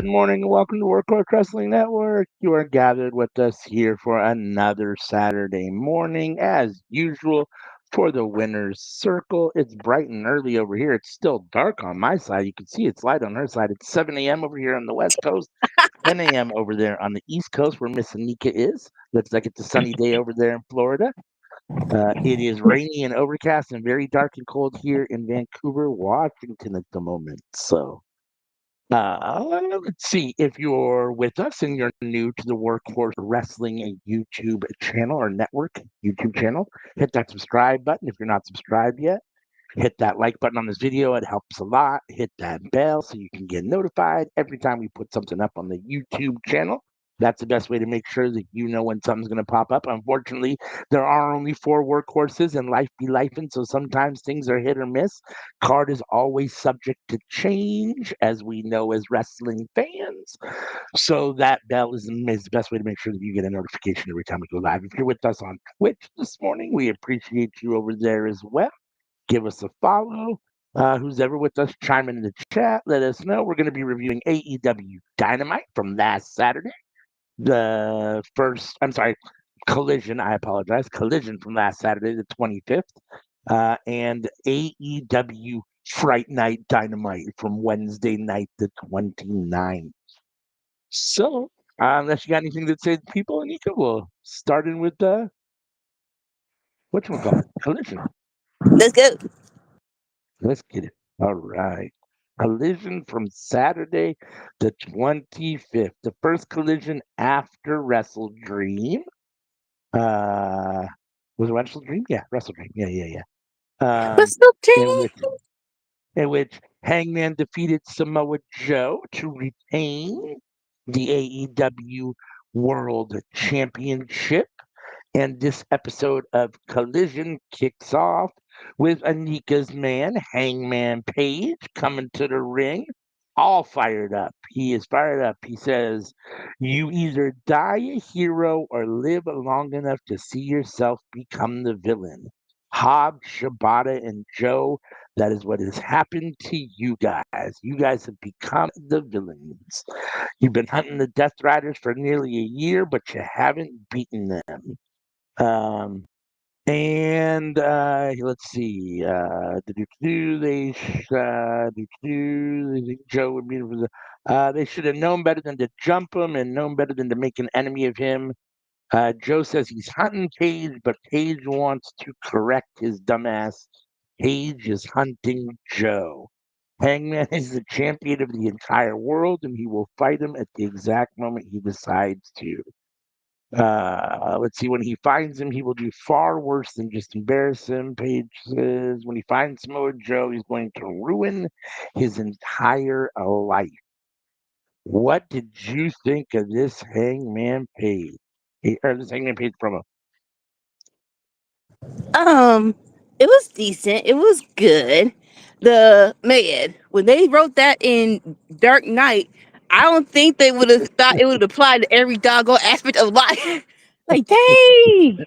Good morning and welcome to Workhorse Wrestling Network. You are gathered with us here for another Saturday morning, as usual, for the winner's circle. It's bright and early over here. It's still dark on my side. You can see it's light on her side. It's 7 a.m. over here on the West Coast, 10 a.m. over there on the East Coast where Miss Anika is. Looks like it's a sunny day over there in Florida. It is rainy and overcast and very dark and cold here in Vancouver, Washington at the moment. Let's see. If you're with us and you're new to the Workhorse Wrestling YouTube channel or network YouTube channel, hit that subscribe button. If you're not subscribed yet, hit that like button on this video. It helps a lot. Hit that bell so you can get notified every time we put something up on the YouTube channel. That's the best way to make sure that you know when something's going to pop up. Unfortunately, there are only 4 workhorses and life be lifing, so sometimes things are hit or miss. Card is always subject to change, as we know as wrestling fans. So that bell is the best way to make sure that you get a notification every time we go live. If you're with us on Twitch this morning, we appreciate you over there as well. Give us a follow. Who's ever with us, chime in the chat. Let us know. We're going to be reviewing AEW Dynamite from last Saturday. Collision. I apologize. Collision from last Saturday, the 25th. And AEW Fright Night Dynamite from Wednesday night, the 29th. So, unless you got anything to say to people, Anika, we'll start in with whatchamacallit, Collision. Let's go. Let's get it. All right. Collision from Saturday, the 25th. The first collision after Wrestle Dream. Was it Wrestle Dream? Yeah, Wrestle Dream. Yeah. What's up, In Jane? which Hangman defeated Samoa Joe to retain the AEW World Championship. And this episode of Collision kicks off with Anika's man, Hangman Page, coming to the ring, all fired up. He is fired up. He says, "You either die a hero or live long enough to see yourself become the villain. Hobbs, Shibata, and Joe, that is what has happened to you guys. You guys have become the villains. You've been hunting the Death Riders for nearly a year, but you haven't beaten them." And let's see. They think Joe would be. They should have known better than to jump him and known better than to make an enemy of him. Joe says he's hunting Page, but Page wants to correct his dumbass. Page is hunting Joe. Hangman is the champion of the entire world, and he will fight him at the exact moment he decides to. Let's see. When he finds him, he will do far worse than just embarrass him. Page says when he finds Samoa Joe, he's going to ruin his entire life. What did you think of this Hangman Page? Or this Hangman Page promo? It was decent. It was good. When they wrote that in Dark Knight, I don't think they would have thought it would apply to every doggone aspect of life. Like, dang,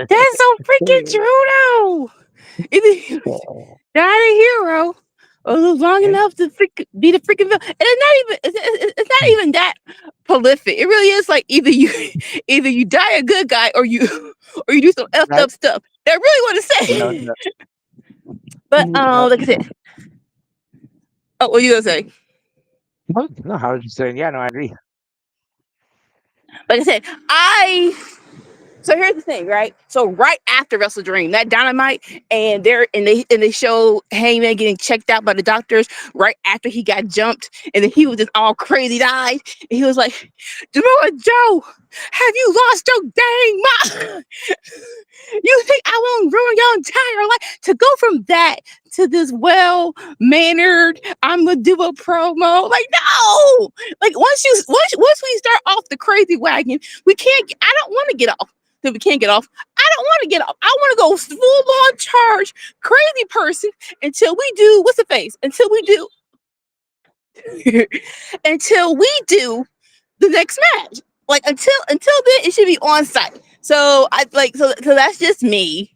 that's so freaking true though. Either you die a hero or live long enough to be the freaking villain. And it's not even that prolific. It really is like either you die a good guy or you do some effed Right? up stuff. That really want to No, say. no, But no, like I said, oh, what you gonna say? no. I was just saying, yeah, no, I agree. Like I said, So here's the thing, right? So right after Wrestle Dream, that Dynamite, and they show Hangman getting checked out by the doctors right after he got jumped, and then he was just all crazy eyed, and he was like, "Samoa Joe, have you lost your dang mind? You think I won't ruin your entire life?" To go from that to this well mannered, I'm gonna do a promo. Like, no, like once we start off the crazy wagon, we can't. I don't want to get off. That we can't get off. I don't want to get off. I want to go full on charge, crazy person until we do what's the face? Until we do the next match. Like until then, it should be on site. So so that's just me.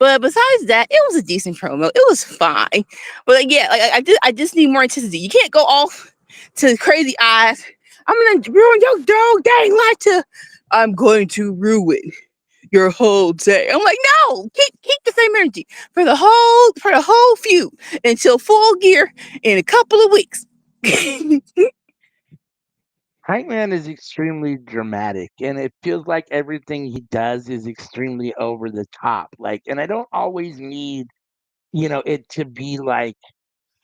But besides that, it was a decent promo. It was fine. But like, yeah, like I just need more intensity. You can't go off to Crazy Eyes. I'm gonna ruin your dog dang life to. I'm going to ruin your whole day. I'm like, no, keep the same energy for the whole feud until Full Gear in a couple of weeks. Hangman is extremely dramatic, and it feels like everything he does is extremely over the top. Like, and I don't always need, it to be like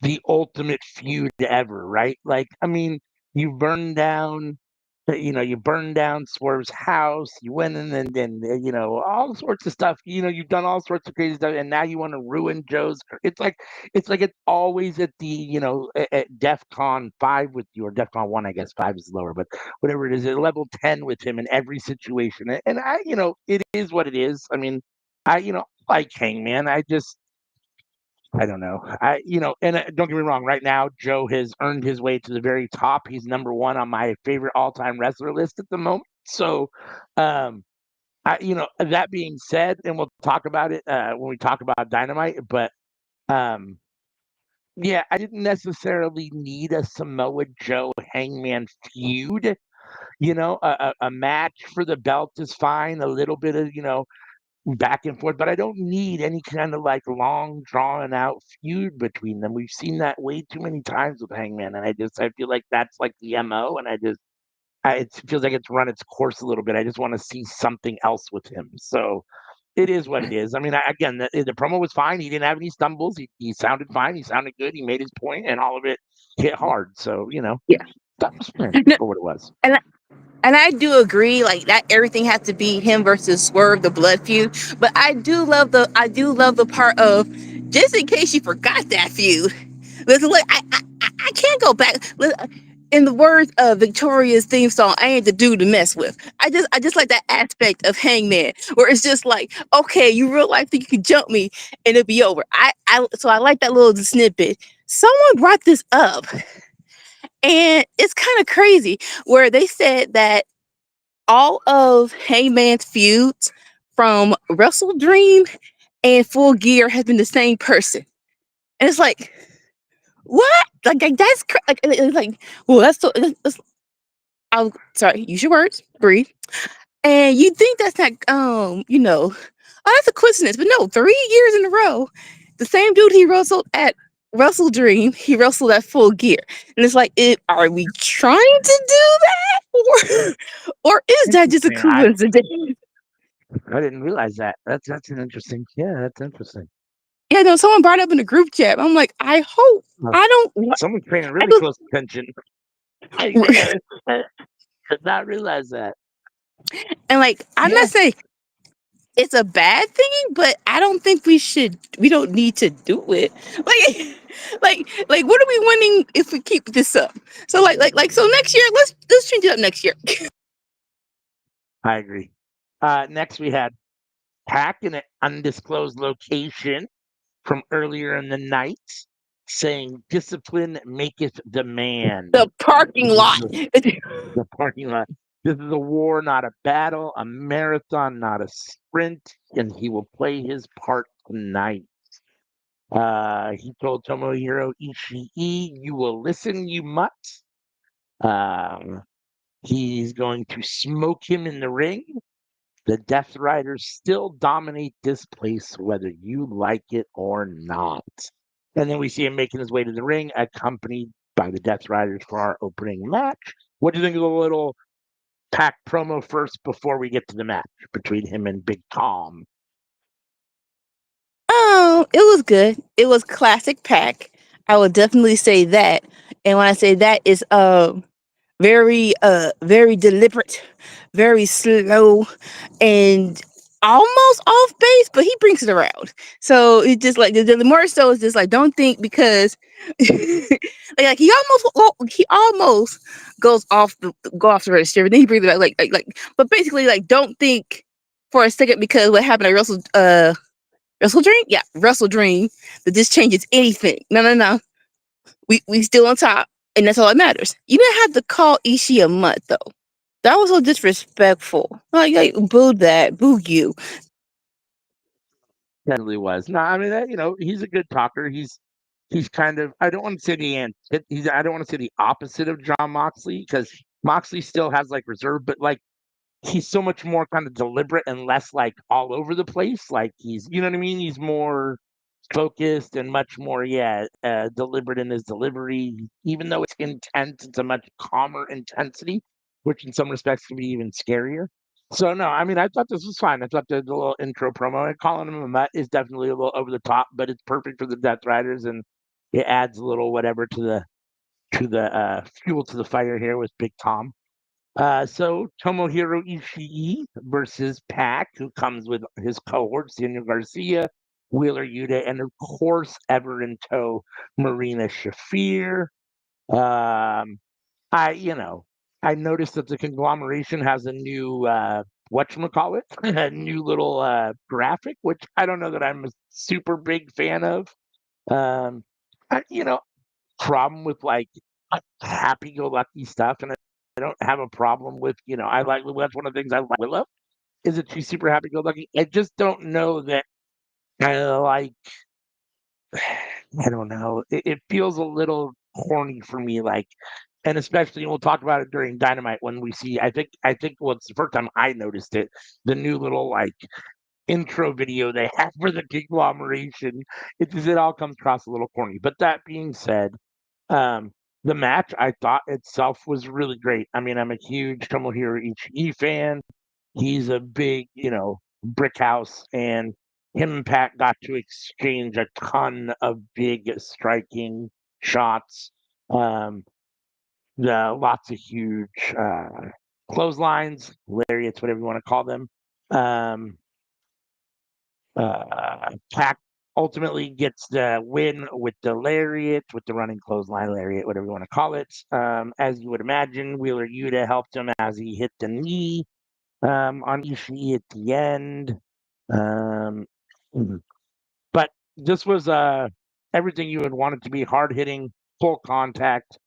the ultimate feud ever, right? Like, I mean, you burn down, you burn down Swerve's house. You went in and then, all sorts of stuff. You've done all sorts of crazy stuff, and now you want to ruin Joe's. It's always at the, at DEFCON 5 with you, or DEFCON 1, I guess 5 is lower, but whatever it is, at level 10 with him in every situation. And it is what it is. I mean, like Hangman, I don't know. And don't get me wrong. Right now, Joe has earned his way to the very top. He's number one on my favorite all-time wrestler list at the moment. So, that being said, and we'll talk about it when we talk about Dynamite. But um, yeah, I didn't necessarily need a Samoa Joe Hangman feud. A match for the belt is fine. A little bit of back and forth, but I don't need any kind of like long drawn out feud between them. We've seen that way too many times with Hangman, and I feel like that's like the MO, and it feels like it's run its course a little bit. I just want to see something else with him. So it is what it is. I mean, again, the promo was fine. He didn't have any stumbles. He sounded fine. He sounded good. He made his point, and all of it hit hard. So Yeah. that was fine No, for what it was. and I do agree, like that everything has to be him versus Swerve, the blood feud. But I do love the part of, just in case you forgot that feud. Listen, look, I can't go back. In the words of Victoria's theme song, I ain't the dude to mess with. I just like that aspect of Hangman, where it's just like, okay, you real life think you can jump me and it'll be over. So I like that little snippet. Someone brought this up, and it's kind of crazy, where they said that all of Hangman's feuds from Wrestle Dream and Full Gear has been the same person. And it's like, what? Like that's like, well, that's so. I'm sorry. Use your words. Breathe. And you think that's not, oh, that's a coincidence, but no, 3 years in a row, the same dude he wrestled at Wrestle Dream, he wrestled at Full Gear, and it's like, are we trying to do that, or is that just a Interesting. coincidence? I didn't realize that. That's an interesting. Yeah, that's interesting. Yeah, no, someone brought up in the group chat. I'm like, I hope Uh, I don't. Someone's paying I really don't. close attention. I did not realize that. And like, I'm Yeah, not saying it's a bad thing, but I don't think we don't need to do it. Like like what are we winning if we keep this up? So so next year, let's change it up next year. I agree. Next, we had Pack in an undisclosed location from earlier in the night saying, "Discipline maketh the man." The parking This is lot. the parking lot. This is a war, not a battle, a marathon, not a sprint, and he will play his part tonight. He told Tomohiro Ishii, "You will listen, you must." Um, he's going to smoke him in the ring. The Death Riders still dominate this place, whether you like it or not. And then we see him making his way to the ring, accompanied by the Death Riders for our opening match. What do you think of the little Pack promo first before we get to the match between him and Big Tom? Oh, it was good. It was classic Pack. I would definitely say that. And when I say that, is very deliberate, very slow, and almost off base, but he brings it around. So it's just like the more so is just like, don't think because like he almost go off the register, and then he brings it back but basically, like, don't think for a second because what happened at Wrestle Dream, yeah, Wrestle Dream, that this changes anything. No. We still on top, and that's all that matters. You didn't have to call Ishii a mutt though. That was so disrespectful. Like boo that, boo you. Definitely was. No, I mean, he's a good talker. he's kind of, I don't want to say I don't want to say the opposite of John Moxley, because Moxley still has like reserve, but like he's so much more kind of deliberate and less like all over the place. Like he's, you know what I mean? He's more focused and much more, deliberate in his delivery. Even though it's intense, it's a much calmer intensity, which in some respects can be even scarier. So no, I mean, I thought this was fine. I thought the little intro promo and calling him a mutt is definitely a little over the top, but it's perfect for the Death Riders, and it adds a little whatever to the fuel to the fire here with Big Tom. So Tomohiro Ishii versus Pac, who comes with his cohorts, Daniel Garcia, Wheeler Yuta, and of course, ever in tow, Marina Shafir. Um, I noticed that the conglomeration has a new whatchamacallit, a new little graphic, which I don't know that I'm a super big fan of. Um, problem with like happy-go-lucky stuff, and I don't have a problem with, I like that's one of the things I like Willow, is that she's super happy-go-lucky. I just don't know that I like. I don't know. It feels a little corny for me, like, and especially we'll talk about it during Dynamite when we see. I think well, it's the first time I noticed it. The new little like intro video they have for the conglomeration. It all comes across a little corny. But that being said, um, the match I thought itself was really great. I mean, I'm a huge Tomohiro Ishii fan. He's a big, brick house, and him and Pat got to exchange a ton of big striking shots. Um, lots of huge clotheslines, lariats, whatever you want to call them. Um, Pac ultimately gets the win with the lariat, with the running clothesline lariat, whatever you want to call it. As you would imagine, Wheeler Yuta helped him as he hit the knee on Ishii at the end. Um, but this was everything you would want it to be: hard hitting, full contact.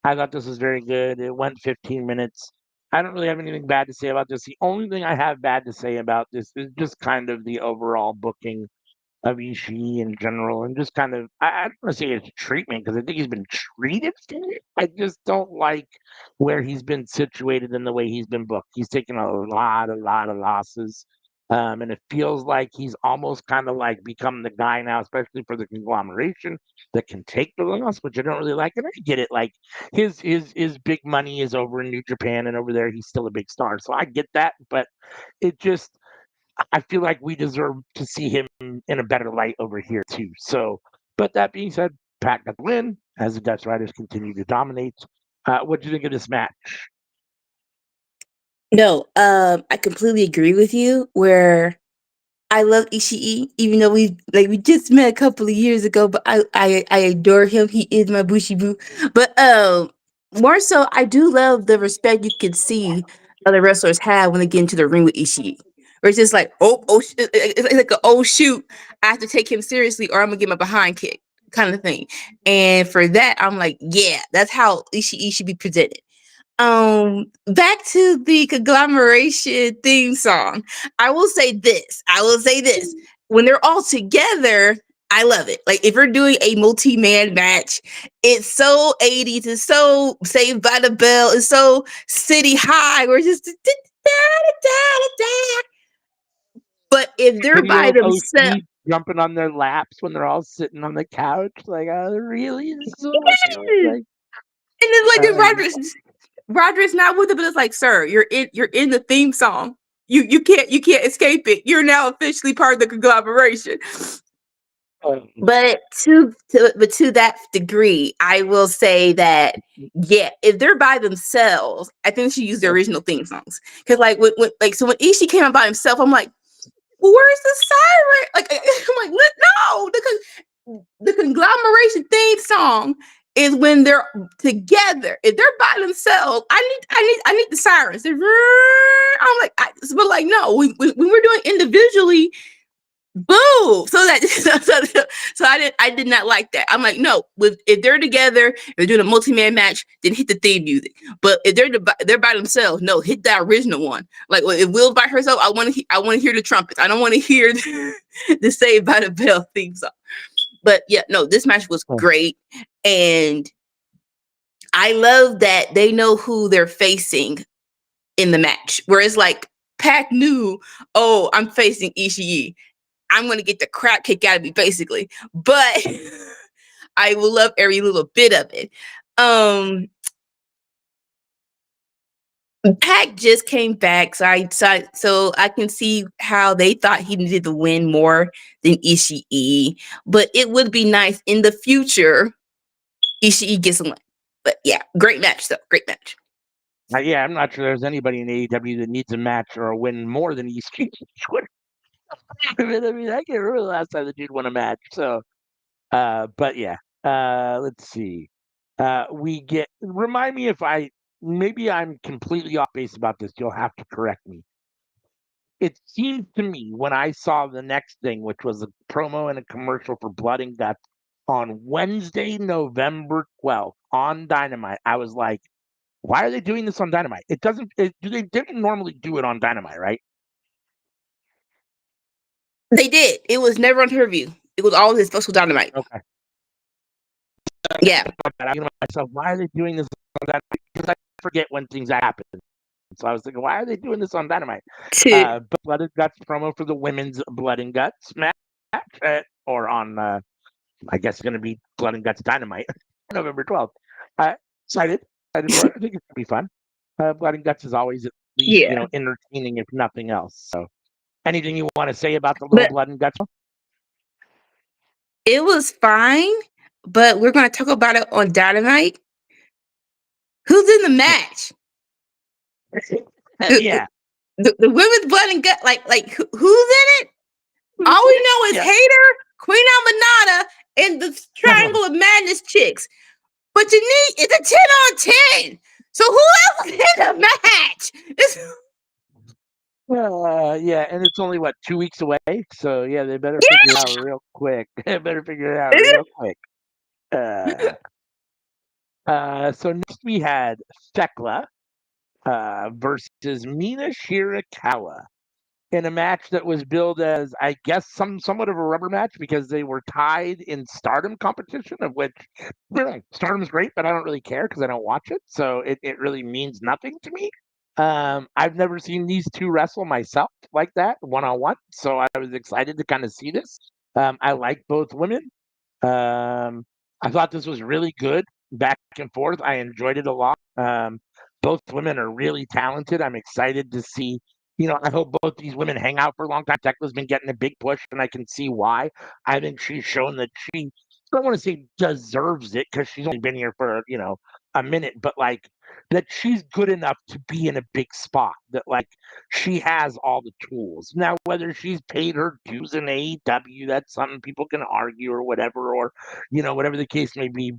I thought this was very good. It went 15 minutes. I don't really have anything bad to say about this. The only thing I have bad to say about this is just kind of the overall booking of Ishii in general, and just kind of, I don't want to say it's treatment, because I think he's been treated for it. I just don't like where he's been situated and the way he's been booked. He's taken a lot of losses. And it feels like he's almost kind of like become the guy now, especially for the conglomeration, that can take the loss, which I don't really like. And I get it, like his big money is over in New Japan, and over there he's still a big star. So I get that, but it just, I feel like we deserve to see him in a better light over here too. So, but that being said, Pat got the win as the Dutch Riders continue to dominate. What do you think of this match? No, I completely agree with you. Where I love Ishii, even though we just met a couple of years ago, but I adore him. He is my Bushi Boo. But more so, I do love the respect you can see other wrestlers have when they get into the ring with Ishii. Where it's just like, it's like oh shoot, I have to take him seriously, or I'm gonna get my behind kick, kind of thing. And for that, I'm like, yeah, that's how Ishii should be presented. Back to the conglomeration theme song. I will say this. When they're all together, I love it. Like if you're doing a multi-man match, it's so 80s, it's so Saved by the Bell, it's so City High, where it's just but if they're Video by of themselves, OC jumping on their laps when they're all sitting on the couch, like, really? This is what we're doing? Like, and then like uh, Roderick's not with it, but it's like, sir, you're in the theme song. You can't escape it. You're now officially part of the conglomeration. But to that degree, I will say that if they're by themselves, I think she used the original theme songs. Because like when Ishii came out by himself, I'm like, well, where's the siren? Like I'm like, no, the conglomeration theme song is when they're together. If they're by themselves, I need the sirens. I'm like, but like no, when we're doing individually, boo. So I did not like that. I'm like, no, if they're together, if they're doing a multi-man match, then hit the theme music. But if they're by themselves, no, hit the original one. Like if Will's by herself, I want to hear the trumpets. I don't want to hear the Saved by the Bell theme song. But yeah, no, this match was great. And I love that they know who they're facing in the match. Whereas like Pac knew, oh, I'm facing Ishii. I'm going to get the crap kicked out of me, basically. But I will love every little bit of it. Pac just came back, so I can see how they thought he needed to win more than Ishii. But it would be nice in the future Ishii gets a win. But yeah, great match though. Great match. Yeah, I'm not sure there's anybody in AEW that needs a match or a win more than Ishii. I mean, I can't remember the last time the dude won a match. So, but yeah, let's see. Remind me if maybe I'm completely off base about this. You'll have to correct me. It seemed to me when I saw the next thing, which was a promo and a commercial for Blood and Guts on Wednesday, November 12th on Dynamite, I was like, why are they doing this on Dynamite? They didn't normally do it on Dynamite, right? They did. It was never on Pay-Per-View. It was always a special Dynamite. Okay. Yeah. I think to myself, why are they doing this on Dynamite? Because I forget when things happen. So I was thinking, why are they doing this on Dynamite? But Blood and Guts promo for the women's Blood and Guts match, or on, I guess it's going to be Blood and Guts Dynamite, November 12th. Excited for it. I think it's going to be fun. Blood and Guts is always at least, entertaining, if nothing else. So anything you want to say about the little Blood and Guts? It was fine, but we're going to talk about it on Dynamite. Who's in the match? Yeah. The women's Blood and Gut, like who's in it? All we know is Hater, Queen Almanada, and the Triangle of Madness chicks. But it's a 10-on-10. So who else is in the match? Yeah, and it's only 2 weeks away, so yeah, they better figure it out real quick. So next we had Thekla versus Mina Shirakawa in a match that was billed as, I guess, somewhat of a rubber match because they were tied in Stardom competition, of which Stardom's great, but I don't really care because I don't watch it, so it really means nothing to me. I've never seen these two wrestle myself like that one-on-one, so I was excited to kind of see this. I like both women. I thought this was really good, back and forth. I enjoyed it a lot. Both women are really talented. I'm excited to see. I hope both these women hang out for a long time. Tekla's been getting a big push, and I can see why. I think she's shown that I don't want to say deserves it because she's only been here for, a minute, but like that she's good enough to be in a big spot, that like she has all the tools. Now, whether she's paid her dues in AEW, that's something people can argue or whatever, or, whatever the case may be.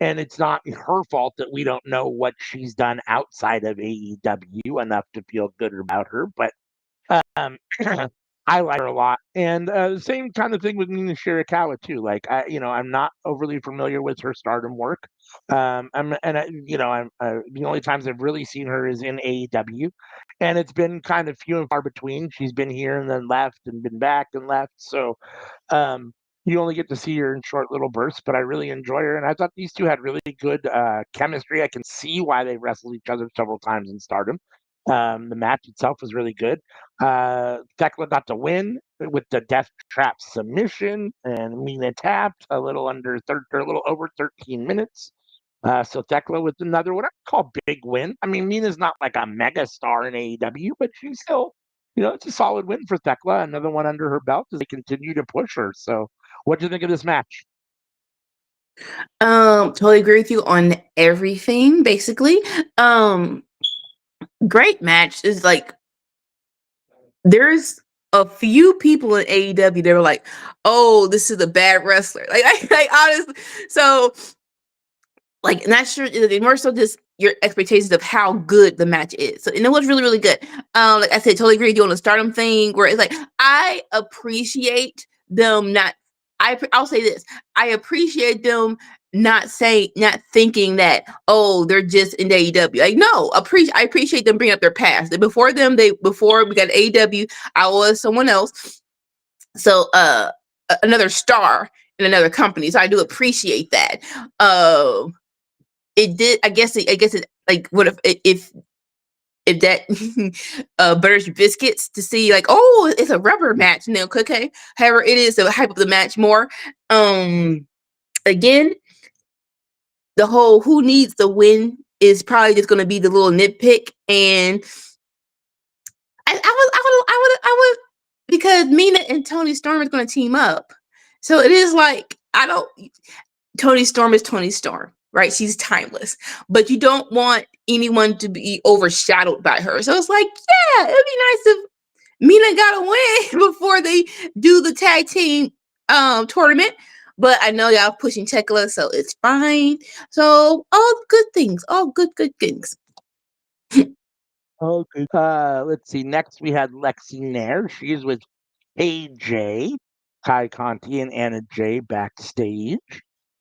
And it's not her fault that we don't know what she's done outside of AEW enough to feel good about her. But I like her a lot, and the same kind of thing with Mina Shirakawa too. Like I'm not overly familiar with her Stardom work. I'm the only times I've really seen her is in AEW, and it's been kind of few and far between. She's been here and then left, and been back and left. So you only get to see her in short little bursts, but I really enjoy her, and I thought these two had really good chemistry. I can see why they wrestled each other several times in Stardom. The match itself was really good. Thekla got to win with the Death Trap submission, and Mina tapped a little over 13 minutes. So Thekla with another what I call big win. I mean, Mina's not like a mega star in AEW, but she's still, it's a solid win for Thekla. Another one under her belt as they continue to push her. So, what do you think of this match? Totally agree with you on everything, basically. Great match. Is like there's a few people in AEW that were like, "Oh, this is a bad wrestler." Like honestly, so like not sure. More so just your expectations of how good the match is. So, and it was really, really good. Like I said, totally agree with you on the Stardom thing, where it's like I appreciate them not. I'll say this: I appreciate them not thinking that, oh, they're just in AEW. Like, no, I appreciate them bringing up their past. And before we got AEW, I was someone else. So another star in another company. So I do appreciate that. It did. I guess it like what if that butters your biscuits to see like, oh, it's a rubber match now. Okay, however, it is to hype up the match more. Again, the whole who needs the win is probably just going to be the little nitpick, and I would because Mina and Tony Storm is going to team up, so it is like I don't. Tony Storm is Tony Storm, right? She's timeless, but you don't want anyone to be overshadowed by her. So it's like, yeah, it'd be nice if Mina got a win before they do the tag team tournament. But I know y'all pushing Tekla, so it's fine. So all good things, all good things. Okay. Let's see. Next, we had Lexi Nair. She's with AJ, Kai Conti, and Anna Jay backstage.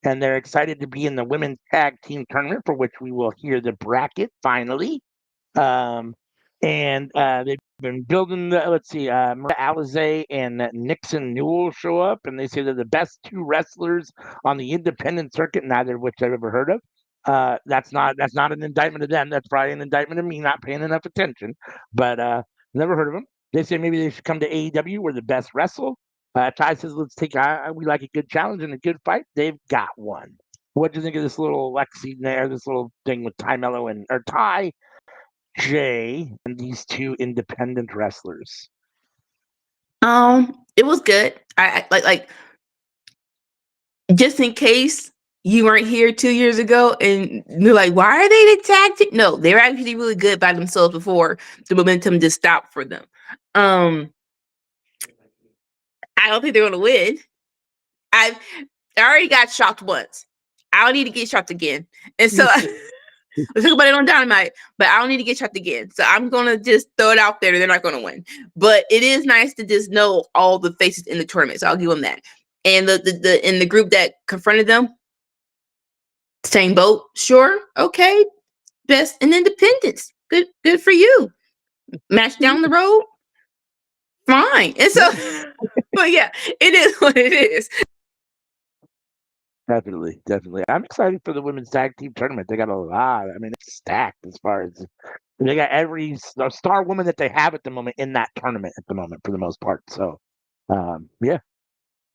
And they're excited to be in the women's tag team tournament, for which we will hear the bracket finally. And they've been building the, let's see, Maria Alizé and Nixon Newell show up, and they say they're the best two wrestlers on the independent circuit, neither of which I've ever heard of. That's not an indictment of them. That's probably an indictment of me not paying enough attention. But never heard of them. They say maybe they should come to AEW where the best wrestle. Ty says, let's take. We like a good challenge and a good fight. They've got one. What do you think of this little Lexi there? This little thing with Ty Mello and or Ty Jay and these two independent wrestlers. It was good. I like just in case you weren't here 2 years ago and you're like, why are they the tag team? No, they were actually really good by themselves before the momentum just stopped for them. I don't think they're gonna win. I already got shocked once. I don't need to get shocked again. And so let's talk about it on Dynamite, but I don't need to get shocked again. So I'm gonna just throw it out there. They're not gonna win, but it is nice to just know all the faces in the tournament. So I'll give them that. And the in the group that confronted them, same boat. Sure, okay, best in independence. Good for you. Match down the road, fine. And so, but yeah, it is what it is. Definitely. I'm excited for the women's tag team tournament. They got a lot. I mean, it's stacked as far as they got every star woman that they have at the moment in that tournament at the moment for the most part. So, yeah.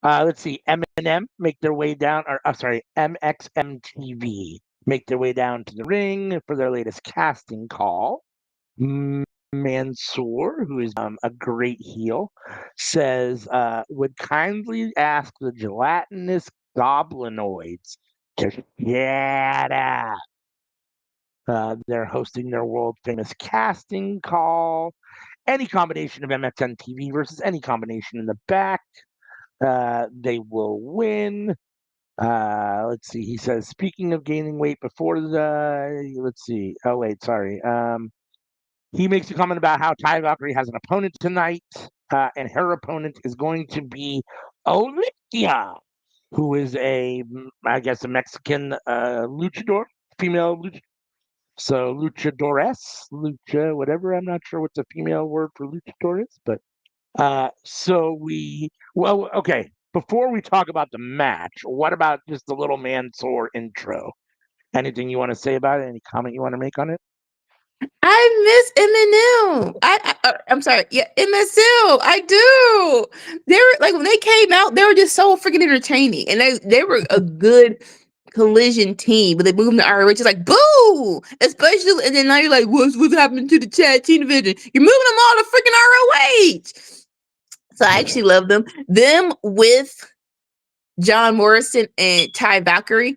Let's see. M&M make their way down, or sorry, MXMTV make their way down to the ring for their latest casting call. Mansoor, who is a great heel, says would kindly ask the gelatinous goblinoids to shut up. They're hosting their world famous casting call. Any combination of MXN TV versus any combination in the back, they will win. Let's see. He says, speaking of gaining weight before the, let's see. Oh, wait, sorry. He makes a comment about how Ty Valkyrie has an opponent tonight, and her opponent is going to be Olivia, who is I guess, a Mexican luchador, female luchador. So luchadores, lucha, whatever. I'm not sure what the female word for luchador is, but okay. Before we talk about the match, what about just the little Mansoor intro? Anything you want to say about it? Any comment you want to make on it? I miss Eminem. I'm sorry. Yeah, MSL. I do. They were like when they came out, they were just so freaking entertaining, and they were a good collision team. But they moved to ROH, it's like boo. Especially, and then now you're like, what's happening to the tag team division? You're moving them all to freaking ROH. So I actually love them. Them with John Morrison and Ty Valkyrie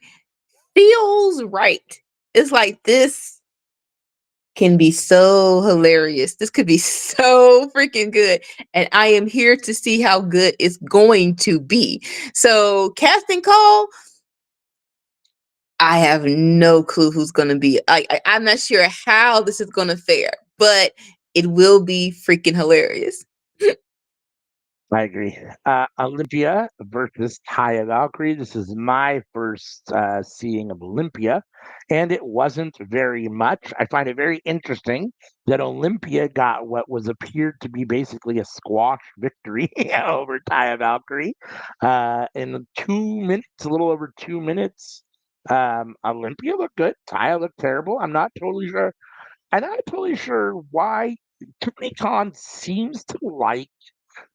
feels right. It's like this can be so hilarious. This could be so freaking good. And I am here to see how good it's going to be. So, casting call, I have no clue who's going to be. I'm not sure how this is going to fare, but it will be freaking hilarious. I agree. Olympia versus Taya Valkyrie. This is my first seeing of Olympia, and it wasn't very much. I find it very interesting that Olympia got what was appeared to be basically a squash victory over Taya Valkyrie in 2 minutes, a little over 2 minutes. Olympia looked good. Taya looked terrible. I'm not totally sure. I'm not totally sure why Tony Khan seems to like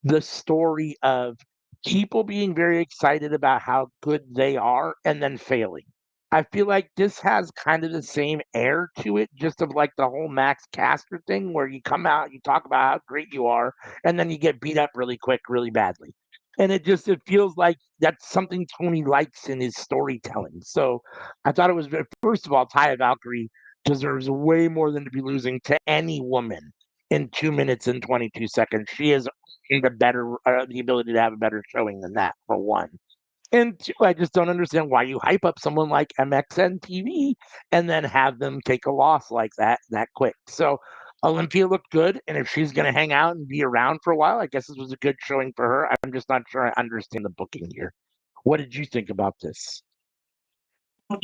the story of people being very excited about how good they are and then failing. I feel like this has kind of the same air to it, just of like the whole Max Caster thing, where you come out, you talk about how great you are, and then you get beat up really quick, really badly. And it feels like that's something Tony likes in his storytelling. So I thought it was first of all, Taya Valkyrie deserves way more than to be losing to any woman in 2 minutes and 22 seconds. She is the ability to have a better showing than that for one. And two, I just don't understand why you hype up someone like MXN TV and then have them take a loss like that quick. So Olympia looked good, and if she's going to hang out and be around for a while, I guess this was a good showing for her. I'm just not sure I understand the booking here. What did you think about this? All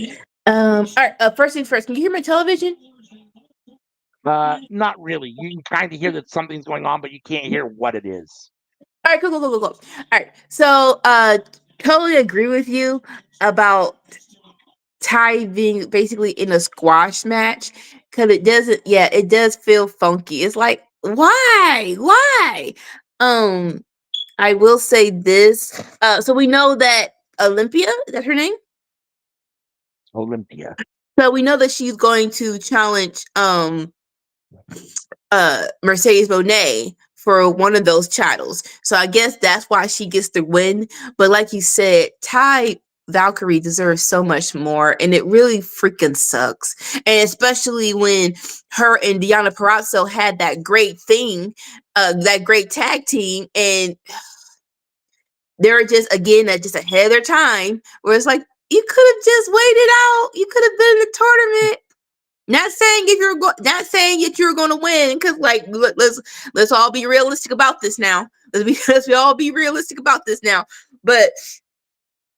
right. First things first. Can you hear my television? Not really. You can kind of hear that something's going on, but you can't hear what it is. All right. Cool. All right. So, totally agree with you about Ty being basically in a squash match because it doesn't. Yeah, it does feel funky. It's like why? Um, I will say this. So we know that Olympia, is that her name? Olympia. So we know that she's going to challenge Mercedes Monet for one of those titles. So I guess that's why she gets the win. But like you said, Ty Valkyrie deserves so much more, and it really freaking sucks. And especially when her and Deonna Purrazzo had that great thing, that great tag team, and they're just again just ahead of their time. Where it's like you could have just waited out. You could have been in the tournament. Not saying if you're not saying that you're going to win, because like let's all be realistic about this now. Let's all be realistic about this now. But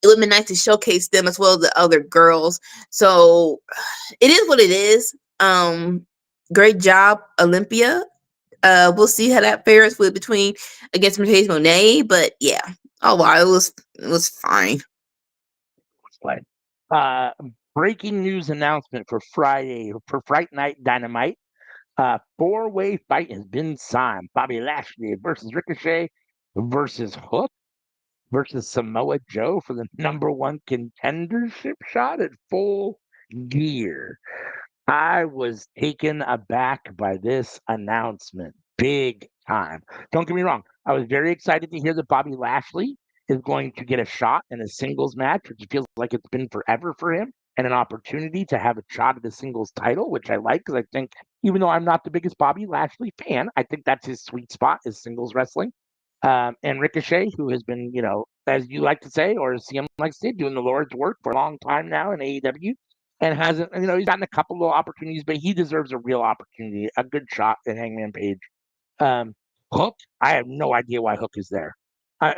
it would have been nice to showcase them as well as the other girls. So it is what it is. Great job, Olympia. We'll see how that fares with between against Mercedes Monet, but yeah. Oh wow, it was fine. Right. Uh, Breaking news announcement for Fright Night Dynamite. Four-way fight has been signed. Bobby Lashley versus Ricochet versus Hook versus Samoa Joe for the number one contendership shot at Full Gear. I was taken aback by this announcement, big time. Don't get me wrong. I was very excited to hear that Bobby Lashley is going to get a shot in a singles match, which feels like it's been forever for him, and an opportunity to have a shot at the singles title, which I like because I think, even though I'm not the biggest Bobby Lashley fan, I think that's his sweet spot is singles wrestling. And Ricochet, who has been, as you like to say, or as CM likes to say, doing the Lord's work for a long time now in AEW, and hasn't, he's gotten a couple of opportunities, but he deserves a real opportunity, a good shot at Hangman Page. Um, Hook, I have no idea why Hook is there.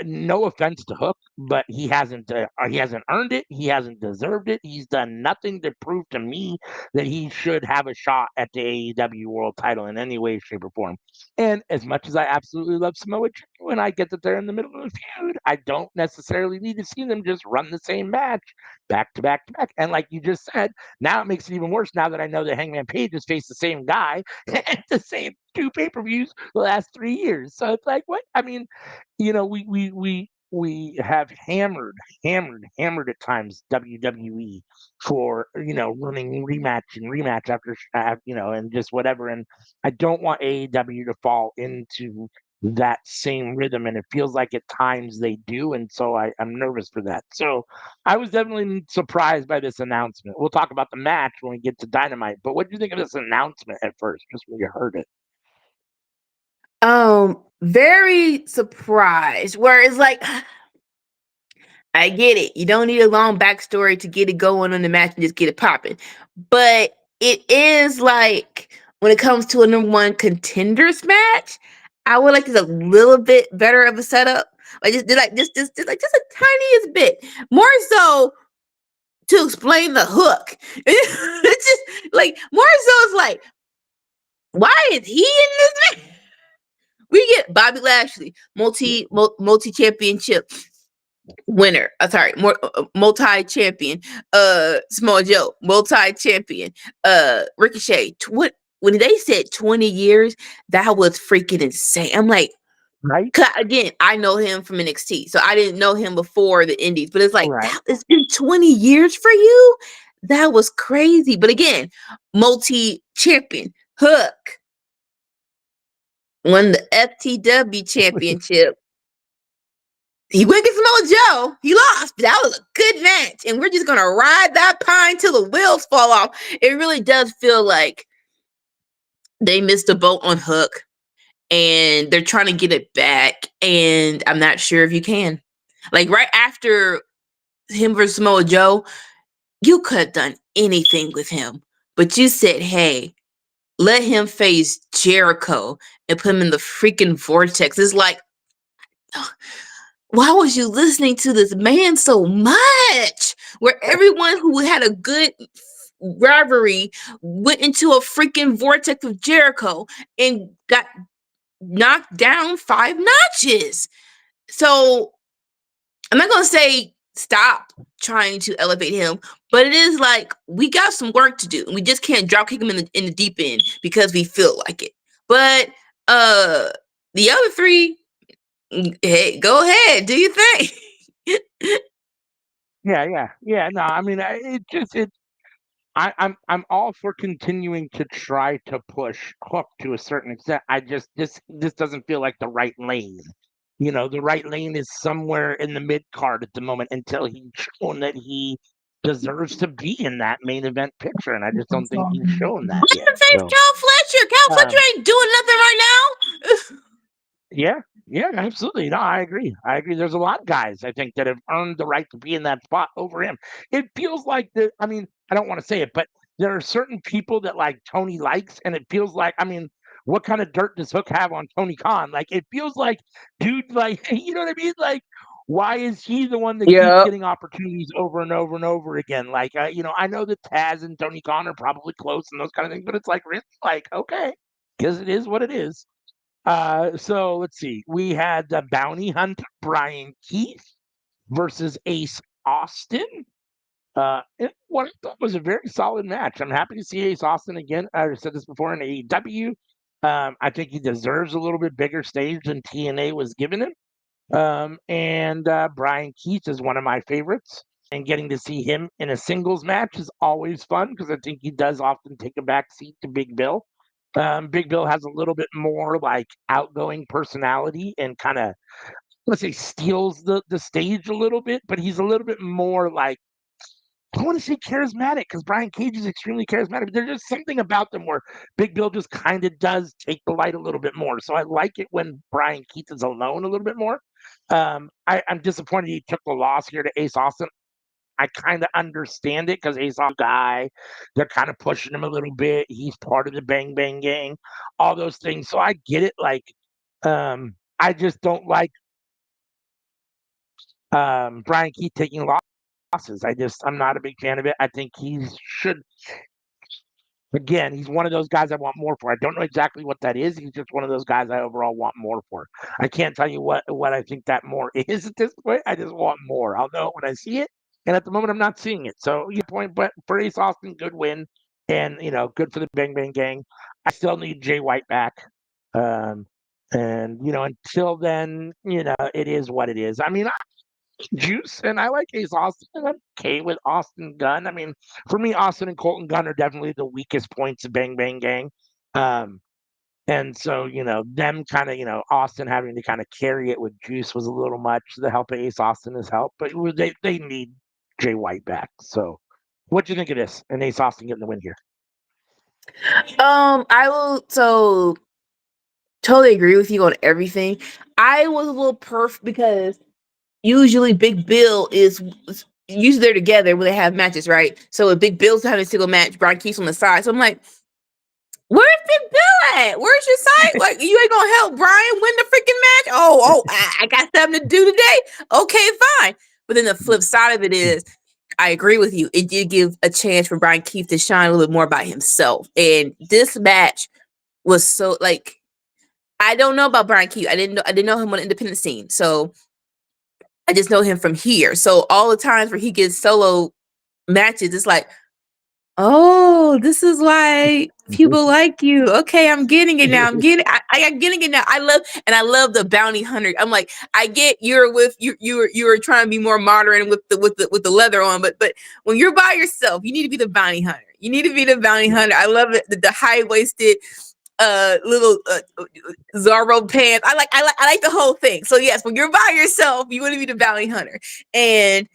No offense to Hook, but he hasn't earned it. He hasn't deserved it. He's done nothing to prove to me that he should have a shot at the AEW World Title in any way, shape, or form. And as much as I absolutely love Samoa Joe, when I get that they're in the middle of a feud, I don't necessarily need to see them just run the same match back to back to back. And like you just said, now it makes it even worse now that I know that Hangman Page has faced the same guy at the same two pay-per-views the last 3 years. So it's like, what? I mean, we have hammered at times WWE for running rematch after and just whatever. And I don't want AEW to fall into that same rhythm, and it feels like at times they do, and so I'm nervous for that. So I was definitely surprised by this announcement. We'll talk about the match when we get to Dynamite, but what do you think of this announcement at first, just when you heard it? Very surprised. Where it's like, I get it. You don't need a long backstory to get it going on the match and just get it popping. But it is like when it comes to a number one contenders match, I would like just a little bit better of a setup. Like just a tiniest bit. More so to explain the hook. It's just like more so it's like, why is he in this? We get Bobby Lashley, multi championship winner. Sorry, multi champion. Small Joe, multi champion. Ricochet. What when they said 20 years, that was freaking insane. I'm like, right? again, I know him from NXT, so I didn't know him before the Indies. But it's like Right. that. It's been 20 years for you. That was crazy. But again, multi champion. Hook won the FTW championship. He went against Samoa Joe. He lost, but that was a good match. And we're just going to ride that pine till the wheels fall off. It really does feel like they missed a boat on Hook and they're trying to get it back. And I'm not sure if you can. Like right after him versus Samoa Joe, you could have done anything with him. But you said, hey, let him face Jericho and put him in the freaking vortex. It's like, why was you listening to this man so much? Where everyone who had a good rivalry went into a freaking vortex of Jericho and got knocked down 5 notches. So I'm not gonna say stop trying to elevate him, but it is like we got some work to do. We just can't drop kick him in the deep end because we feel like it. But the other 3, hey, go ahead, do your thing. Yeah. No, I mean, I'm all for continuing to try to push Hook to a certain extent. I just this doesn't feel like the right lane. The right lane is somewhere in the mid card at the moment until he's shown that he deserves to be in that main event picture, and I just don't think he's shown that yet. Face So, Cal Fletcher. Cal Fletcher um, ain't doing nothing right now. yeah, absolutely. No, I agree. I agree. There's a lot of guys I think that have earned the right to be in that spot over him. It feels like that. I mean, I don't want to say it, but there are certain people that like Tony likes, and it feels like, I mean, what kind of dirt does Hook have on Tony Khan? Like, it feels like, dude, like, you know what I mean? Like, why is he the one that keeps Yep. getting opportunities over and over and over again? Like, I know that Taz and Tony Khan are probably close and those kind of things, but it's like, really, like, okay, because it is what it is. So let's see. We had the bounty hunter Brian Keith versus Ace Austin. What I thought was a very solid match. I'm happy to see Ace Austin again. I said this before in AEW. I think he deserves a little bit bigger stage than TNA was giving him. And Brian Keith is one of my favorites. And getting to see him in a singles match is always fun because I think he does often take a back seat to Big Bill. Big Bill has a little bit more like outgoing personality and kind of, let's say, steals the stage a little bit, but he's a little bit more like, I want to say charismatic because Brian Cage is extremely charismatic. But there's just something about them where Big Bill just kind of does take the light a little bit more. So I like it when Brian Keith is alone a little bit more. I'm disappointed he took the loss here to Ace Austin. I kind of understand it because Ace Austin guy, they're kind of pushing him a little bit. He's part of the Bang Bang Gang, all those things. So I get it. Like, I just don't like Brian Keith taking losses. I'm not a big fan of it. I think he should. Again, he's one of those guys I want more for. I don't know exactly what that is. He's just one of those guys I overall want more for. I can't tell you what I think that more is at this point. I just want more. I'll know when I see it. And at the moment, I'm not seeing it. So, your point, but for Ace Austin, good win. And, good for the Bang Bang Gang. I still need Jay White back. Um, and, until then, it is what it is. I mean, Juice, and I like Ace Austin, and I'm okay with Austin Gunn. I mean, for me, Austin and Colton Gunn are definitely the weakest points of Bang Bang Gang. Um, and so, them kind of, Austin having to kind of carry it with Juice was a little much. The help of Ace Austin has helped, but they need Jay White back. So, what do you think of this? And Ace Austin getting the win here? I will totally agree with you on everything. I was a little perf because usually Big Bill is usually they're together when they have matches, right? So if Big Bill's having a single match, Brian Keith's on the side. So I'm like, Where's the bill at? Where's your site? Like, you ain't gonna help Brian win the freaking match? I got something to do today. Okay, fine. But then the flip side of it is, I agree with you. It did give a chance for Brian Keith to shine a little bit more by himself. And this match was so like, I don't know about Brian Keith. I didn't know him on the independent scene. So I just know him from here. So all the times where he gets solo matches, it's like, oh, this is why people like you. Okay, I'm getting it now. I'm getting it now. I love the bounty hunter. I'm like, I get you're with you're trying to be more modern with the leather on, but when you're by yourself, you need to be the bounty hunter. You need to be the bounty hunter. I love it. The high waisted little Zorro pants. I like the whole thing. So yes, when you're by yourself, you want to be the bounty hunter. And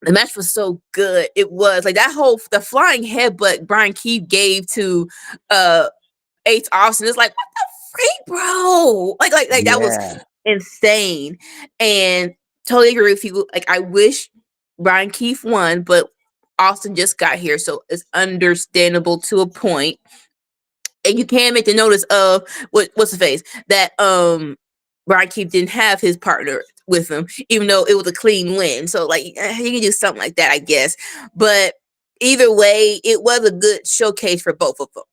the match was so good. It was like the flying headbutt Brian Keith gave to Ace Austin. It's like, what the freak, bro? Like that was insane. And totally agree with you. Like, I wish Brian Keith won, but Austin just got here, so it's understandable to a point. And you can make the notice of what's the face that Brian Keith didn't have his partner with him, even though it was a clean win. So like, you can do something like that, I guess. But either way, it was a good showcase for both of them.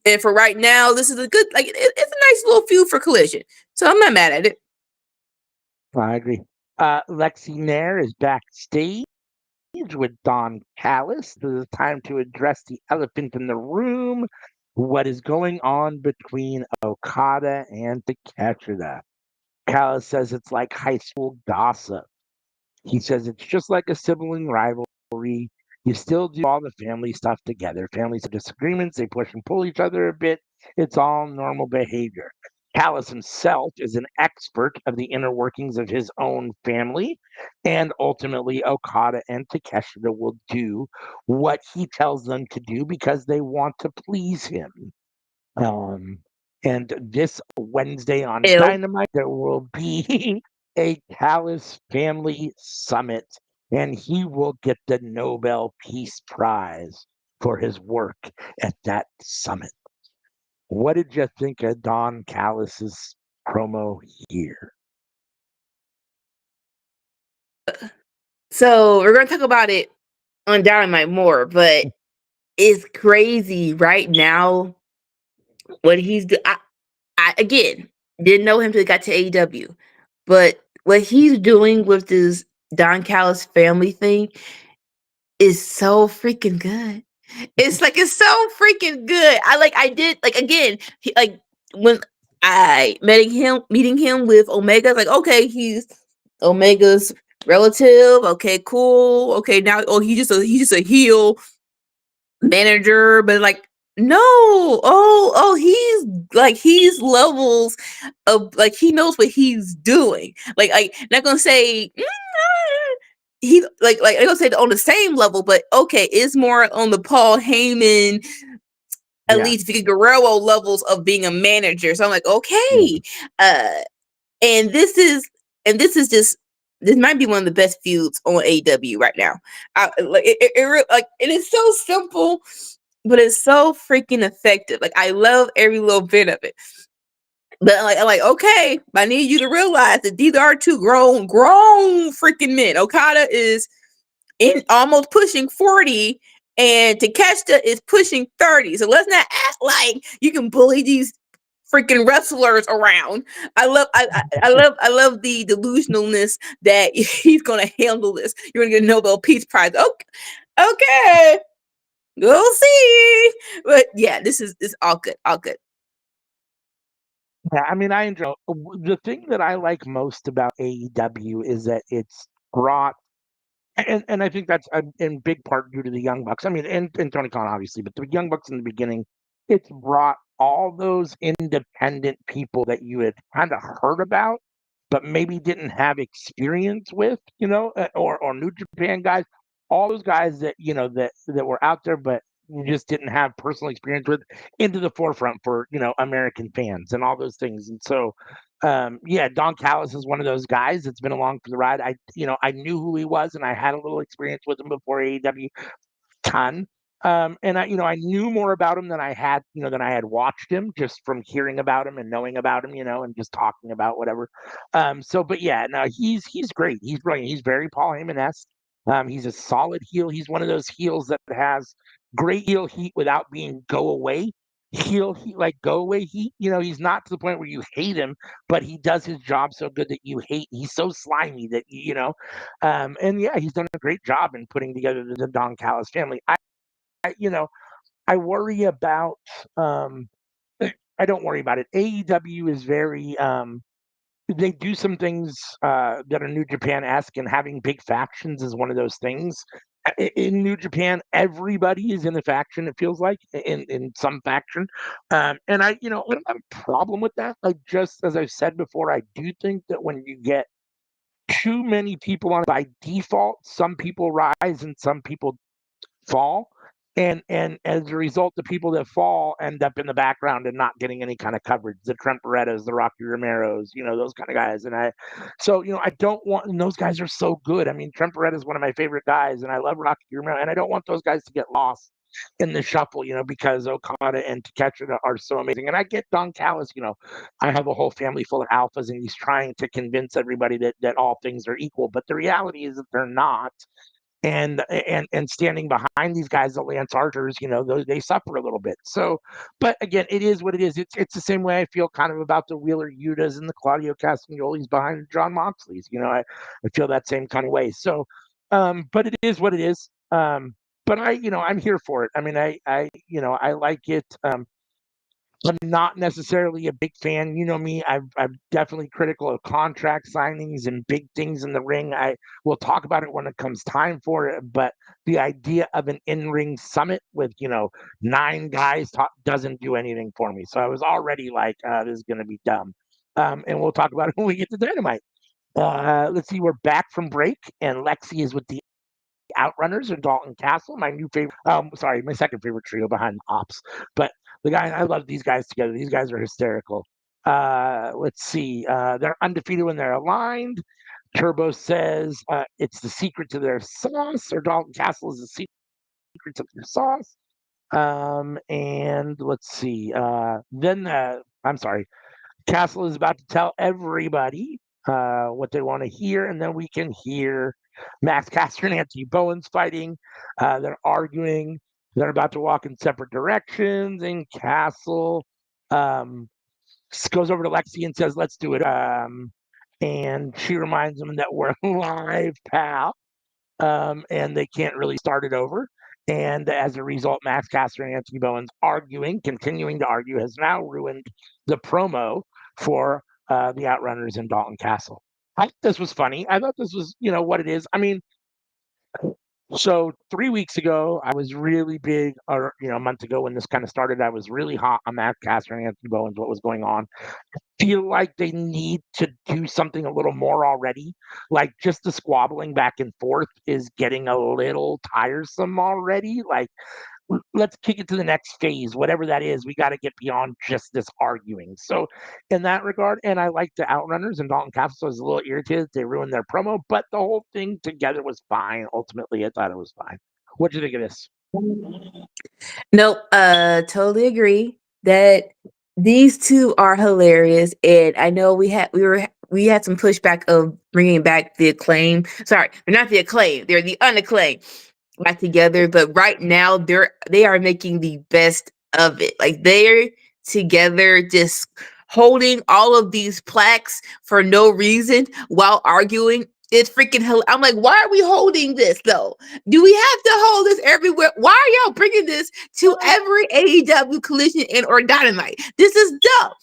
And for right now, this is a good, like, it's a nice little feud for Collision. So I'm not mad at it. I agree. Lexi Nair is backstage with Don Callis. This is time to address the elephant in the room. What is going on between Okada and Takeshita? Callis says it's like high school gossip. He says it's just like a sibling rivalry. You still do all the family stuff together. Families have disagreements, they push and pull each other a bit. It's all normal behavior. Callis himself is an expert of the inner workings of his own family, and ultimately Okada and Takeshita will do what he tells them to do because they want to please him. Um, and this Wednesday on Dynamite, there will be a Callis family summit, and he will get the Nobel Peace Prize for his work at that summit. What did you think of Don Callis's promo here? So we're going to talk about it on Dynamite more, but it's crazy right now what he's doing. I again didn't know him till he got to AEW, but what he's doing with this Don Callis family thing is so freaking good. It's so freaking good. I did again, when I meeting him with Omega, like, okay, he's Omega's relative. Okay, cool. Okay, now he's just a heel manager, but like, no, he's levels of, like, he knows what he's doing. Like, not gonna say he like I don't say on the same level, but okay, it's more on the Paul Heyman, at least Vicky Guerrero levels of being a manager. So I'm like, okay, and this is just, this might be one of the best feuds on AEW right now. And it's so simple, but it's so freaking effective. Like, I love every little bit of it. But I'm like, okay, I need you to realize that these are two grown freaking men. Okada is in almost pushing 40, and Takeshita is pushing 30. So let's not act like you can bully these freaking wrestlers around. I love the delusionalness that he's gonna handle this. You're gonna get a Nobel Peace Prize. Okay, we'll see. But yeah, this is all good, all good. Yeah, I mean, I enjoy the thing that I like most about AEW is that it's brought, and I think that's in big part due to the Young Bucks. I mean, and Tony Khan, obviously, but the Young Bucks in the beginning, it's brought all those independent people that you had kind of heard about, but maybe didn't have experience with, or New Japan guys, all those guys that, that were out there, but you just didn't have personal experience with, into the forefront for, American fans and all those things. And so, yeah, Don Callis is one of those guys that's been along for the ride. I knew who he was, and I had a little experience with him before AEW, ton. And I knew more about him than I had, than I had watched him just from hearing about him and knowing about him, and just talking about whatever. But yeah, no, he's great. He's brilliant. He's very Paul Heyman-esque. He's a solid heel. He's one of those heels that has great heel heat without being go away heel heat, like go away heat. He's not to the point where you hate him, but he does his job so good that you hate. He's so slimy that and yeah, he's done a great job in putting together the Don Callis family. I you know I worry about I don't worry about it. AEW is very they do some things that are New Japan-esque, and having big factions is one of those things. In New Japan, everybody is in a faction. It feels like in some faction, and I don't have a problem with that. Like, just as I've said before, I do think that when you get too many people on by default, some people rise and some people fall. And as a result, the people that fall end up in the background and not getting any kind of coverage. The Trent Berettas, the Rocky Romeros, those kind of guys. I don't want. And those guys are so good. I mean, Trent Beretta is one of my favorite guys, and I love Rocky Romero, and I don't want those guys to get lost in the shuffle, because Okada and Takeshita are so amazing. And I get Don Callis. I have a whole family full of alphas, and he's trying to convince everybody that all things are equal. But the reality is that they're not. And standing behind these guys, the Lance Archers, they suffer a little bit. So, but again, it is what it is. It's the same way I feel kind of about the Wheeler Yutas and the Claudio Castagnolis behind John Moxley's. I feel that same kind of way. So, but it is what it is. But I'm here for it. I mean, I like it. I'm not necessarily a big fan. You know me, I'm definitely critical of contract signings and big things in the ring. I will talk about it when it comes time for it. But the idea of an in-ring summit with 9 guys doesn't do anything for me. So I was already like, this is going to be dumb. And we'll talk about it when we get to Dynamite. Let's see, we're back from break, and Lexi is with the Outrunners and Dalton Castle, my new favorite. My second favorite trio behind Ops. But I love these guys together. These guys are hysterical. Let's see. They're undefeated when they're aligned. Turbo says it's the secret to their sauce, or Dalton Castle is the secret to their sauce. And let's see. I'm sorry. Castle is about to tell everybody what they want to hear, and then we can hear Max Caster and Anthony Bowens fighting. They're arguing. They're about to walk in separate directions, and Castle goes over to Lexi and says, "Let's do it." And she reminds them that we're live, pal, and they can't really start it over. And as a result, Max Caster and Anthony Bowens continuing to argue, has now ruined the promo for the Outrunners and Dalton Castle. I thought this was funny. I thought this was, what it is. I mean, so 3 weeks ago, I was really big, or, a month ago when this kind of started, I was really hot on Max Caster and Anthony Bowens, what was going on. Feel like they need to do something a little more already. Like, just the squabbling back and forth is getting a little tiresome already. Like, let's kick it to the next phase, whatever that is. We got to get beyond just this arguing. So, in that regard, and I like the Outrunners and Dalton Castle, so I was a little irritated they ruined their promo, but the whole thing together was fine. Ultimately, I thought it was fine. What do you think of this? Nope, totally agree that these two are hilarious, and I know we had some pushback of bringing back the Acclaim. Sorry, they're not the Acclaim; they're the Unacclaimed back together. But right now, they are making the best of it. Like, they're together, just holding all of these plaques for no reason while arguing. It's freaking hell. I'm like, why are we holding this though? Do we have to hold this everywhere? Why are y'all bringing this to every AEW Collision or Dynamite? This is dumb.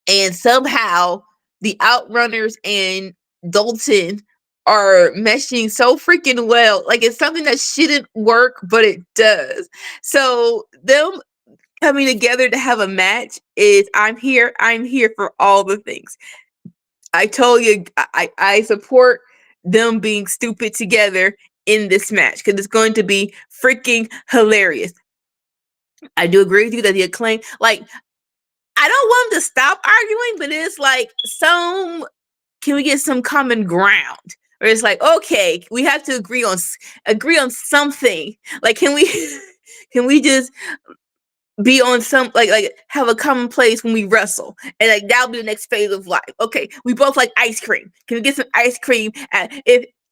And somehow the Outrunners and Dalton are meshing so freaking well. Like, it's something that shouldn't work, but it does. So them coming together to have a match is, I'm here for all the things. I told you, I support them being stupid together in this match because it's going to be freaking hilarious. I do agree with you that the Acclaim, like, I don't want them to stop arguing, but it's like, can we get some common ground? where it's like, okay, we have to agree on something. Like, can we can we just be on some like have a common place when we wrestle, and like that'll be the next phase of life. Okay, we both like ice cream. Can we get some ice cream? And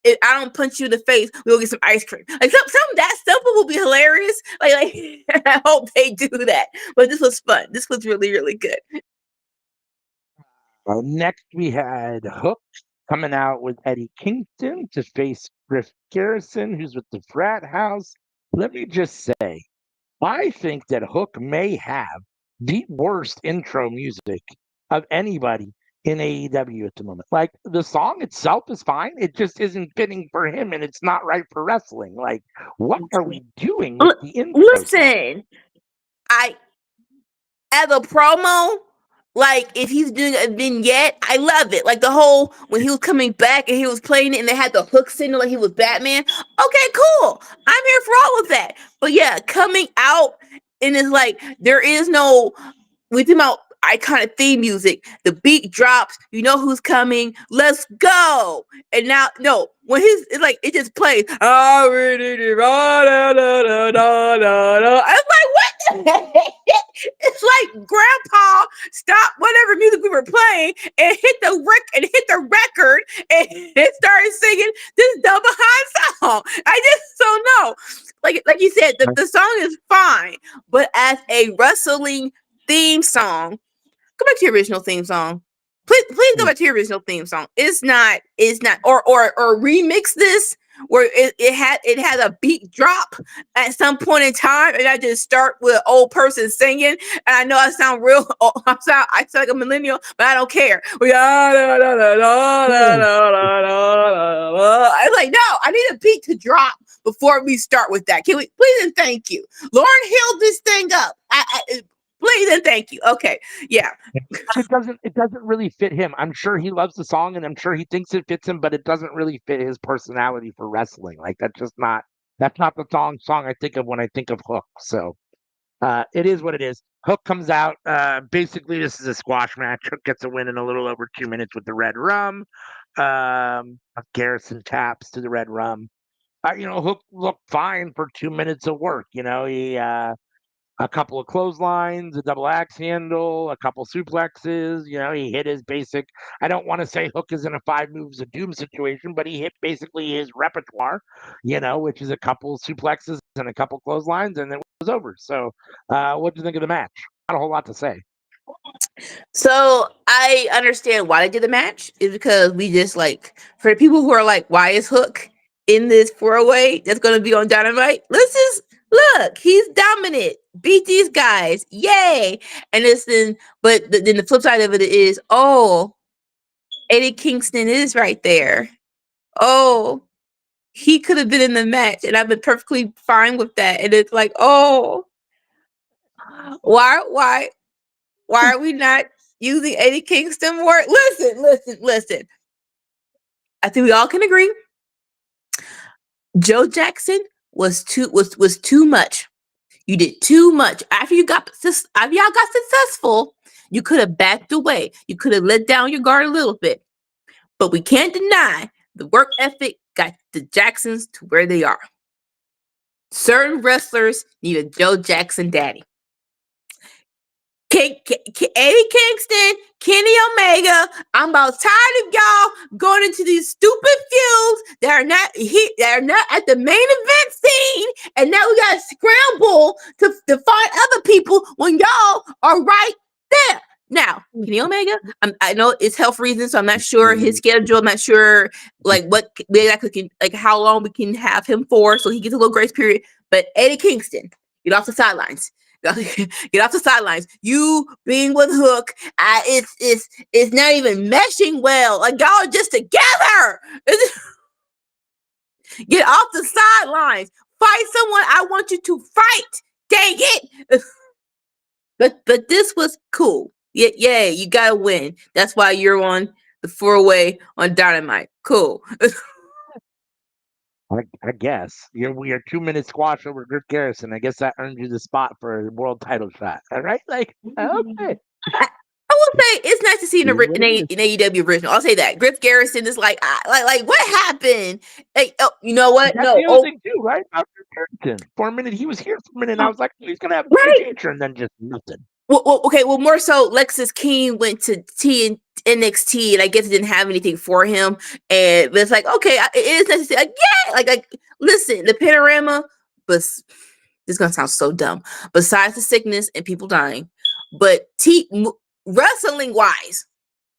if I don't punch you in the face, we'll get some ice cream. Like something that simple will be hilarious. Like I hope they do that. But this was fun. This was really, really good. Next, we had Hook coming out with Eddie Kingston to face Griff Garrison, who's with the Frat House. Let me just say, I think that Hook may have the worst intro music of anybody in AEW at the moment. Like, the song itself is fine. It just isn't fitting for him, and it's not right for wrestling. Like, what are we doing with the intro song? Listen, I as a promo, like if he's doing a vignette, I love it. Like the whole when he was coming back and he was playing it and they had the hook signal like he was Batman. Okay, cool. I'm here for all of that. But yeah, coming out and it's like there is no we think about iconic theme music. The beat drops, you know who's coming. Let's go. And now, no, when it's like it just plays. I'm like, what the heck? It's like Grandpa stopped whatever music we were playing and hit the record and started singing this dumb behind song. I just don't know. Like you said, the song is fine, but as a wrestling theme song, go back to your original theme song. Please go back to your original theme song. It's not or remix this where it had a beat drop at some point in time, and I just start with an old person singing. And I know I sound real. I sound like a millennial, but I don't care. I was like, no, I need a beat to drop before we start with that. Can we please and thank you, Lauren? Heal this thing up. Please and thank you. Okay, yeah. It doesn't really fit him. I'm sure he loves the song and I'm sure he thinks it fits him, but it doesn't really fit his personality for wrestling. Like that's not the song I think of when I think of Hook. So it is what it is. Hook comes out. Basically, this is a squash match. Hook gets a win in a little over 2 minutes with the red rum. Garrison taps to the red rum. Hook looked fine for 2 minutes of work. He a couple of clotheslines, a double axe handle, a couple suplexes. He hit his basic. I don't want to say Hook is in a 5 moves of doom situation, but he hit basically his repertoire, which is a couple suplexes and a couple clotheslines, and it was over. So, what do you think of the match? Not a whole lot to say. So I understand why they did the match is because we just like for the people who are like, why is Hook in this 4-way that's going to be on Dynamite? Let's just look, he's dominant. Beat these guys, yay! And then the flip side of it is, oh, Eddie Kingston is right there. Oh, he could have been in the match, and I've been perfectly fine with that. And it's like, oh, why are we not using Eddie Kingston more? Listen. I think we all can agree. Joe Jackson was too much. You did too much. After y'all got successful, you could have backed away. You could have let down your guard a little bit. But we can't deny the work ethic got the Jacksons to where they are. Certain wrestlers need a Joe Jackson daddy. Eddie Kingston, Kenny Omega. I'm about tired of y'all going into these stupid feuds that are not at the main event scene, and now we gotta scramble to find other people when y'all are right there. Now, Kenny Omega, I know it's health reasons, so I'm not sure his schedule. I'm not sure like what exactly how long we can have him for, so he gets a little grace period. But Eddie Kingston, get off the sidelines. Get off the sidelines. You being with Hook, it's not even meshing well. Like y'all are just together. Get off the sidelines. Fight someone I want you to fight. Dang it. But this was cool. Yeah, you gotta win. That's why you're on the 4-way on Dynamite. Cool. I guess we are 2 minute squash over Griff Garrison. I guess that earned you the spot for a world title shot. All right, like okay. I will will say it's nice to see an, It is what it is. an AEW original. I'll say that. Griff Garrison is like what happened? Hey, oh, you know what? That's No, the other thing too, right? About Harrington. For a minute, he was here for a minute, and I was like, he's gonna have a great right. future, and then just nothing. Well, okay. Well, more so, Lexus King went to NXT, and I guess it didn't have anything for him. And but it's like, okay, it is necessary. Like, yeah, like, listen, the panorama, but this is gonna sound so dumb. Besides the sickness and people dying, but wrestling wise,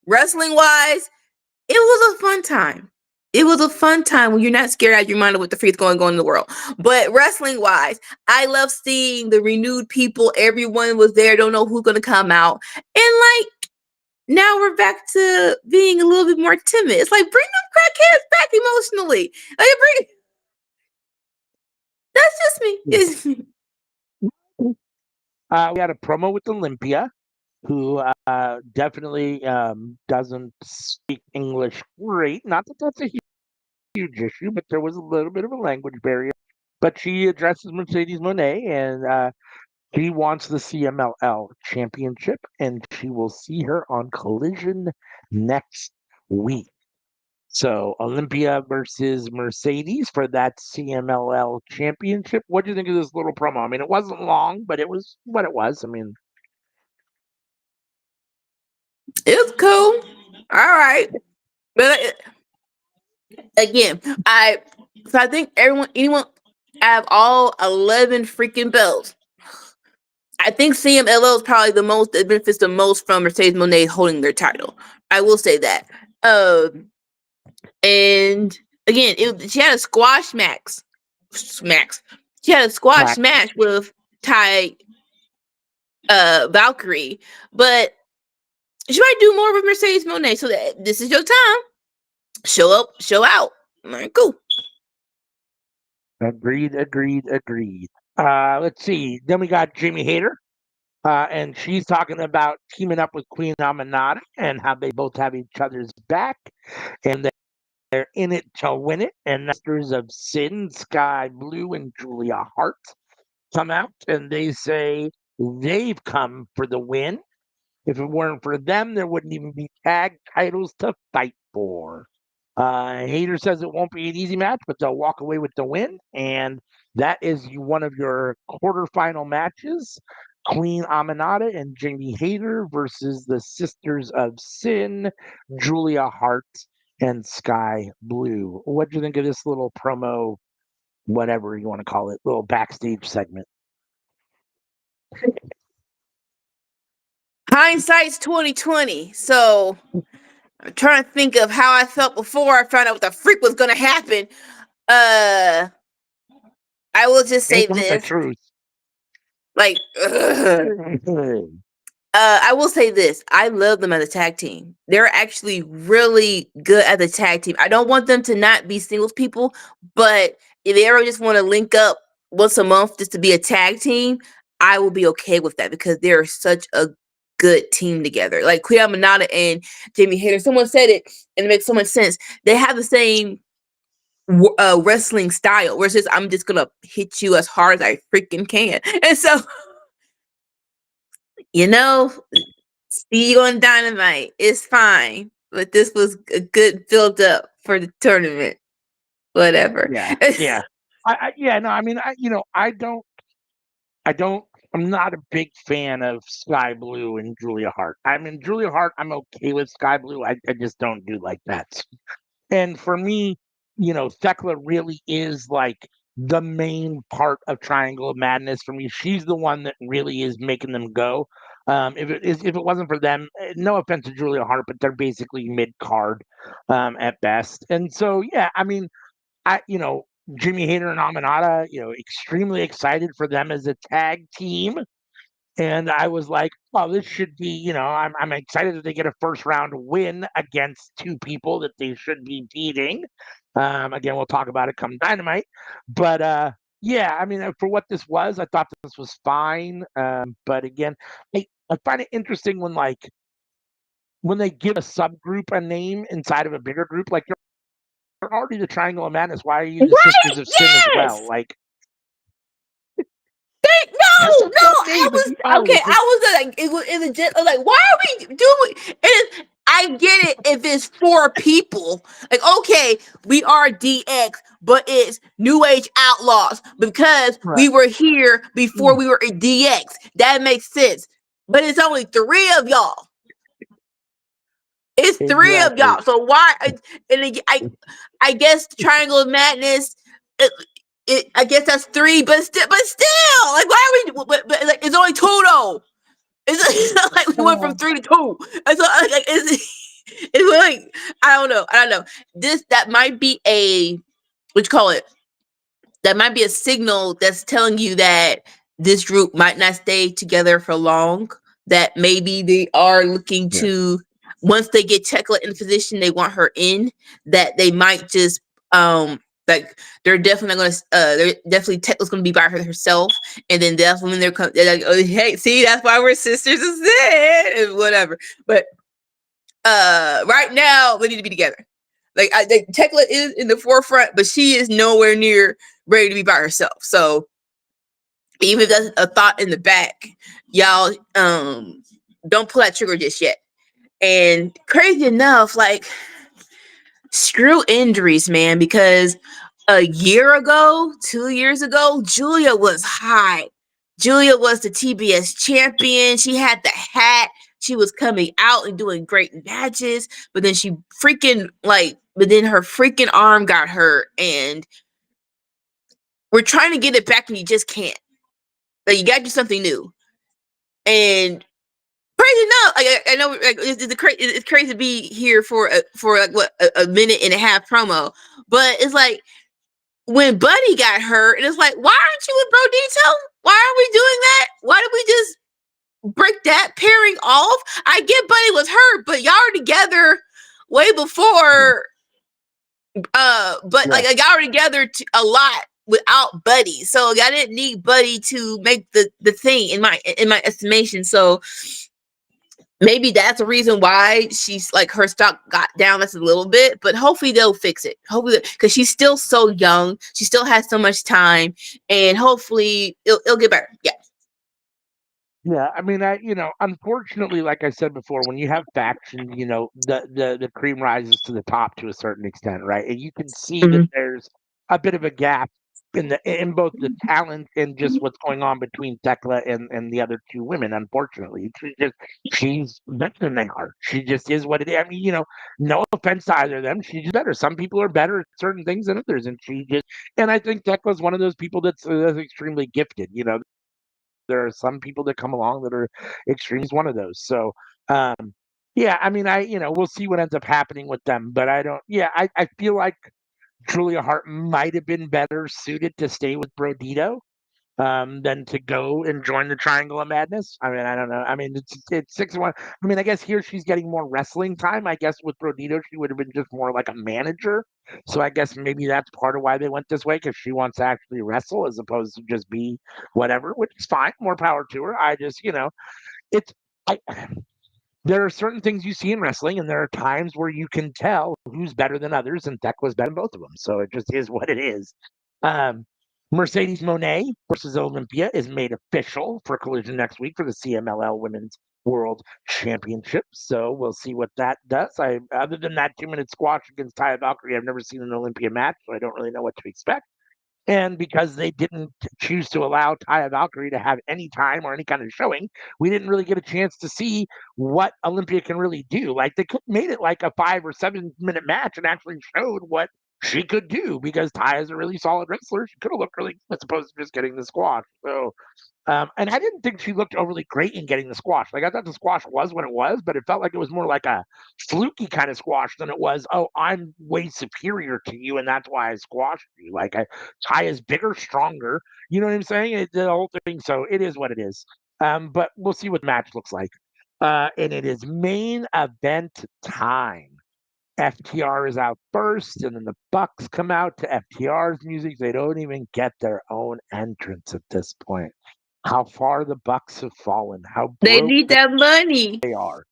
it was a fun time. It was a fun time when you're not scared out of your mind of what the freak's going on in the world. But wrestling wise, I love seeing the renewed people. Everyone was there. Don't know who's going to come out. And like, now we're back to being a little bit more timid. It's like, bring them crackheads back emotionally. Like, that's just me. We had a promo with Olympia, who definitely doesn't speak English great. Not that that's a huge issue, but there was a little bit of a language barrier. But she addresses Mercedes Moné, and she wants the CMLL championship, and she will see her on Collision next week. So Olympia versus Mercedes for that CMLL championship. What do you think of this little promo? I mean, it wasn't long, but it was what it was. I mean, It's cool. All right. But again, I think anyone out of all 11 freaking belts, I think CMLL is probably the most that benefits the most from Mercedes Moné holding their title. I will say that. And again, she had a squash match. She had a squash match with Ty Valkyrie, but she might do more with Mercedes Moné. So that this is your time. Show up, show out. All right, cool. Agreed. Let's see. Then we got Jamie Hayter. And she's talking about teaming up with Queen Aminata and how they both have each other's back. And they're in it to win it. And Masters of Sin, Sky Blue, and Julia Hart come out and they say they've come for the win. If it weren't for them, there wouldn't even be tag titles to fight for. Hayter says it won't be an easy match, but they'll walk away with the win. And that is one of your quarterfinal matches. Queen Aminata and Jamie Hayter versus the Sisters of Sin, Julia Hart and Sky Blue. What do you think of this little promo, whatever you want to call it, little backstage segment? Hindsight's 2020. So I'm trying to think of how I felt before I found out what the freak was gonna happen. I will just say this. Truth. Like, I will say this. I love them as a tag team. They're actually really good as a tag team. I don't want them to not be singles people, but if they ever just want to link up once a month just to be a tag team, I will be okay with that because they're such a good team together. Like Queen Aminata and Jamie Hayter. Someone said it, and it makes so much sense. They have the same wrestling style, where it's just I'm just gonna hit you as hard as I freaking can, and so. See you on Dynamite. It's fine. But this was a good build up for the tournament. Whatever. Yeah. I'm not a big fan of Sky Blue and Julia Hart. I mean, Julia Hart, I'm okay with. Sky Blue, I just don't do like that. And for me, Thekla really is like the main part of Triangle of Madness for me. She's the one that really is making them go. If it wasn't for them, no offense to Julia Hart, but they're basically mid card at best. And so, yeah, I mean, Jimmy Hayter and Aminata, extremely excited for them as a tag team. And I was like, oh, this should be, I'm excited that they get a first round win against two people that they should be beating. Again, we'll talk about it come Dynamite. But yeah, I mean, for what this was, I thought this was fine. But again, I find it interesting when they give a subgroup a name inside of a bigger group, like you're already the Triangle of Madness. Why are you the Sisters of Sin as well? Like, No, Dave, if you okay. I was like, it was just like, why are we doing it? I get it if it's 4 people. Like, okay, we are DX, but it's New Age Outlaws because right. we were here before we were in DX. That makes sense. But it's only 3 of y'all. It's 3 of Exactly. y'all. So why? And I guess Triangle of Madness. I guess that's 3, but still, like, why are we? But like, it's only 2 though. It's not like we went from 3 to 2. And so like, it's like, I don't know. That might be what you call it? That might be a signal that's telling you that this group might not stay together for long. That maybe they are looking to, once they get Tekla in the position they want her in, that they might just like they're definitely Tekla's gonna be by herself, and then that's when they're like, oh, hey, see, that's why we're sisters and whatever. But right now they need to be together. Like, Tekla is in the forefront, but she is nowhere near ready to be by herself. So even if that's a thought in the back, y'all don't pull that trigger just yet. And crazy enough, like, screw injuries, man, because a year ago, 2 years ago, Julia was high. Julia was the TBS champion. She had the hat. She was coming out and doing great matches, but then her freaking arm got hurt, and we're trying to get it back, and you just can't. Like, you gotta do something new. And crazy enough, I know, like, it's crazy to be here for like what, a minute and a half promo, but it's like when Buddy got hurt, and it's like, why aren't you with Brodito? Why are we doing that? Why did we just break that pairing off? I get Buddy was hurt, but y'all were together way before. But like, y'all were together a lot without Buddy, so I didn't need Buddy to make the thing in my estimation. So maybe that's a reason why she's like, her stock got down just a little bit, but hopefully they'll fix it. Hopefully, because she's still so young, she still has so much time, and hopefully it'll get better. Yeah. Yeah, I mean, unfortunately, like I said before, when you have faction, the cream rises to the top to a certain extent, right? And you can see that there's a bit of a gap in both the talent and just what's going on between Tekla and the other 2 women. Unfortunately, she's better than they are. She just is what it is. I mean, no offense to either of them, she's just better. Some people are better at certain things than others, and I think Tekla's one of those people that's extremely gifted. There are some people that come along that are extreme. He's one of those. So, yeah, I mean, we'll see what ends up happening with them. But I feel like Julia Hart might have been better suited to stay with Brodito than to go and join the Triangle of Madness. I mean, I don't know. I mean, it's 6-1. I mean, I guess here she's getting more wrestling time. I guess with Brodito, she would have been just more like a manager. So I guess maybe that's part of why they went this way, because she wants to actually wrestle as opposed to just be whatever, which is fine. More power to her. I just, it's. I, there are certain things you see in wrestling, and there are times where you can tell who's better than others, and Tekla's better than both of them. So it just is what it is. Mercedes Moné versus Olympia is made official for Collision next week for the CMLL Women's World Championship. So we'll see what that does. Other than that 2-minute squash against Taya Valkyrie, I've never seen an Olympia match, so I don't really know what to expect. And because they didn't choose to allow Taya Valkyrie to have any time or any kind of showing, we didn't really get a chance to see what Olympia can really do. Like, they could have made it like a 5 or 7-minute match and actually showed what she could do, because Ty is a really solid wrestler. She could have looked really good as opposed to just getting the squash. So, and I didn't think she looked overly great in getting the squash. Like, I thought the squash was what it was, but it felt like it was more like a fluky kind of squash than it was, oh, I'm way superior to you, and that's why I squashed you. Like, Ty is bigger, stronger. You know what I'm saying? The whole thing. So it is what it is. But we'll see what the match looks like. And it is main event time. FTR is out first, and then the Bucks come out to FTR's music. They don't even get their own entrance at this point. How far the Bucks have fallen, how They broke need that money. they are.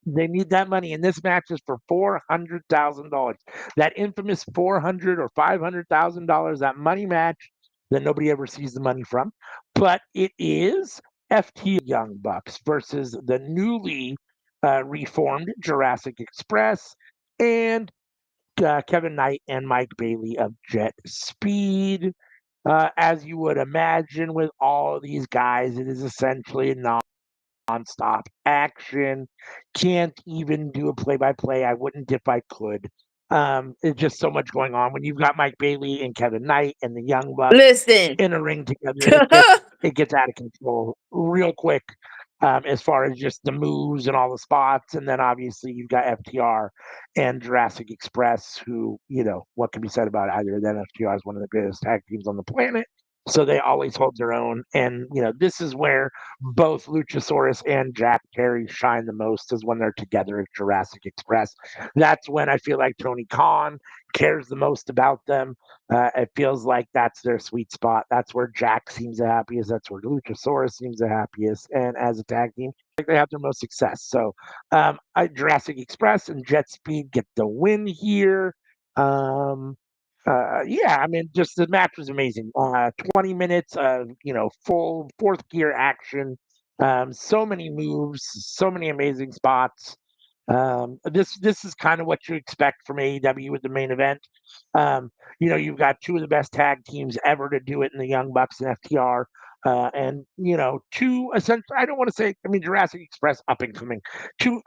They need that money, and this match is for $400,000. That infamous $400,000 or $500,000, that money match that nobody ever sees the money from. But it is FT Young Bucks versus the newly reformed Jurassic Express and Kevin Knight and Mike Bailey of Jet Speed. As you would imagine, with all of these guys, it is essentially a nonstop action. Can't even do a play-by-play. I wouldn't if I could. It's just so much going on. When you've got Mike Bailey and Kevin Knight and the Young Bucks Listen. in a ring together, it gets out of control real quick. As far as just the moves and all the spots, and then obviously you've got FTR and Jurassic Express, who, what can be said about either of them? FTR is one of the greatest tag teams on the planet, so they always hold their own. And this is where both Luchasaurus and Jack Perry shine the most, is when they're together at Jurassic Express. That's when I feel like Tony Khan cares the most about them. It feels like that's their sweet spot. That's where Jack seems the happiest. That's where Luchasaurus seems the happiest. And as a tag team, they have their most success. So Jurassic Express and Jet Speed get the win here. Just the match was amazing. 20 minutes of, full fourth gear action. So many moves, so many amazing spots. This is kind of what you expect from AEW with the main event. You've got two of the best tag teams ever to do it in the Young Bucks and FTR. And two essentially, I don't want to say, Jurassic Express up and coming, two,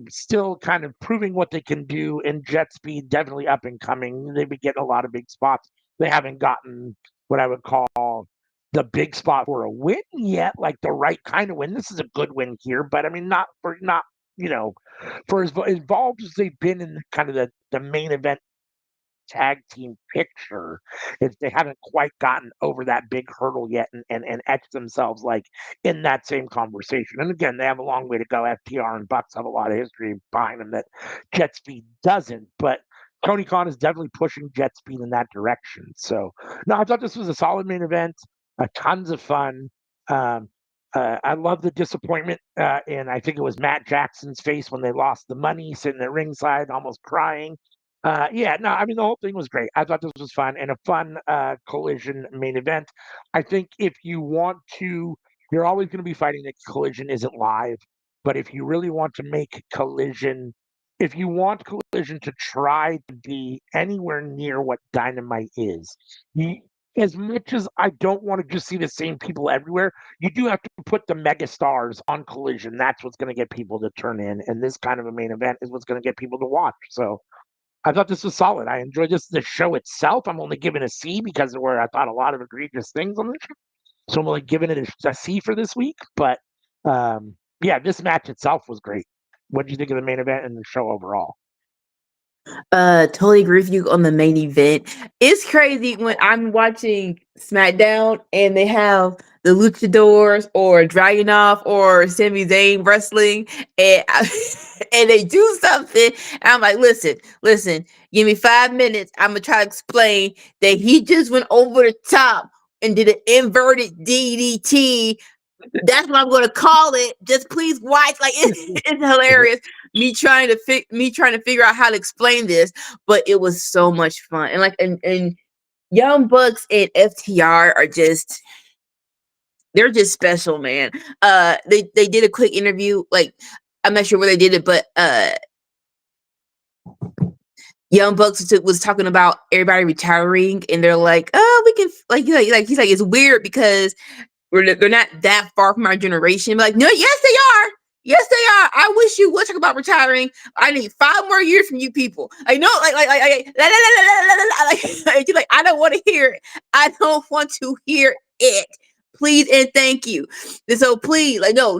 still kind of proving what they can do, and Jet Speed definitely up and coming. They've been getting a lot of big spots. They haven't gotten what I would call the big spot for a win yet, like the right kind of win. This is a good win here, but not for as involved as they've been in kind of the main event tag team picture, if they haven't quite gotten over that big hurdle yet and etched themselves like in that same conversation. And again, they have a long way to go. FTR and Bucks have a lot of history behind them that Jet Speed doesn't, but Tony Khan is definitely pushing Jet Speed in that direction. So no, I thought this was a solid main event, tons of fun. I love the disappointment, and I think it was Matt Jackson's face when they lost the money, sitting at ringside, almost crying. The whole thing was great. I thought this was fun and a fun Collision main event. I think if you want to, you're always going to be fighting that Collision isn't live. But if you really want to make Collision, if you want Collision to try to be anywhere near what Dynamite is, as much as I don't want to just see the same people everywhere, you do have to put the mega stars on Collision. That's what's going to get people to turn in. And this kind of a main event is what's going to get people to watch. So I thought this was solid. I enjoyed the show itself. I'm only giving a C because of where I thought a lot of egregious things on the show. So I'm only giving it a C for this week. But this match itself was great. What did you think of the main event and the show overall? Totally agree with you on the main event. It's crazy when I'm watching SmackDown and they have the Luchadors or Dragunov or Sami Zayn wrestling, and and they do something, and I'm like, listen, give me 5 minutes. I'm gonna try to explain that he just went over the top and did an inverted DDT. That's what I'm going to call it. Just please watch. Like it's hilarious. Me trying to figure out how to explain this, but it was so much fun. And Young Bucks and FTR are they're just special, man. They did a quick interview. Like I'm not sure where they did it, but Young Bucks was talking about everybody retiring, and they're like, "Oh, we can he's like it's weird because they're not that far from our generation." But like, no, yes, they are. Yes, they are. I wish you would talk about retiring. I need 5 more years from you people. I know, like I don't want to hear it. I don't want to hear it. Please and thank you. And so please, like, no.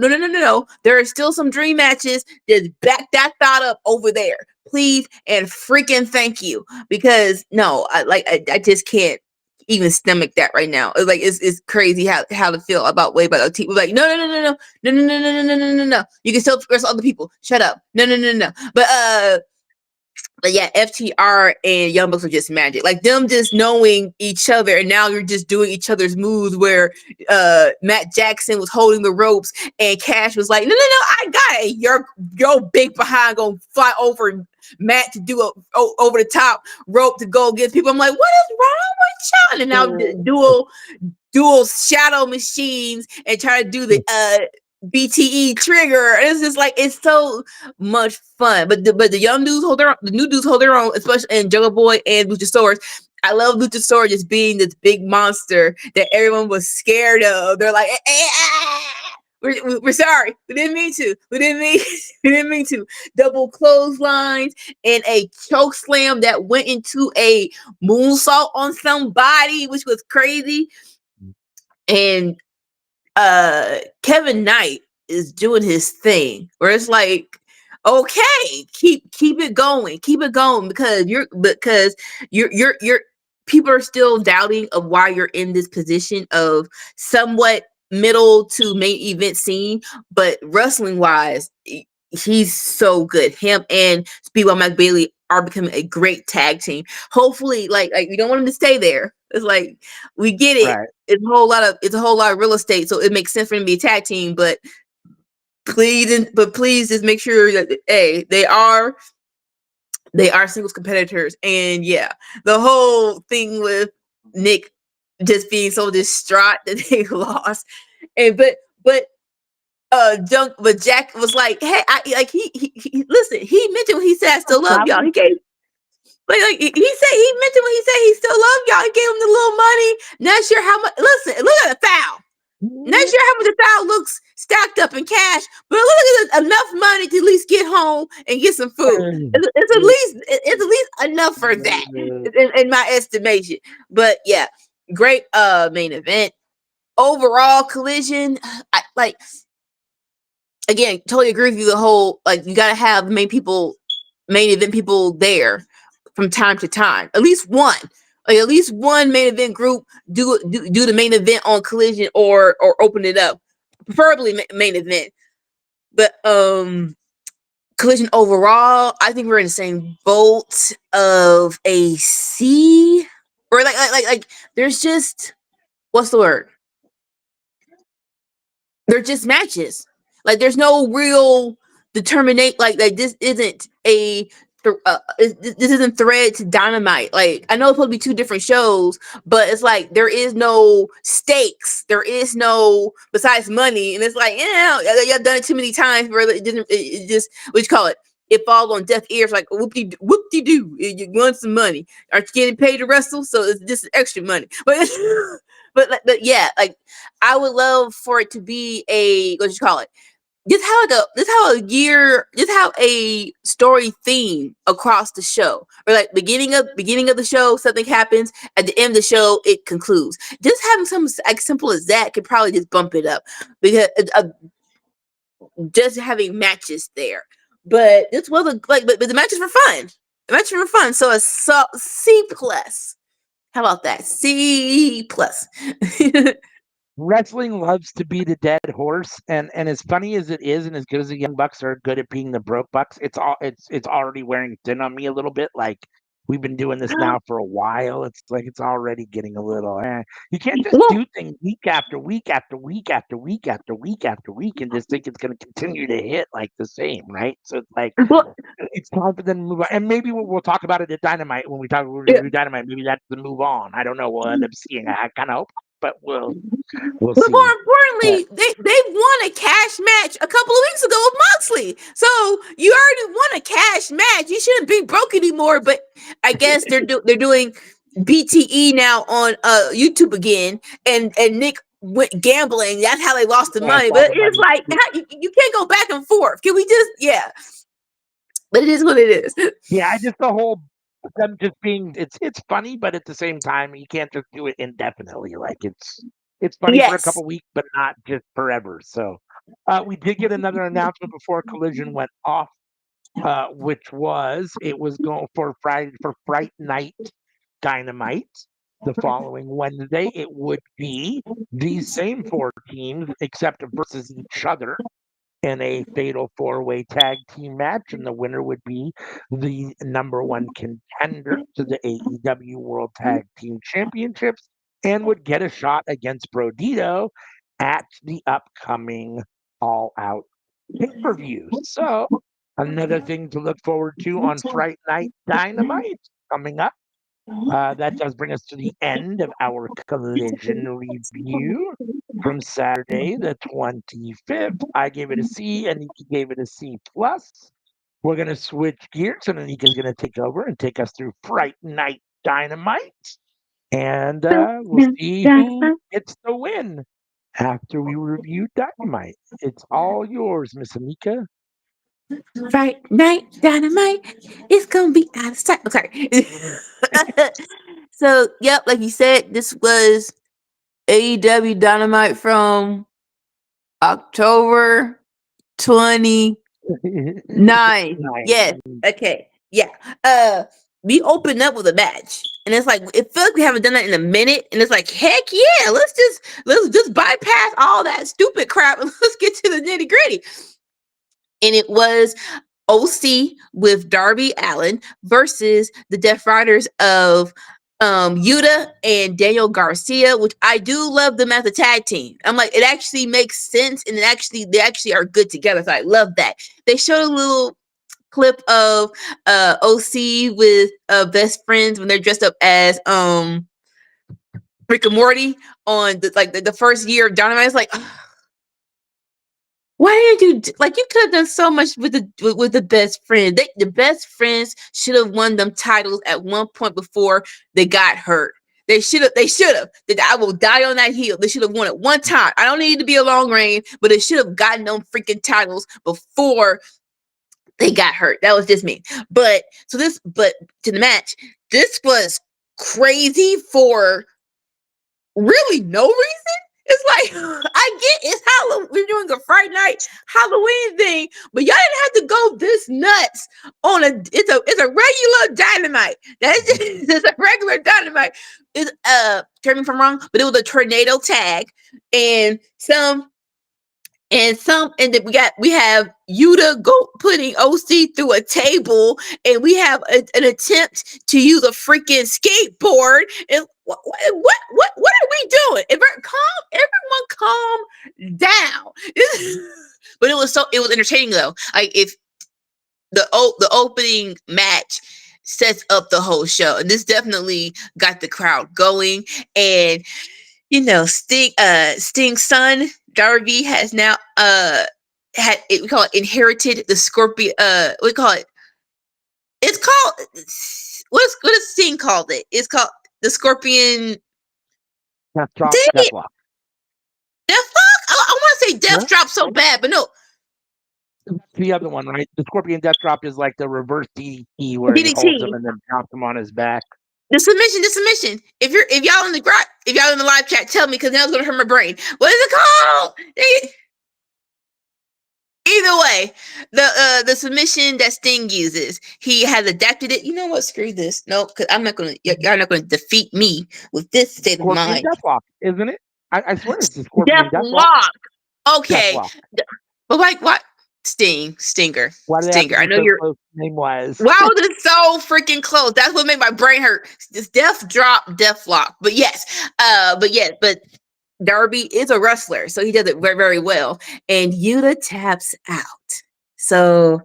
There are still some dream matches. Just back that thought up over there, please and freaking thank you. Because no, I just can't even stomach that right now. It's crazy how to feel about way about the like no. You can still express other people. Shut up. No. But yeah, FTR and Young Bucks are just magic. Like them just knowing each other, and now you're just doing each other's moves. Where Matt Jackson was holding the ropes, and Cash was like, "No, I got it. Your big behind gonna fly over Matt to do a over the top rope to go against people." I'm like, what is wrong with y'all? and now dual shadow machines and try to do the BTE trigger. It's just like it's so much fun. But the young dudes hold their own, the new dudes hold their own, especially in Jungle Boy and Luchasaurus. I love Luchasaurus just being this big monster that everyone was scared of. They're like, we're sorry. We didn't mean to. We didn't mean to. Double clotheslines and a choke slam that went into a moonsault on somebody, which was crazy. And Kevin Knight is doing his thing where it's like, okay, keep it going because you're people are still doubting of why you're in this position of somewhat middle to main event scene, but wrestling wise, he's so good. Him and Speedball Mike Bailey are becoming a great tag team. Hopefully, like we don't want him to stay there. It's like we get it. Right. It's a whole lot of real estate, so it makes sense for him to be a tag team. But please just make sure that they are singles competitors. And yeah, the whole thing with Nick just being so distraught that they lost, and but Jack was like, hey, he listen. He mentioned when he said I still love y'all. He gave. Like he mentioned when he said he still loved y'all. He gave him the little money. Not sure how much. Listen, look at the foul. Not sure how much the foul looks stacked up in cash, but look at enough money to at least get home and get some food. It's at least enough for that, in my estimation. But yeah, great main event. Overall, Collision. Again, totally agree with you. The whole you gotta have main event people there from time to time. At least one main event group do the main event on Collision or open it up, preferably main event. But Collision overall, I think we're in the same boat of a C, or like there's just, what's the word? They're just matches. Like there's no real determinate. Like this isn't this isn't Thread to Dynamite. Like I know it's supposed to be two different shows, but it's like there is no stakes. There is no besides money, and it's like y'all done it too many times. Where it just what you call it. It falls on deaf ears like whoop-de doo. You want some money? Aren't you getting paid to wrestle? So it's just extra money. But but yeah, like I would love for it to be a what you call it. Just have a story theme across the show. Or like beginning of the show, something happens. At the end of the show, it concludes. Just having something as simple as that could probably just bump it up because just having matches there. But this was but the matches were fun. The matches were fun. So a C plus. How about that? C plus. Wrestling loves to beat a dead horse, and as funny as it is, and as good as the Young Bucks are good at being the broke bucks, it's already wearing thin on me a little bit. Like we've been doing this now for a while. It's like it's already getting a little. You can't just do things week after week after week after week after week after week and just think it's going to continue to hit like the same, right? So it's like it's time for them to move on, and maybe we'll talk about it at Dynamite when we talk about Dynamite. Maybe that's the move on. I don't know. We'll end up seeing. I kind of hope, but we'll but see. more importantly, they won a cash match a couple of weeks ago with Moxley. So you already won a cash match. You shouldn't be broke anymore. But I guess they're doing BTE now on YouTube again, and Nick went gambling. That's how they lost the money. But it's like you can't go back and forth. Can we just But it is what it is. Yeah, just the whole them just being it's funny, but at the same time, you can't just do it indefinitely. Like it's funny for a couple weeks, but not just forever. So we did get another announcement before Collision went off, which was it was going for Fright Night Dynamite the following Wednesday. It would be these same four teams except versus each other in a fatal four-way tag team match, and the winner would be the number one contender to the AEW World Tag Team Championships and would get a shot against Brodito at the upcoming All Out pay-per-view. So another thing to look forward to on Fright Night Dynamite coming up. That does bring us to the end of our collision review from Saturday, the 25th. I gave it a C, and Nikki gave it a C plus. We're gonna switch gears, and Anika's gonna take over and take us through Fright Night Dynamite, and we'll see who gets the win after we review Dynamite. It's all yours, Miss Anika. Fright Night Dynamite. It's gonna be out of sight. Oh, sorry. So, yep, like you said, this was AEW Dynamite from October 29. Yes. Okay. Yeah. We opened up with a match. And it's like it feels like we haven't done that in a minute. And it's like, heck yeah, let's just bypass all that stupid crap and let's get to the nitty-gritty. And it was OC with Darby Allin versus the Death Riders of Yuta and Daniel Garcia, which I do love them as a tag team. I'm like, it actually makes sense, and they actually are good together. So I love that. They showed a little clip of OC with best friends when they're dressed up as Rick and Morty on the first year of Dynamite. It's like, why didn't you you could have done so much with the best friend? The best friends should have won them titles at one point before they got hurt. They should have. I will die on that hill. They should have won it one time. I don't need to be a long reign, but they should have gotten them freaking titles before they got hurt. That was just me. But to the match, this was crazy for really no reason. It's like, I get it's Halloween. We're doing a Friday night Halloween thing, but y'all didn't have to go this nuts on it's a regular Dynamite. That's just a regular Dynamite. It's correct me if I'm wrong, but it was a tornado tag and then we have Yuta putting OC through a table, and we have an attempt to use a freaking skateboard. And what are we doing? Everyone calm down. But it was entertaining though. Like if the opening match sets up the whole show, and this definitely got the crowd going. And Sting's son Darby has now we call it inherited the Scorpion. We call it. It's called what is Sting called it? It's called the Scorpion. Deathlock. Deathlock. I want to say Death Drop so bad, but no. The other one, right? The Scorpion Death Drop is like the reverse DDT where he holds him and then drops him on his back. The submission. If y'all in the live chat, tell me, because now it's gonna hurt my brain. What is it called? Either way, the submission that Sting uses, he has adapted it. You know what? Screw this. No, because y'all not gonna defeat me with this state of mind. Deathlock, isn't it? I swear it's the Scorpion Deathlock. Okay, but like what? Stinger. I know your name was. Why was it so freaking close? That's what made my brain hurt. This Deathlock. But Darby is a wrestler, so he does it very, very well. And Yuta taps out. So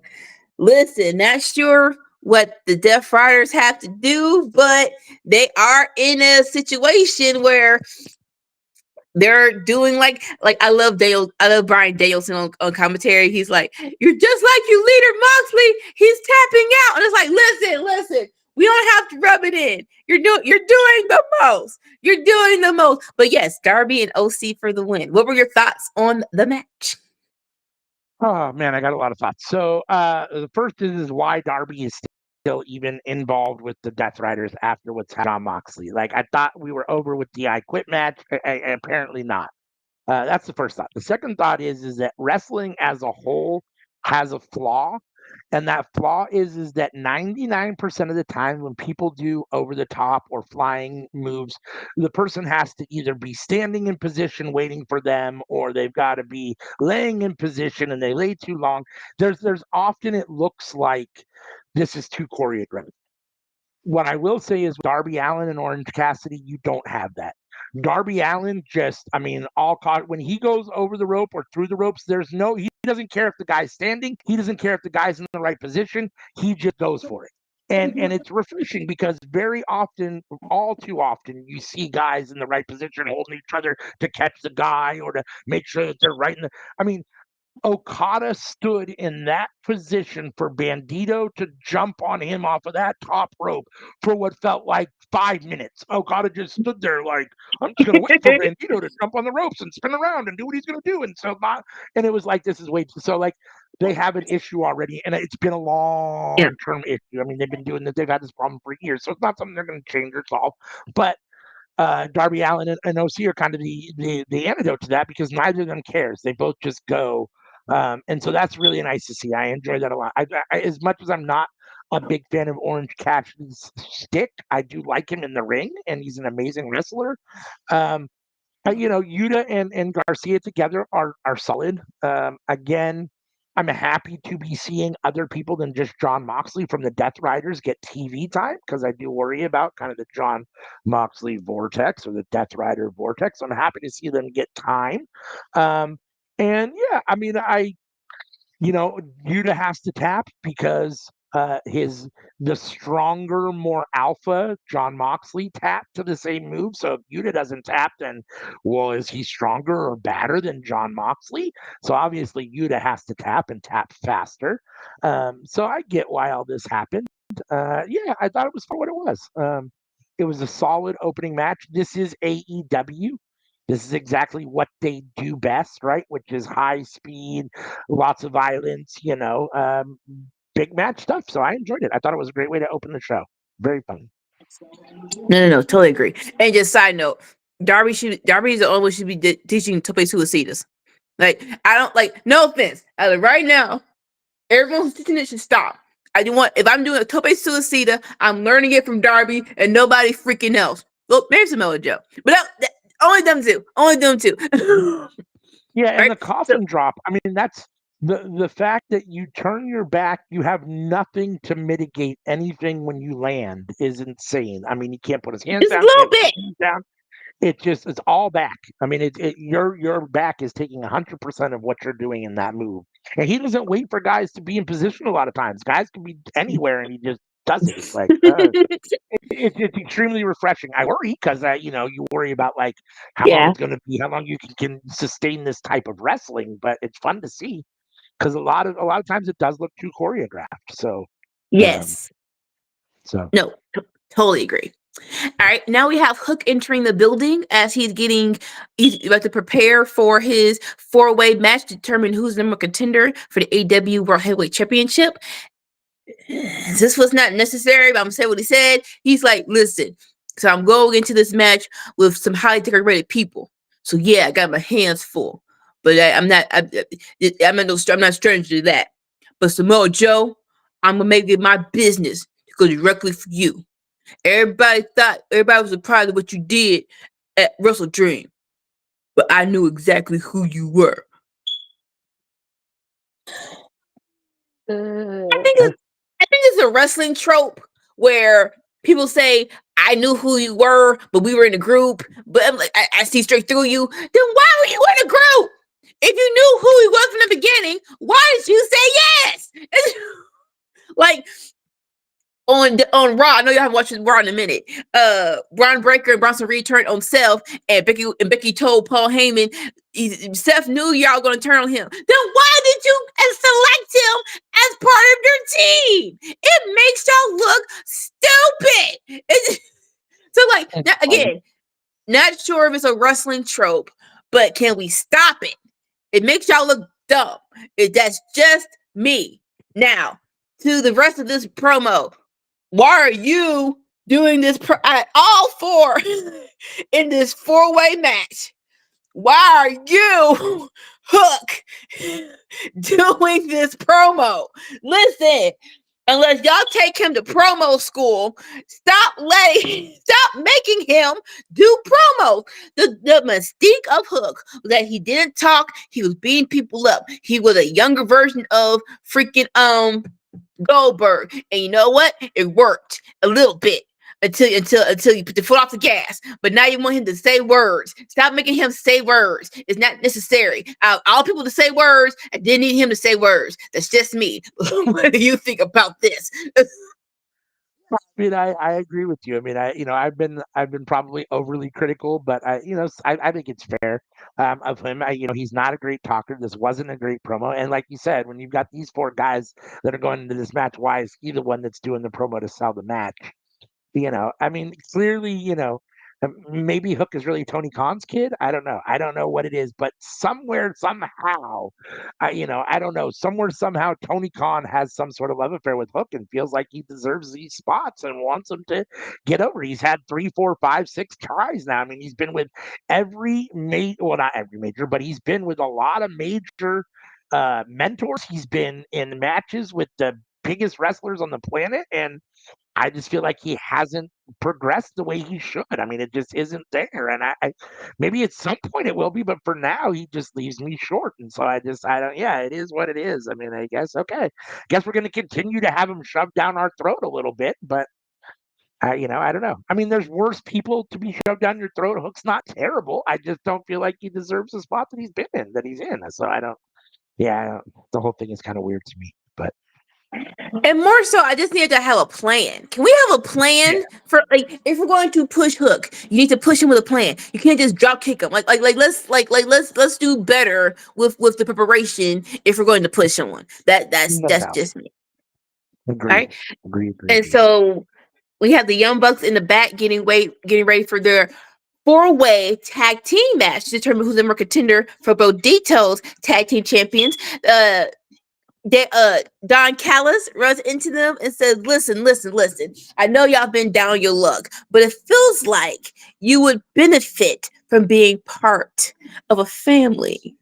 listen, not sure what the Death Riders have to do, but they are in a situation where they're doing like I love Brian Danielson on commentary. He's like, "You're just like your leader Moxley. He's tapping out," and it's like, listen. We don't have to rub it in. You're doing the most. You're doing the most. But yes, Darby and OC for the win. What were your thoughts on the match? Oh man, I got a lot of thoughts. So the first is why Darby is still even involved with the Death Riders after what's happened on Moxley. Like I thought we were over with the I Quit match. Apparently not. That's the first thought. The second thought is that wrestling as a whole has a flaw. And that flaw is that 99% of the time when people do over the top or flying moves, the person has to either be standing in position waiting for them, or they've got to be laying in position and they lay too long. There's often it looks like this is too choreographed. What I will say is Darby Allin and Orange Cassidy, you don't have that. Darby Allin all caught when he goes over the rope or through the ropes, he doesn't care if the guy's standing. He doesn't care if the guy's in the right position. He just goes for it. And it's refreshing because very often, all too often, you see guys in the right position holding each other to catch the guy or to make sure that they're right in the. I mean, Okada stood in that position for Bandito to jump on him off of that top rope for what felt like 5 minutes. Okada just stood there like, I'm just going to wait for Bandito to jump on the ropes and spin around and do what he's going to do. And it was like, this is way too, so like they have an issue already, and it's been a Yeah. long-term issue. I mean, they've been doing this, they've had this problem for years, so it's not something they're going to change or solve. But Darby Allin and OC are kind of the antidote to that because neither of them cares. They both just go. And so that's really nice to see. I enjoy that a lot. As much as I'm not a big fan of Orange Cassidy's stick, I do like him in the ring, and he's an amazing wrestler. Yuta and Garcia together are solid. Again, I'm happy to be seeing other people than just John Moxley from the Death Riders get TV time because I do worry about kind of the John Moxley vortex or the Death Rider vortex. So I'm happy to see them get time. And yeah, I mean, Yuta has to tap because the stronger, more alpha John Moxley tapped to the same move. So if Yuta doesn't tap, then is he stronger or badder than John Moxley? So obviously Yuta has to tap and tap faster. So I get why all this happened. Yeah, I thought it was for what it was. It was a solid opening match. This is AEW. This is exactly what they do best, right? Which is high speed, lots of violence, big match stuff. So I enjoyed it. I thought it was a great way to open the show. Very fun. No, totally agree. And just side note, Darby's the only one should be teaching Tope Suicidas. Like, I don't like. No offense, right now, everyone who's teaching it should stop. If I'm doing a Tope Suicida, I'm learning it from Darby and nobody freaking else. Well, maybe Samoa Joe, but only them two. Yeah, and right? The coffin drop. I mean, that's the fact that you turn your back, you have nothing to mitigate anything when you land is insane. I mean, he can't put his hands down. A little bit. Down. It's all back. I mean, your back is taking 100% of what you're doing in that move. And he doesn't wait for guys to be in position a lot of times. Guys can be anywhere, and he just does it. It's like it's extremely refreshing. I worry because you worry about like how long it's going to be, how long you can sustain this type of wrestling. But it's fun to see because a lot of times it does look too choreographed. So yes. No, totally agree. All right, now we have Hook entering the building as he's about to prepare for his 4-way match to determine who's the number one contender for the AEW World Heavyweight Championship. This was not necessary, but I'm gonna say what he said. He's like, listen, so I'm going into this match with some highly decorated people. So yeah, I got my hands full, but I'm not stranger to that. But Samoa Joe, I'm gonna make it my business to go directly for you. Everybody was surprised at what you did at Wrestle Dream, but I knew exactly who you were. I think it's a wrestling trope where people say, I knew who you were, but we were in a group. But I'm like, I see straight through you. Then why were you in a group? If you knew who he was from the beginning, why did you say yes? Like on Raw, I know you haven't watched Raw in a minute. Braun Breaker and Bronson Reed turned on Seth, and Becky told Paul Heyman, Seth knew y'all gonna turn on him. Then why did you select him as part of your team? It makes y'all look stupid. So like again, not sure if it's a wrestling trope, but can we stop it? It makes y'all look dumb. That's just me. Now to the rest of this promo. Why are you doing this at all four in this 4-way match? Why are you, Hook, doing this promo? Listen, unless y'all take him to promo school, stop making him do promos. The mystique of Hook was that he didn't talk. He was beating people up. He was a younger version of freaking Goldberg, and you know what? It worked a little bit until you put the foot off the gas. But now you want him to say words. Stop making him say words. It's not necessary. All people to say words. I didn't need him to say words. That's just me. What do you think about this? I mean, I agree with you. I mean, I've been probably overly critical, but I think it's fair of him. He's not a great talker. This wasn't a great promo, and like you said, when you've got these four guys that are going into this match, why is he the one that's doing the promo to sell the match? I mean, clearly, maybe Hook is really Tony Khan's kid. I don't know. I don't know what it is, but somewhere, somehow, I don't know. Somewhere, somehow, Tony Khan has some sort of love affair with Hook and feels like he deserves these spots and wants him to get over. He's had 3, 4, 5, 6 tries now. I mean, he's been with well, not every major, but he's been with a lot of major mentors. He's been in matches with the biggest wrestlers on the planet, and I just feel like he hasn't progressed the way he should. I mean, it just isn't there. And I maybe at some point it will be, but for now he just leaves me short. And so I don't, yeah, it is what it is. I mean, I guess, okay. Guess we're going to continue to have him shoved down our throat a little bit, but I don't know. I mean, there's worse people to be shoved down your throat. Hook's not terrible. I just don't feel like he deserves the spot that he's in. So I don't, yeah, the whole thing is kind of weird to me, but. And more so, I just need to have a plan. Can we have a plan for, like, if we're going to push Hook, you need to push him with a plan. You can't just drop kick him. Let's do better with the preparation if we're going to push someone. That's just me. Agreed. All right. Agreed. And so we have the Young Bucks in the back getting ready for their 4-way tag team match to determine who's the more contender for both Deto's tag team champions. Don Callis runs into them and says, listen. I know y'all been down your luck, but it feels like you would benefit from being part of a family.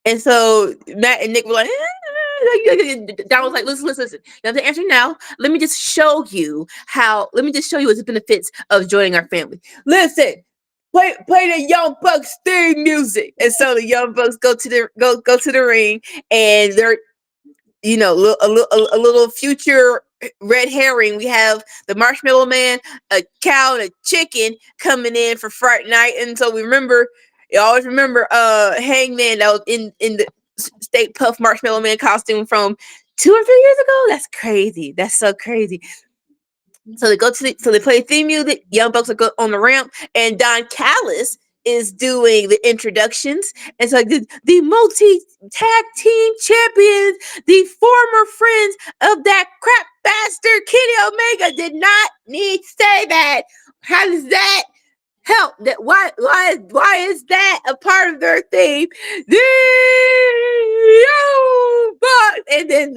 And so Matt and Nick were like, Don was like, listen. You have to answer now. Let me just show you what the benefits of joining our family. Listen. Play the Young Bucks theme music. And so the Young Bucks go to the ring, and they're a little future red herring. We have the Marshmallow Man, a cow, and a chicken coming in for Friday night. And so you always remember Hangman that was in the Stay Puft Marshmallow Man costume from 2 or 3 years ago. That's crazy. That's so crazy. So they play theme music. Young Bucks are on the ramp, and Don Callis is doing the introductions. And so the multi-tag team champions, the former friends of that crap bastard Kenny Omega, did not need to say that. How does that help? That why is that a part of their theme? The Young Bucks. And then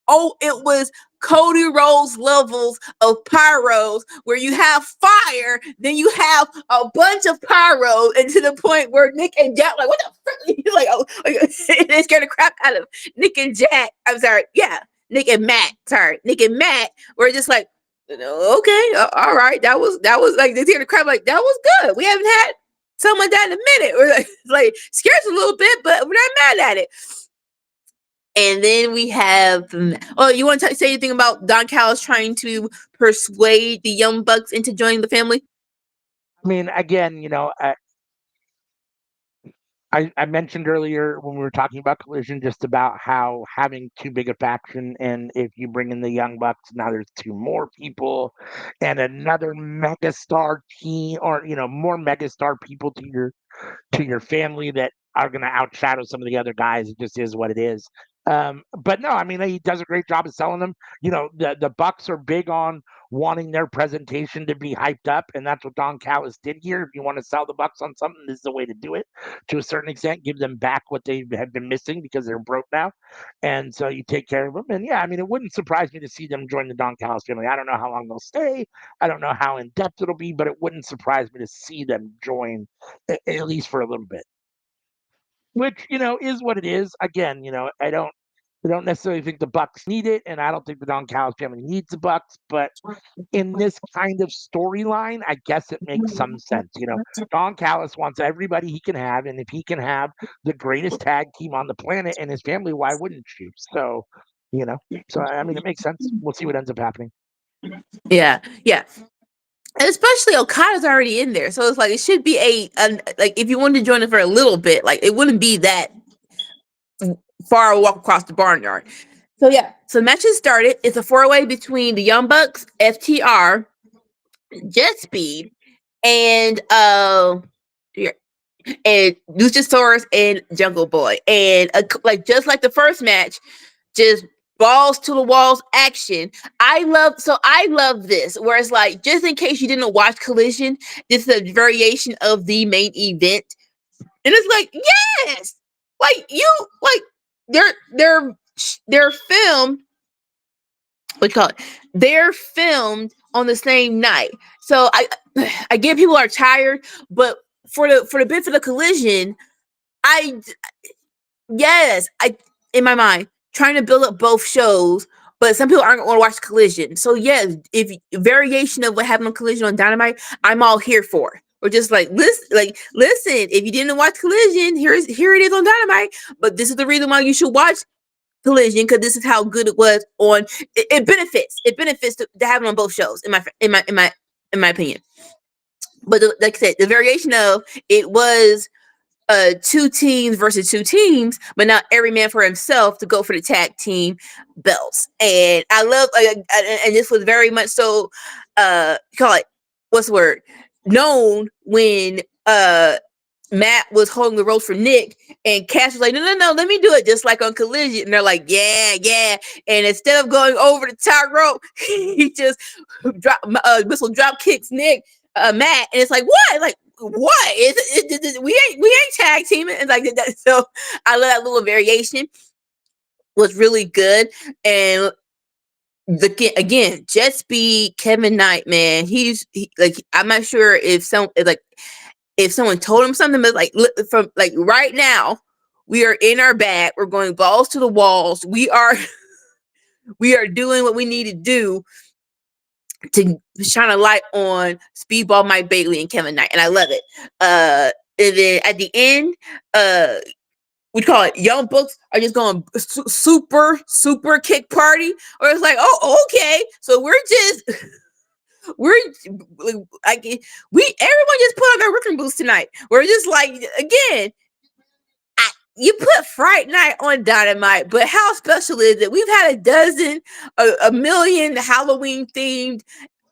it was Cody Rhodes levels of pyros, where you have fire, then you have a bunch of pyros, and to the point where Nick and Jack like, what the frick? He's like, oh, they scared the crap out of Nick and Jack. I'm sorry, yeah, Nick and Matt. Sorry, Nick and Matt were just like, okay, all right, that was like, they scared the crap, like, that was good. We haven't had something like that in a minute. We're like scared a little bit, but we're not mad at it. And then we have, you want to say anything about Don Callis trying to persuade the Young Bucks into joining the family? I mean, again, I mentioned earlier when we were talking about Collision just about how having too big a faction, and if you bring in the Young Bucks, now there's 2 more people and another megastar team, or more megastar people to your family that are going to outshadow some of the other guys. It just is what it is. But no, I mean, he does a great job of selling them. The Bucks are big on wanting their presentation to be hyped up, and that's what Don Callis did here. If you want to sell the Bucks on something, this is the way to do it. To a certain extent, give them back what they have been missing because they're broke now, and so you take care of them. And yeah, I mean, it wouldn't surprise me to see them join the Don Callis family. I don't know how long they'll stay. I don't know how in depth it'll be, but it wouldn't surprise me to see them join at least for a little bit. Which, is what it is. Again, I don't necessarily think the Bucks need it, and I don't think the Don Callis family needs the Bucks, but in this kind of storyline, I guess it makes some sense. Don Callis wants everybody he can have, and if he can have the greatest tag team on the planet and his family, why wouldn't you? So, I mean, it makes sense. We'll see what ends up happening. Yeah. And especially Okada's already in there, so it's like it should be like, if you wanted to join it for a little bit, like, it wouldn't be that far a walk across the barnyard. So yeah, so the match has started. It's a four-way between the Young Bucks, FTR, Jet Speed, and and Luchasaurus and Jungle Boy, and like just like the first match, just balls to the walls action. I love this. Where it's like, just in case you didn't watch Collision, this is a variation of the main event, and it's like, yes, like you like they're filmed. What you call it? They're filmed on the same night. So I get people are tired, but for the benefit of Collision, I yes, I in my mind trying to build up both shows, but some people aren't going to watch Collision. So yes, if variation of what happened on Collision on Dynamite, I'm all here for. Or just listen. If you didn't watch Collision, here it is on Dynamite. But this is the reason why you should watch Collision, because this is how good it was on. It benefits. It benefits to have it on both shows. In my opinion. But like I said, the variation of it was two teams versus two teams, but not every man for himself to go for the tag team belts. And I love, and this was very much so, call it, what's the word? Known when Matt was holding the ropes for Nick, and Cash was like, no, let me do it just like on Collision. And they're like, yeah. And instead of going over the top rope, he just whistle drop kicks Nick, Matt, and it's like, what? Like, what? We ain't tag teaming, and like that. So I love that little variation. Was really good. And again, Jet Speed, Kevin Knight, man, like, I'm not sure if someone told him something, but like, from like right now, we are in our bag. We're going balls to the walls. We are doing what we need to do to shine a light on Speedball Mike Bailey and Kevin Knight, and I love it. And then at the end, we call it Young Bucks are just going super kick party, or it's like, oh, okay, so we're like, everyone just put on their working boots tonight. We're just like, again, you put Fright Night on Dynamite, but how special is it? We've had a million Halloween themed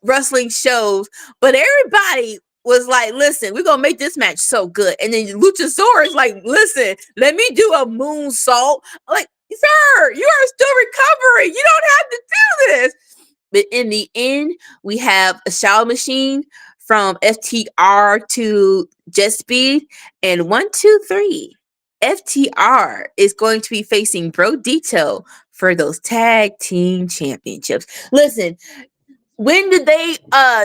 wrestling shows, but everybody was like, listen, we're gonna make this match so good. And then Luchasaurus like, listen, let me do a moonsault. Like, sir, you are still recovering. You don't have to do this. But in the end, we have a Shadow Machine from FTR to Jet Speed, and 1, 2, 3. FTR is going to be facing Bro Dito for those tag team championships. Listen, when did they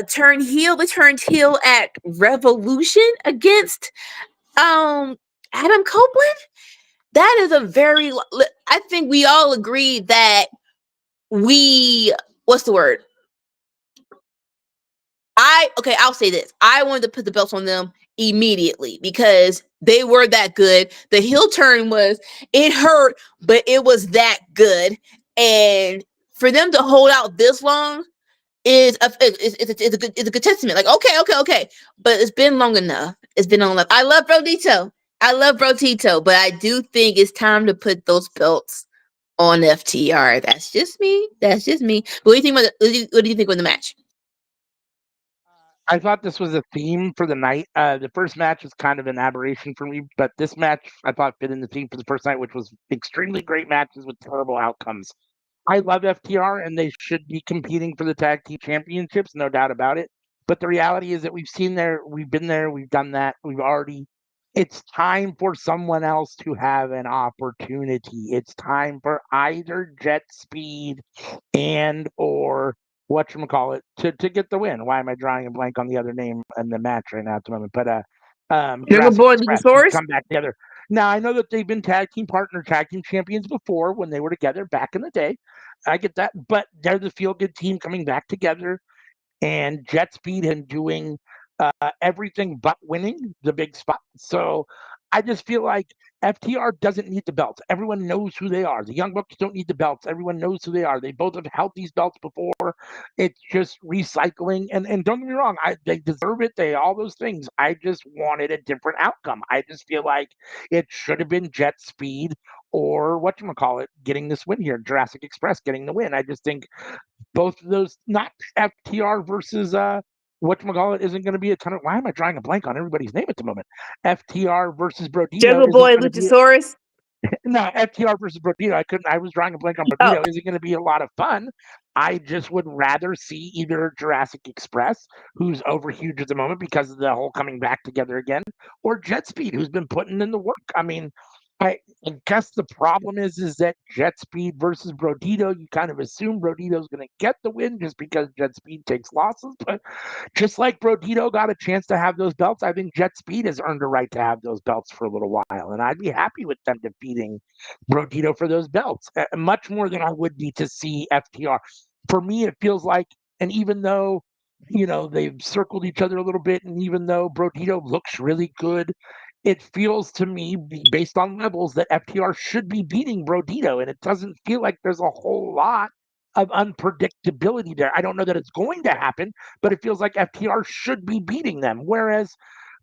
turn heel? They turned heel at Revolution against Adam Copeland. That is a very, I think we all agree that what's the word? I'll say this. I wanted to put the belts on them immediately because they were that good. The heel turn it hurt, but it was that good. And for them to hold out this long it's a good testament. Like, okay. But it's been long enough. It's been long enough. I love Bro Tito, but I do think it's time to put those belts on FTR. That's just me. But what do you think of the match? I thought this was a theme for the night. The first match was kind of an aberration for me, but this match I thought fit in the theme for the first night, which was extremely great matches with terrible outcomes. I love FTR, and they should be competing for the tag team championships, no doubt about it. But the reality is that we've been there, we've done that, it's time for someone else to have an opportunity. It's time for either Jet Speed or whatchamacallit to get the win. Why am I drawing a blank on the other name in the match right now at the moment? But Jungle Boy and Luchasaurus come back together. Now I know that they've been tag team champions before when they were together back in the day. I get that, but they're the feel good team coming back together, and Jet Speed and doing everything but winning the big spot. So I just feel like FTR doesn't need the belts. Everyone knows who they are. The Young Bucks don't need the belts. Everyone knows who they are. They both have held these belts before. It's just recycling. And don't get me wrong, they deserve it. All those things. I just wanted a different outcome. I just feel like it should have been Jet Speed or whatchamacallit getting this win here, Jurassic Express getting the win. I just think both of those, not FTR versus whatchamacallit isn't going to be a ton of, why am I drawing a blank on everybody's name at the moment? FTR versus Brodito Jungle isn't Boy going to be Luchasaurus. no, FTR versus Brodito. I was drawing a blank on Oh, Brodito. Is it going to be a lot of fun? I just would rather see either Jurassic Express, who's over huge at the moment because of the whole coming back together again, or Jet Speed, who's been putting in the work. I mean, I guess the problem is that Jet Speed versus Brodito, you kind of assume Brodito's going to get the win just because Jet Speed takes losses. But just like Brodito got a chance to have those belts, I think Jet Speed has earned a right to have those belts for a little while. And I'd be happy with them defeating Brodito for those belts, much more than I would be to see FTR. For me, it feels like, and even though, they've circled each other a little bit, and even though Brodito looks really good, it feels to me, based on levels, that FTR should be beating Brodito, and it doesn't feel like there's a whole lot of unpredictability there. I don't know that it's going to happen, but it feels like FTR should be beating them. Whereas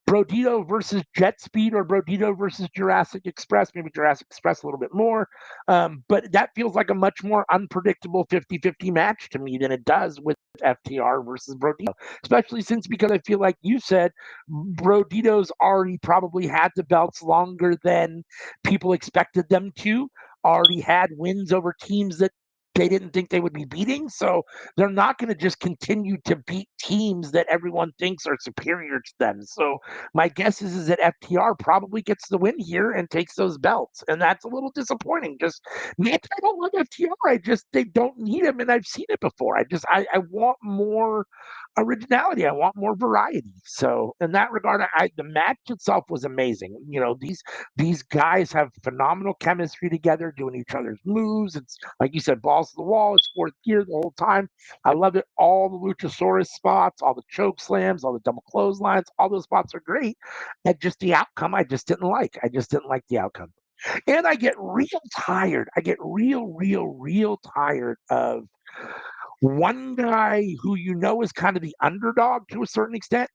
Brodito versus Jet Speed or Brodito versus Jurassic Express, maybe Jurassic Express a little bit more. But that feels like a much more unpredictable 50-50 match to me than it does with FTR versus Brodito, especially because I feel like you said Brodito's already probably had the belts longer than people expected them to, already had wins over teams that they didn't think they would be beating. So they're not going to just continue to beat teams that everyone thinks are superior to them. So my guess is that FTR probably gets the win here and takes those belts. And that's a little disappointing. I don't love FTR. They don't need him. And I've seen it before. I want more originality. I want more variety. So in that regard, the match itself was amazing. These guys have phenomenal chemistry together, doing each other's moves. It's like you said, balls to the wall. It's fourth gear the whole time. I love it. All the Luchasaurus spots, all the choke slams, all the double clotheslines, all those spots are great. And just the outcome, I just didn't like. I just didn't like the outcome. And I get real tired. I get real tired of one guy who is kind of the underdog to a certain extent,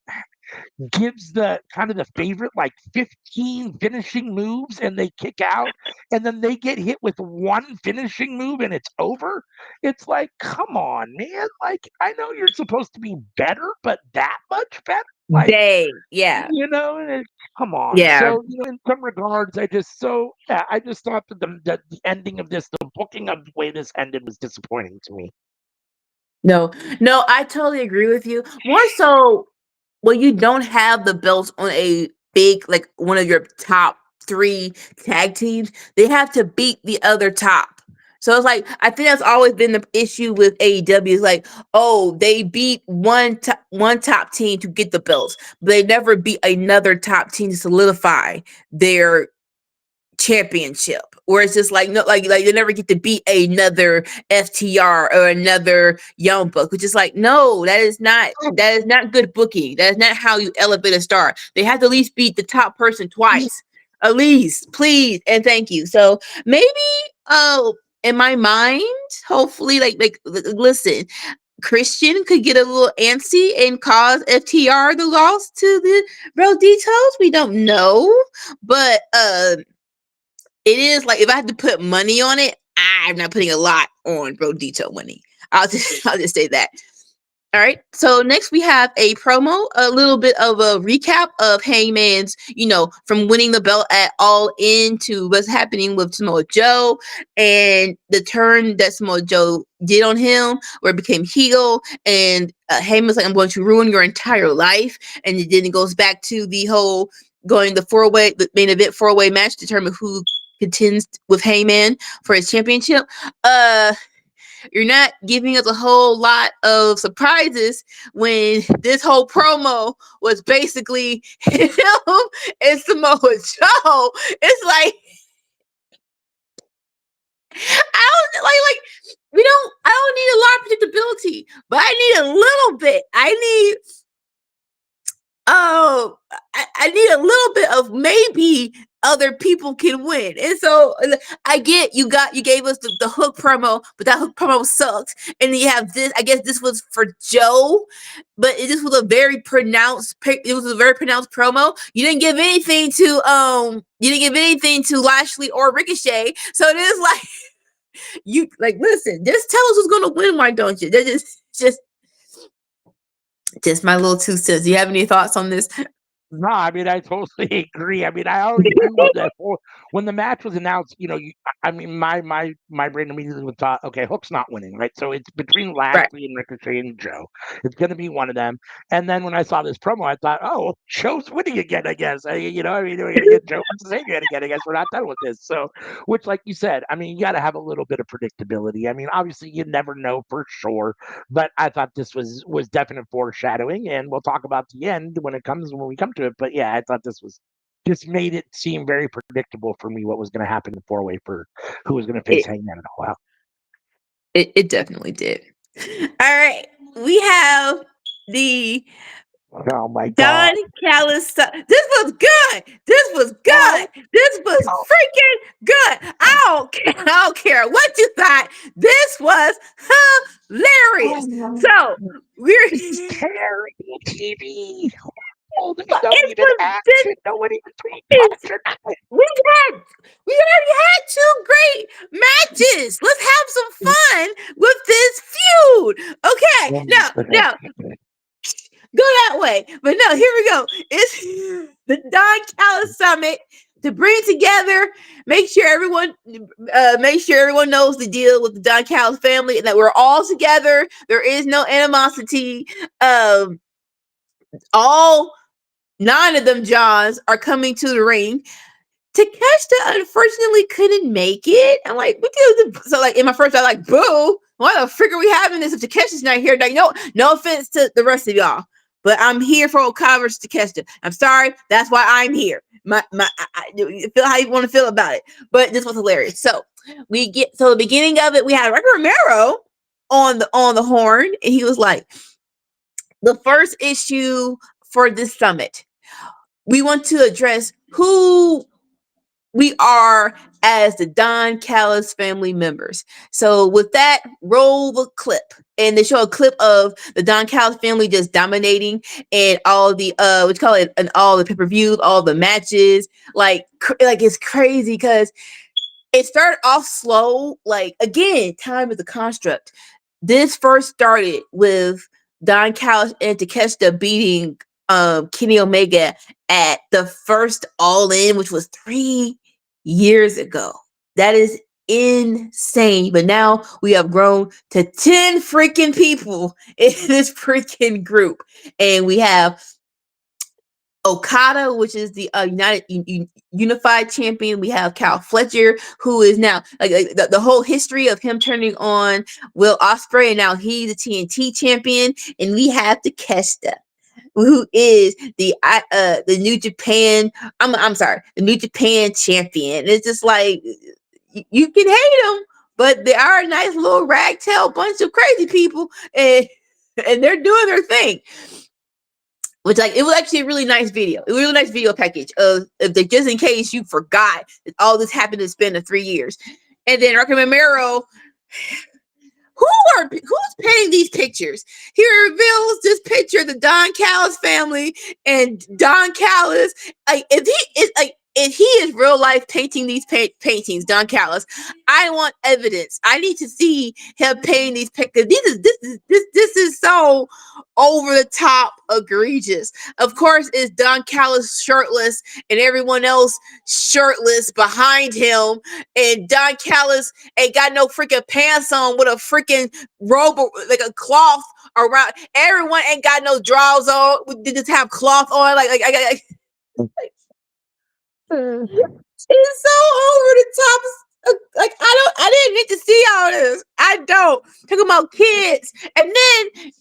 gives the kind of the favorite like 15 finishing moves and they kick out, and then they get hit with one finishing move and it's over. It's like, come on, man. Like, I know you're supposed to be better, but that much better? Like, yeah. Come on. Yeah. So, in some regards, I just thought that the ending of this, the booking of the way this ended was disappointing to me. No, I totally agree with you. More so, when you don't have the belts on a big, like one of your top 3 tag teams, they have to beat the other top. So it's like, I think that's always been the issue with AEW. Is like, oh, they beat one top team to get the belts, but they never beat another top team to solidify their championship. Where it's just like, no, like they never get to beat another FTR or another Young Buck, which is like, no, that is not good booking. That is not how you elevate a star. They have to at least beat the top person twice. At least, please, and thank you. So maybe in my mind, hopefully, like listen, Christian could get a little antsy and cause FTR the loss to the Roditos. We don't know, but it is like, if I had to put money on it, I'm not putting a lot on Brodito winning. I'll just say that. All right. So next we have a promo, a little bit of a recap of Hangman's, from winning the belt at All In to what's happening with Samoa Joe and the turn that Samoa Joe did on him, where it became heel. And Heyman's like, I'm going to ruin your entire life. And then it goes back to the whole going the main event 4-way match to determine who contends with Heyman for his championship. You're not giving us a whole lot of surprises when this whole promo was basically him and Samoa Joe. It's like, I don't need a lot of predictability, but I need a little bit. I need a little bit of maybe other people can win. And so I get you gave us the Hook promo, but that Hook promo sucked. And then you have this. I guess this was for Joe, but this was a very pronounced. It was a very pronounced promo. You didn't give anything to Lashley or Ricochet. So it is like you like listen. Just tell us who's gonna win. Why don't you? They're just my little 2 cents. Do you have any thoughts on this? No, I mean, I totally agree. I mean, I already knew that when the match was announced, I mean, my brain immediately thought, okay, Hook's not winning, right? So it's between Right. Lashley and Ricochet and Joe. It's going to be one of them. And then when I saw this promo, I thought, oh, Joe's winning again, I guess. I mean, we're going to get Joe versus Adrian again. I guess we're not done with this. So, which, like you said, I mean, you got to have a little bit of predictability. I mean, obviously, you never know for sure, but I thought this was definite foreshadowing, and we'll talk about the end when we come to it. But yeah, I thought this was just made it seem very predictable for me what was going to happen in the 4-way for who was going to face Hangman and All Out. It definitely did. All right, we have the Oh my Don God! Callis. This was good. This was good. This was freaking good. I don't care what you thought. This was hilarious. So we're Terry TV. Oh, there's But no it even was action. Nobody between this. punch or nothing. We already had 2 great matches. Let's have some fun with this feud. Okay, now go that way. But no, here we go. It's the Don Callis Summit to bring together, make sure everyone knows the deal with the Don Callis family and that we're all together. There is no animosity. All 9 of them Johns are coming to the ring. Takeshita unfortunately couldn't make it. I'm like, so like in my first, I like, boo. Why the frick are we having this if Takeshita's not here? Like, no offense to the rest of y'all, but I'm here for Okada versus Takeshita. I'm sorry, that's why I'm here. I feel how you want to feel about it, but this was hilarious. So the beginning of it, we had Ricky Romero on the horn, and he was like, the first issue for this summit, we want to address who we are as the Don Callis family members. So with that, roll the clip. And they show a clip of the Don Callis family just dominating and all the and all the pay-per-views, all the matches. Like it's crazy because it started off slow. Like again, time is a construct. This first started with Don Callis and Takeshita beating Kenny Omega at the first All In, which was 3 years ago. That is insane. But now we have grown to 10 freaking people in this freaking group. And we have Okada, which is the Unified Champion. We have Cal Fletcher, who is now like the whole history of him turning on Will Ospreay, and now he's the TNT champion. And we have Takeshita, who is the New Japan. I'm sorry, the New Japan champion. It's just like you can hate them, but they are a nice little ragtail bunch of crazy people, and they're doing their thing. Which it was actually a really nice video. It was a really nice video package of just in case you forgot that all this happened in the span of 3 years. And then Rocky Romero, who's painting these pictures? He reveals this picture of the Don Callis family and Don Callis. If he is real life painting these paintings, Don Callis, I want evidence. I need to see him painting these pictures. This is so over the top egregious. Of course, it's Don Callis shirtless and everyone else shirtless behind him, and Don Callis ain't got no freaking pants on with a freaking robe, like a cloth around. Everyone ain't got no drawers on. They just have cloth on. It's so over the top. Like I didn't need to see all this. I don't. Talking about kids, and then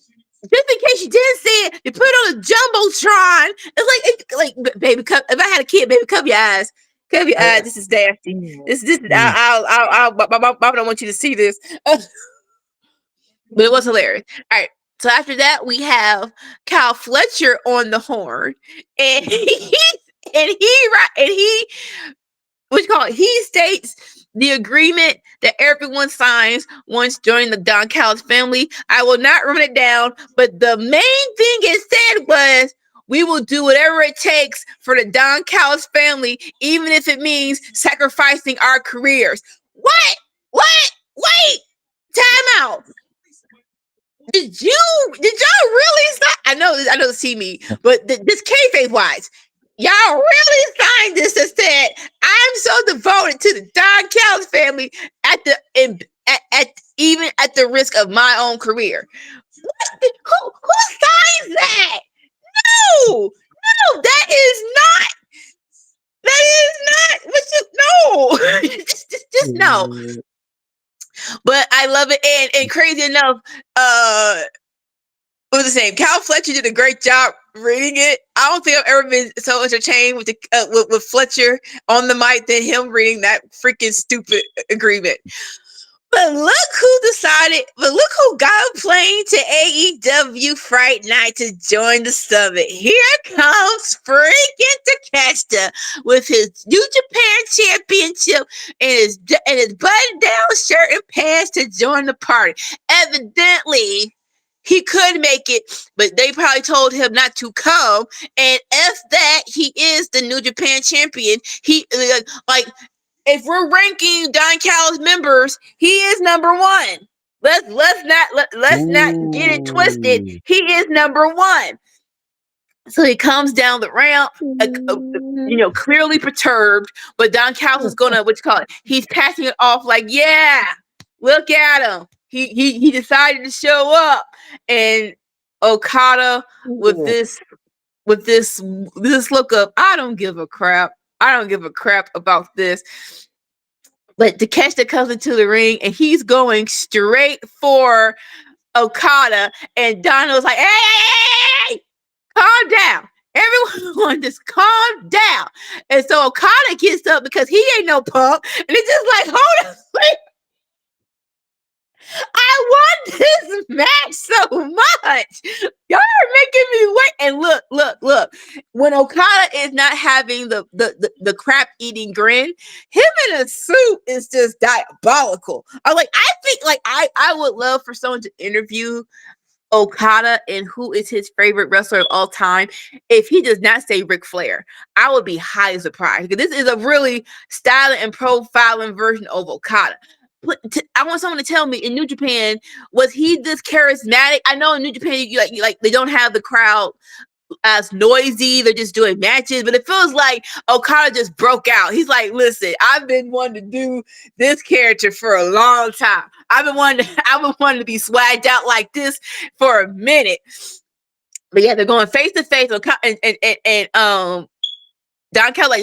just in case you didn't see it, you put it on a jumbotron. It's like baby, if I had a kid, baby, cover your eyes. Cover your eyes. This is nasty. This. I my mom don't want you to see this. But it was hilarious. All right. So after that, we have Kyle Fletcher on the horn, and what you call it? He states the agreement that everyone signs once joining the Don Callis family. I will not run it down, but the main thing it said was, we will do whatever it takes for the Don Callis family, even if it means sacrificing our careers. What? Wait, time out. Did y'all really sign? I know see me, but this kayfabe wise, y'all really signed this and said, I'm so devoted to the Don Callis family at even at the risk of my own career. Who signs that? No, that is not what you no. just no. But I love it, and crazy enough, what was the same? Cal Fletcher did a great job reading it. I don't think I've ever been so entertained with with Fletcher on the mic than him reading that freaking stupid agreement. But look who got a plane to AEW Fright Night to join the summit. Here comes freaking Takeshita with his New Japan Championship and his button-down shirt and pants to join the party. Evidently, he could make it, but they probably told him not to come. And if that, he is the New Japan champion. He if we're ranking Don Callis members, he is number one. Let's not get it twisted. He is number one. So he comes down the ramp, clearly perturbed, but Don Callis is gonna he's passing it off like, yeah, look at him. He decided to show up, and Okada with this look of, I don't give a crap about this. But Takeshita comes into the ring and he's going straight for Okada, and Don was like, hey, calm down. Everyone just calm down. And so Okada gets up because he ain't no punk, and it's just like, hold on, wait. I want this match so much. Y'all are making me wait. And look. When Okada is not having the crap eating grin, him in a suit is just diabolical. I think I would love for someone to interview Okada and who is his favorite wrestler of all time. If he does not say Ric Flair, I would be highly surprised, because this is a really styling and profiling version of Okada. I want someone to tell me, in New Japan, was he this charismatic? I know in New Japan, you they don't have the crowd as noisy. They're just doing matches, but it feels like Okada just broke out. He's like, listen, I've been wanting to do this character for a long time. I've been wanting to be swagged out like this for a minute. But yeah, they're going face to face, and Don Callis like,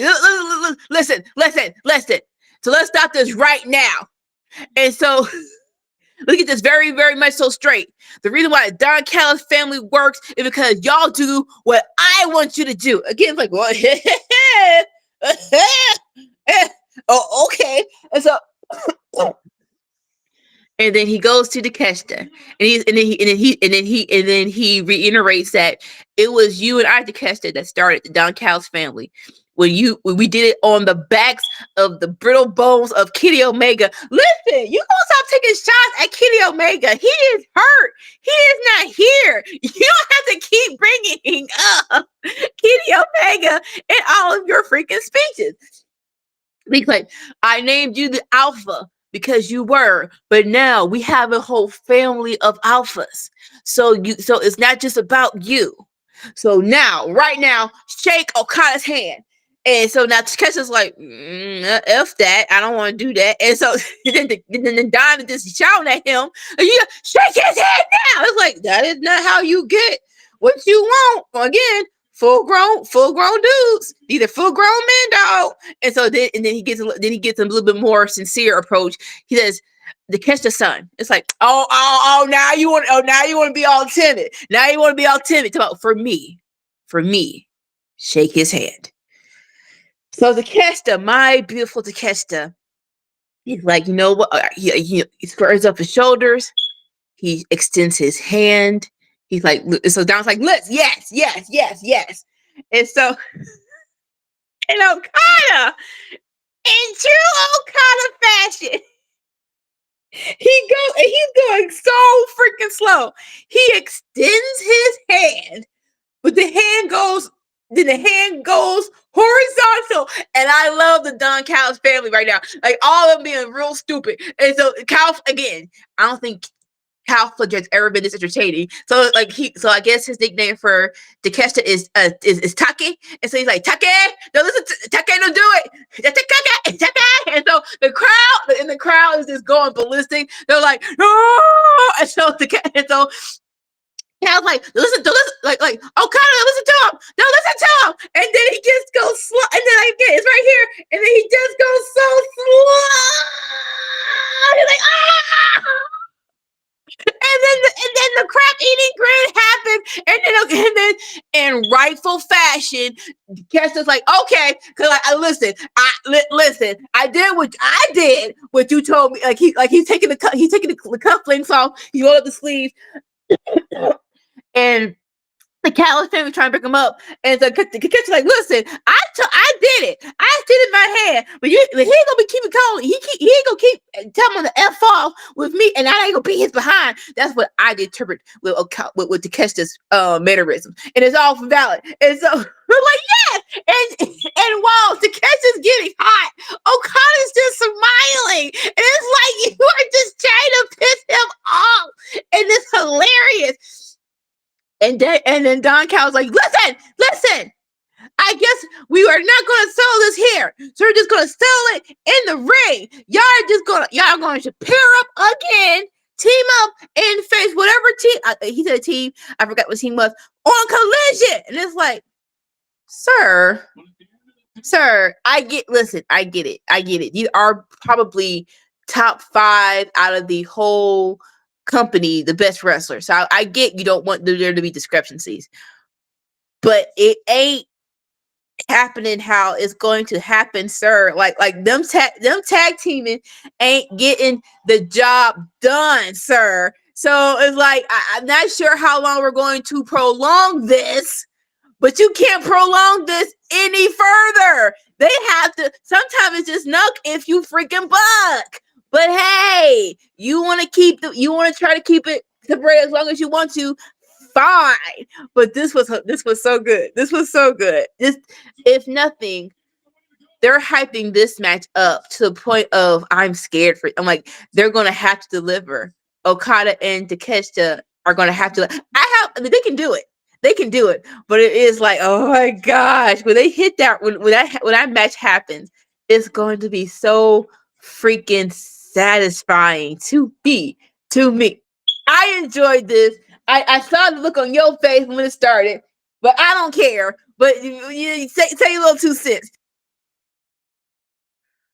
listen. So let's stop this right now. And so look at this, very, very much so straight. The reason why the Don Callis family works is because y'all do what I want you to do. Again, it's like, well, oh, okay. And so, and then he goes to Takeshita, and then he reiterates that it was you and I, Takeshita, that started the Don Callis family. When we did it on the backs of the brittle bones of Kenny Omega. Listen, you gonna stop taking shots at Kenny Omega. He is hurt. He is not here. You don't have to keep bringing up Kenny Omega in all of your freaking speeches. Because I named you the Alpha because you were, but now we have a whole family of alphas. So it's not just about you. So right now, shake Okada's hand. And so now Takeshi's like, F that. I don't want to do that. And so then Don is just shouting at him, shake his head now. It's like, that is not how you get what you want. Again, full grown dudes, either full grown men, dog. And so then he gets a little bit more sincere approach. He says, Takeshita-san. It's like, now you want to be all timid. Now you want to be all timid. It's about, for me, shake his hand. So Takeshita, my beautiful Takeshita, he's like, you know what? He squares up his shoulders. He extends his hand. He's like, so Don's like, yes. And so And Okada, in true Okada fashion, he's going so freaking slow. He extends his hand, but the hand goes horizontal. And I love the Don Callis family right now. Like all of them being real stupid. And so Cal, again, I don't think Cal Fletcher has ever been this entertaining. So I guess his nickname for Takeshita is Take. And so he's like, Take, no, listen, Take, don't do it. Take. And so the crowd is just going ballistic. They're like, no. And so Cal's like, listen, like, Okada, listen to him. No, listen to him. And then he just goes slow. And then it's right here. And then he just goes so slow. He's like, ah. And then the crap eating grin happened, and then in rightful fashion, Kester's like, okay, because listen, I did what you told me. Like he's taking the cufflinks off, he rolled up the sleeves, and the Callis family trying to break him up, and so Kester's like, listen, I did it. I did it in my head, but he ain't gonna be keeping calling. He ain't gonna keep telling him to F off with me, and I ain't gonna be his behind. That's what I interpret with Takeshita's mannerism, and it's all valid. And so we're like, yes, and while Takeshi's getting hot, Okada's just smiling, and it's like you are just trying to piss him off, and it's hilarious. And then Don Cal's like, listen, I guess we are not going to sell this here. So we're just going to sell it in the ring. Y'all going to pair up again, team up, and face whatever team. He said team. I forgot what team was on Collision. And it's like, sir, I get it. You are probably top 5 out of the whole company, the best wrestler. So I get you don't want there to be discrepancies, but it ain't happening how it's going to happen, sir. Like them tag teaming ain't getting the job done, sir. So it's like I'm not sure how long we're going to prolong this, but you can't prolong this any further. They have to. Sometimes it's just nuck if you freaking buck. But hey, you want to try to keep it separated as long as you want to, fine. But this was so good. This was so good. If nothing, they're hyping this match up to the point of I'm scared for. I'm like, they're gonna have to deliver. Okada and Takeshita are gonna have to. They can do it. They can do it. But it is like, oh my gosh, when they hit that, when that match happens, it's going to be so freaking satisfying to me. I enjoyed this. I saw the look on your face when it started, but I don't care. But you say a little 2 cents.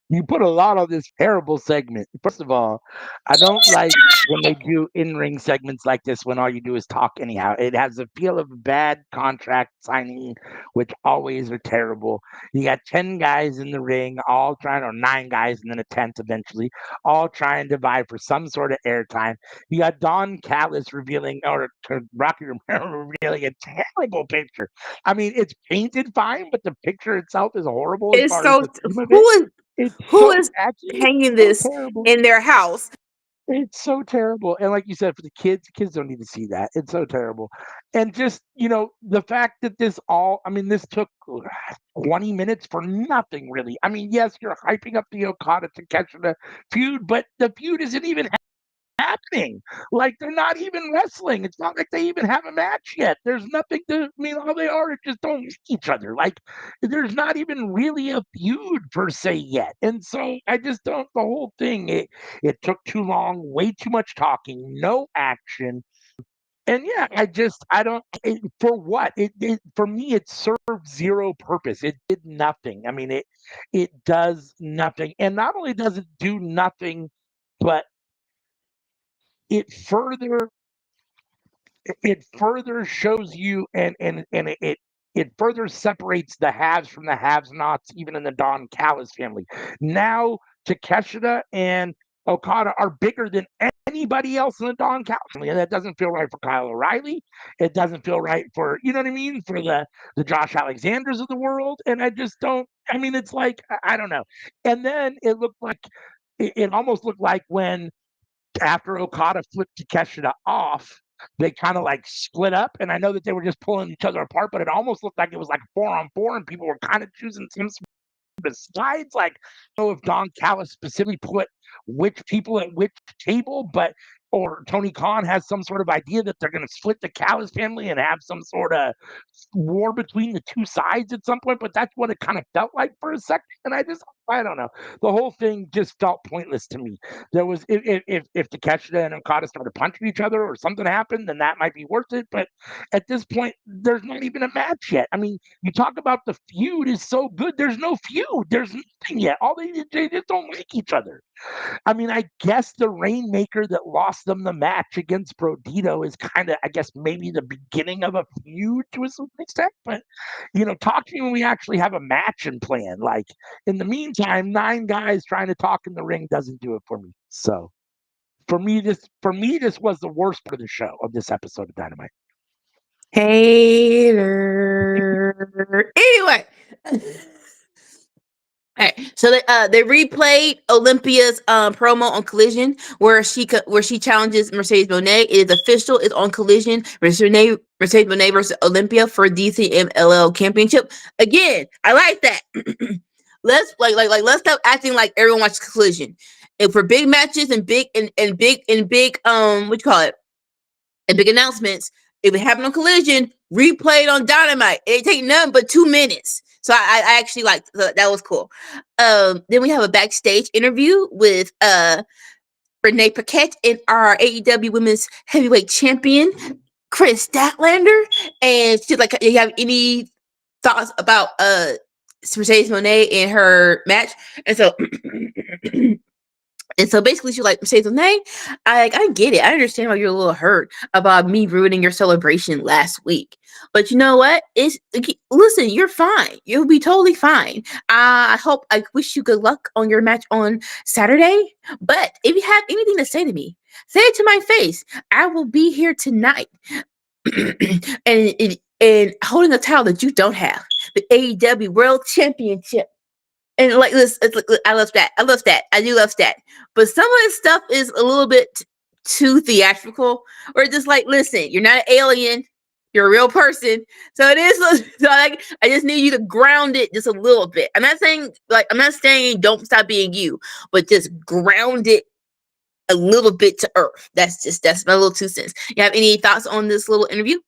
You put a lot on this terrible segment. First of all, I don't like when they do in-ring segments like this when all you do is talk anyhow. It has a feel of bad contract signing, which always are terrible. You got 10 guys in the ring, all trying, or 9 guys, and then a 10th eventually, all trying to vie for some sort of airtime. You got Don Callis revealing, or Rocky Romero revealing a terrible picture. I mean, it's painted fine, but the picture itself is horrible. It's so. Who is hanging this in their house? It's so terrible. And like you said, for the kids don't need to see that. It's so terrible. And just, the fact that this took 20 minutes for nothing, really. I mean, yes, you're hyping up the Okada Takeshita feud, but the feud isn't even happening. Like, they're not even wrestling. It's not like they even have a match yet. There's nothing all they are just don't like each other. Like, there's not even really a feud per se yet. And so I just don't, the whole thing, it took too long, way too much talking, no action. And yeah, for what? For me, it served zero purpose. It did nothing. I mean, it does nothing. And not only does it do nothing, but it further shows you and it further separates the haves from the have-nots, even in the Don Callis family. Now Takeshita and Okada are bigger than anybody else in the Don Callis family, and that doesn't feel right for Kyle O'Reilly. It doesn't feel right for, you know what I mean, for the Josh Alexanders of the world. And I just don't I mean, it's like I don't know. And then it looked like it almost looked like when after Okada flipped Takeshita off, they kind of like split up. And I know that they were just pulling each other apart, but it almost looked like it was like 4-on-4, and people were kind of choosing some besides. Like, I don't know if Don Callis specifically put which people at which table, but or Tony Khan has some sort of idea that they're going to split the Callis family and have some sort of war between the two sides at some point. But that's what it kind of felt like for a second, and I don't know. The whole thing just felt pointless to me. There was if Takeshita and Okada started punching each other or something happened, then that might be worth it. But at this point, there's not even a match yet. I mean, you talk about the feud is so good. There's no feud. There's nothing yet. All they just don't like each other. I mean, I guess the Rainmaker that lost them the match against Brodito is kind of, I guess, maybe the beginning of a feud to a certain extent. But, talk to me when we actually have a match in plan. Like, in the meantime, 9 guys trying to talk in the ring doesn't do it for me. So, this was the worst part of the show, of this episode of Dynamite. Hater. Anyway. Okay, so they replayed Olympia's promo on Collision where she challenges Mercedes Moné. It is official. It's on Collision. Mercedes Moné versus Olympia for DCMLL Championship. Again, I like that. Let's let's stop acting like everyone watches Collision. And for big matches and big what you call it, and big announcements, if it happened on Collision, replayed on Dynamite. It take nothing but 2 minutes. So I actually liked that. Was cool. Then we have a backstage interview with Renee Paquette and our AEW Women's Heavyweight Champion Chris Statlander, and she's like, "Do you have any thoughts about Mercedes Moné and her match?" And so. And so basically, she's like, Mercedes Moné, I get it. I understand why you're a little hurt about me ruining your celebration last week. But you know what? Listen, you're fine. You'll be totally fine. I wish you good luck on your match on Saturday. But if you have anything to say to me, say it to my face. I will be here tonight. and holding a title that you don't have, the AEW World Championship. And like this, I love that. I love that. I do love that. But some of this stuff is a little bit too theatrical. Or just like, listen, you're not an alien. You're a real person. So it is. So I just need you to ground it just a little bit. I'm not saying don't stop being you, but just ground it a little bit to earth. That's my little 2 cents. You have any thoughts on this little interview?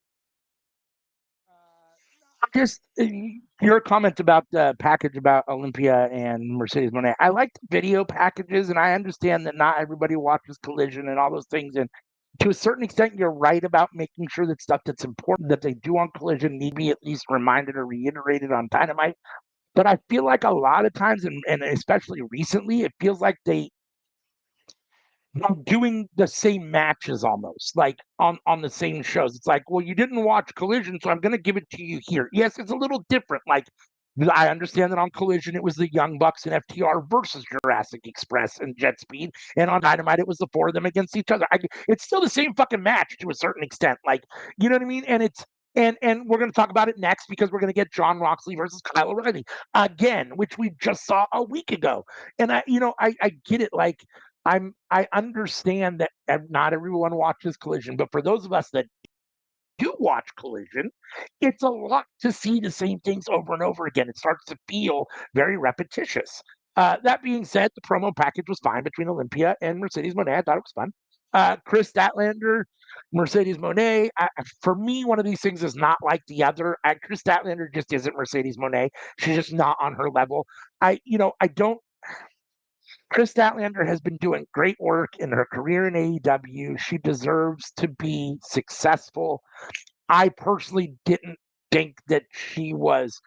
Just your comment about the package about Olympia and Mercedes Moné. I like the video packages, and I understand that not everybody watches Collision and all those things. And to a certain extent, you're right about making sure that stuff that's important that they do on Collision need to be at least reminded or reiterated on Dynamite. But I feel like a lot of times, and especially recently, it feels like they're doing the same matches almost, like on the same shows. It's like, well, you didn't watch Collision, so I'm going to give it to you here. Yes, it's a little different. Like, I understand that on Collision, it was the Young Bucks and FTR versus Jurassic Express and Jet Speed. And on Dynamite, it was the 4 of them against each other. It's still the same fucking match to a certain extent. Like, you know what I mean? And we're going to talk about it next because we're going to get John Moxley versus Kyle O'Reilly again, which we just saw a week ago. And I get it. Like, I understand that not everyone watches Collision, but for those of us that do watch Collision, it's a lot to see the same things over and over again. It starts to feel very repetitious. That being said, the promo package was fine between Olympia and Mercedes Moné. I thought it was fun. Chris Statlander, Mercedes Moné. For me, one of these things is not like the other. Chris Statlander just isn't Mercedes Moné. She's just not on her level. I don't. Chris Statlander has been doing great work in her career in AEW. She deserves to be successful. I personally didn't think that she was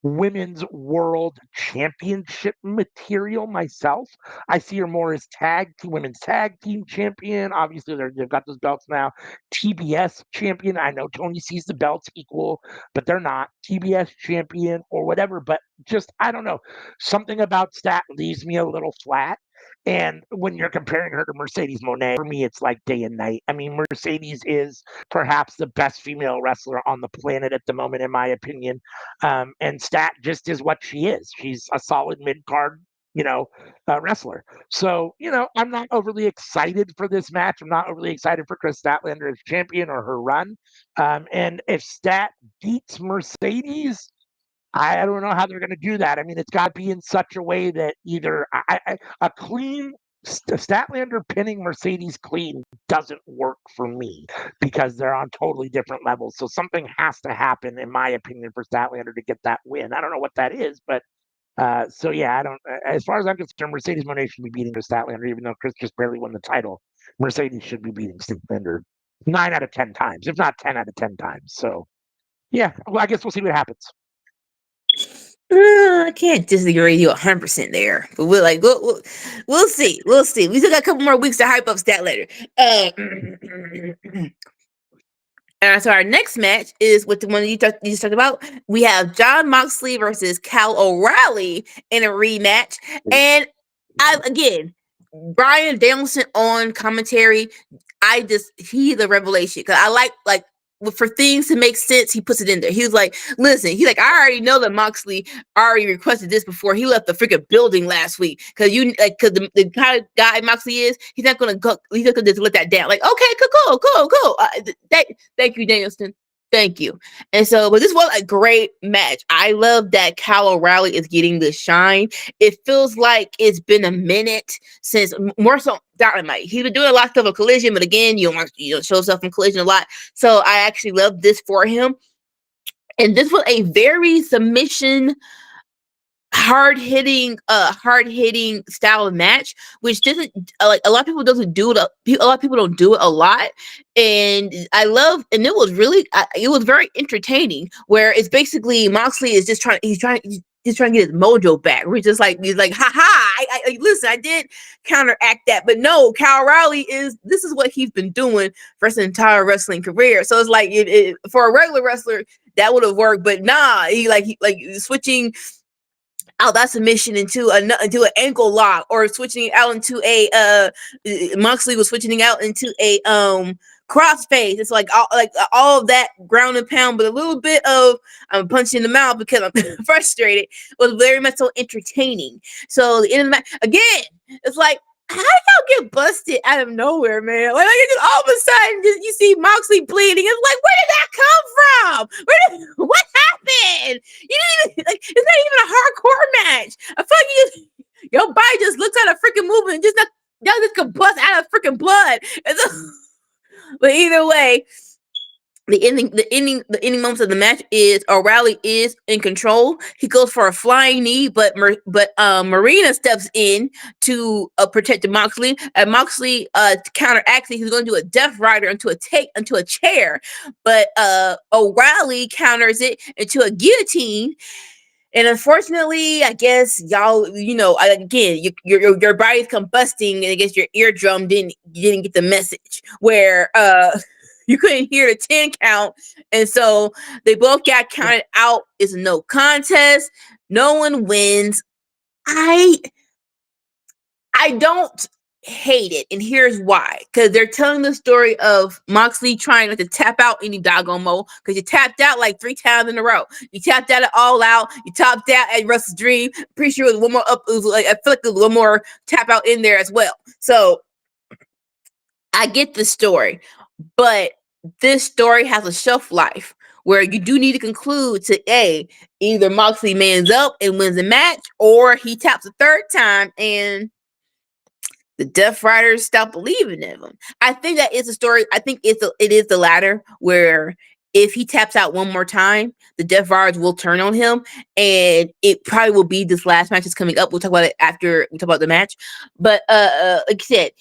women's world championship material myself. I see her more as women's tag team champion. Obviously, they've got those belts now. TBS champion. I know Tony sees the belts equal, but they're not. TBS champion or whatever. But just, I don't know. Something about Stat leaves me a little flat. And when you're comparing her to Mercedes Moné, for me, it's like day and night. I mean, Mercedes is perhaps the best female wrestler on the planet at the moment, in my opinion. And Stat just is what she is. She's a solid mid card, wrestler. So, I'm not overly excited for this match. I'm not overly excited for Chris Statlander as champion or her run. And if Stat beats Mercedes, I don't know how they're going to do that. I mean, it's got to be in such a way that either a clean Statlander pinning Mercedes clean doesn't work for me because they're on totally different levels. So something has to happen, in my opinion, for Statlander to get that win. I don't know what that is, but so yeah, I don't. As far as I'm concerned, Mercedes Moné should be beating Chris Statlander, even though Chris just barely won the title. Mercedes should be beating Statlander 9 out of 10 times, if not 10 out of 10 times. So yeah, well, I guess we'll see what happens. I can't disagree with you 100% there, but we'll see. We'll see. We still got a couple more weeks to hype up Statlander. So our next match is with the one you just talked about. We have Jon Moxley versus Cal O'Reilly in a rematch, and Brian Danielson on commentary. He's a revelation because I like for things to make sense, he puts it in there. He was like, listen, I already know that Moxley already requested this before he left the freaking building last week. Cause the kind of guy Moxley is, he's not gonna just let that down. Like, okay, cool. Thank you, Danielson. Thank you. And so, but this was a great match. I love that Cal O'Reilly is getting the shine. It feels like it's been a minute since, more so Dynamite. He's been doing a lot of stuff on Collision, but again, you don't show stuff in Collision a lot. So I actually love this for him. And this was a very submission, hard-hitting style of match, which doesn't like a lot of people doesn't do it. A lot of people don't do it a lot, and and it was very entertaining. Where it's basically Moxley is just trying to get his mojo back. He's like, I listen, I did counteract that, but no, Kyle O'Reilly this is what he's been doing for his entire wrestling career. So it's like for a regular wrestler that would have worked, but nah, he switching out that submission into an ankle lock, or switching out into a Moxley was switching out into a crossface. It's like all of that ground and pound, but a little bit of I'm punching in the mouth because I'm frustrated. Was very much so entertaining. So the end of the match again, it's like, how did y'all get busted out of nowhere, man? Like just all of a sudden, you see Moxley bleeding. It's like, where did that come from? What happened? You didn't even, it's not even a hardcore match. I feel like your body just looks at a freaking movement, just could bust out of freaking blood. But either way, the ending moments of the match is O'Reilly is in control. He goes for a flying knee, but Marina steps in to protect Moxley. And Moxley counteracts it. He's going to do a Death Rider into a chair, but O'Reilly counters it into a guillotine. And unfortunately, I guess y'all, again, your body's combusting, and I guess your eardrum didn't get the message where you couldn't hear the 10 count, and so they both got counted out. It's a no contest. No one wins. I don't hate it, and here's why. Because they're telling the story of Moxley trying not to tap out any doggone mo, because you tapped out like 3 times in a row. You tapped out at All Out. You tapped out at Wrestle's Dream. Pretty sure it was one more up. It was I feel like there was one more tap out in there as well. So I get the story, but this story has a shelf life where you do need to conclude to either Moxley mans up and wins the match, or he taps a third time and the Death Riders stop believing in him. I think that is a story. I think it is the latter, where if he taps out one more time, the Death Riders will turn on him, and it probably will be this last match that's coming up. We'll talk about it after we talk about the match. But like I said,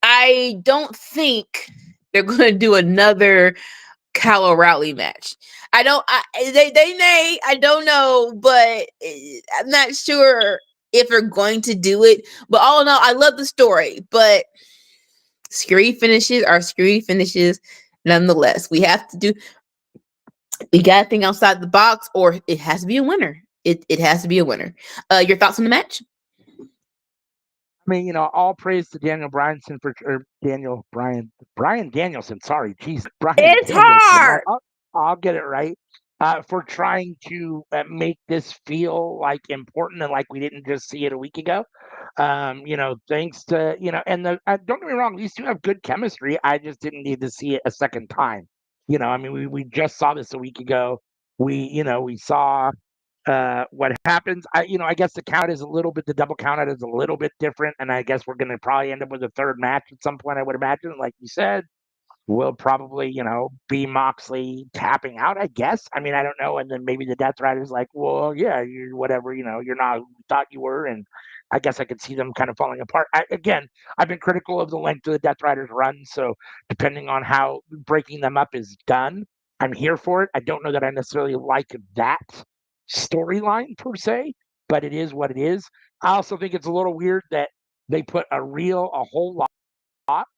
I don't think they're going to do another Kyle O'Reilly match. They may. I don't know, but I'm not sure if they're going to do it. But all in all, I love the story, but screwy finishes are screwy finishes nonetheless. We got to think outside the box, or it has to be a winner. It has to be a winner. Your thoughts on the match? I mean, all praise to Daniel Bryanson or Brian Danielson. Sorry, jeez, Brian It's Danielson. hard. I'll get it right. For trying to make this feel like important and like we didn't just see it a week ago. Thanks to and don't get me wrong, these two have good chemistry. I just didn't need to see it a second time. I mean, we just saw this a week ago. We saw what happens. I guess the count is a little bit, the double count out is a little bit different, and I guess we're going to probably end up with a third match at some point. I would imagine, like you said, will probably, be Moxley tapping out, I guess. I mean, I don't know. And then maybe the Death Rider's like, well, yeah, you're whatever, you're not who we thought you were. And I guess I could see them kind of falling apart. Again, I've been critical of the length of the Death Rider's run. So depending on how breaking them up is done, I'm here for it. I don't know that I necessarily like that storyline per se, but it is what it is. I also think it's a little weird that they put a whole lot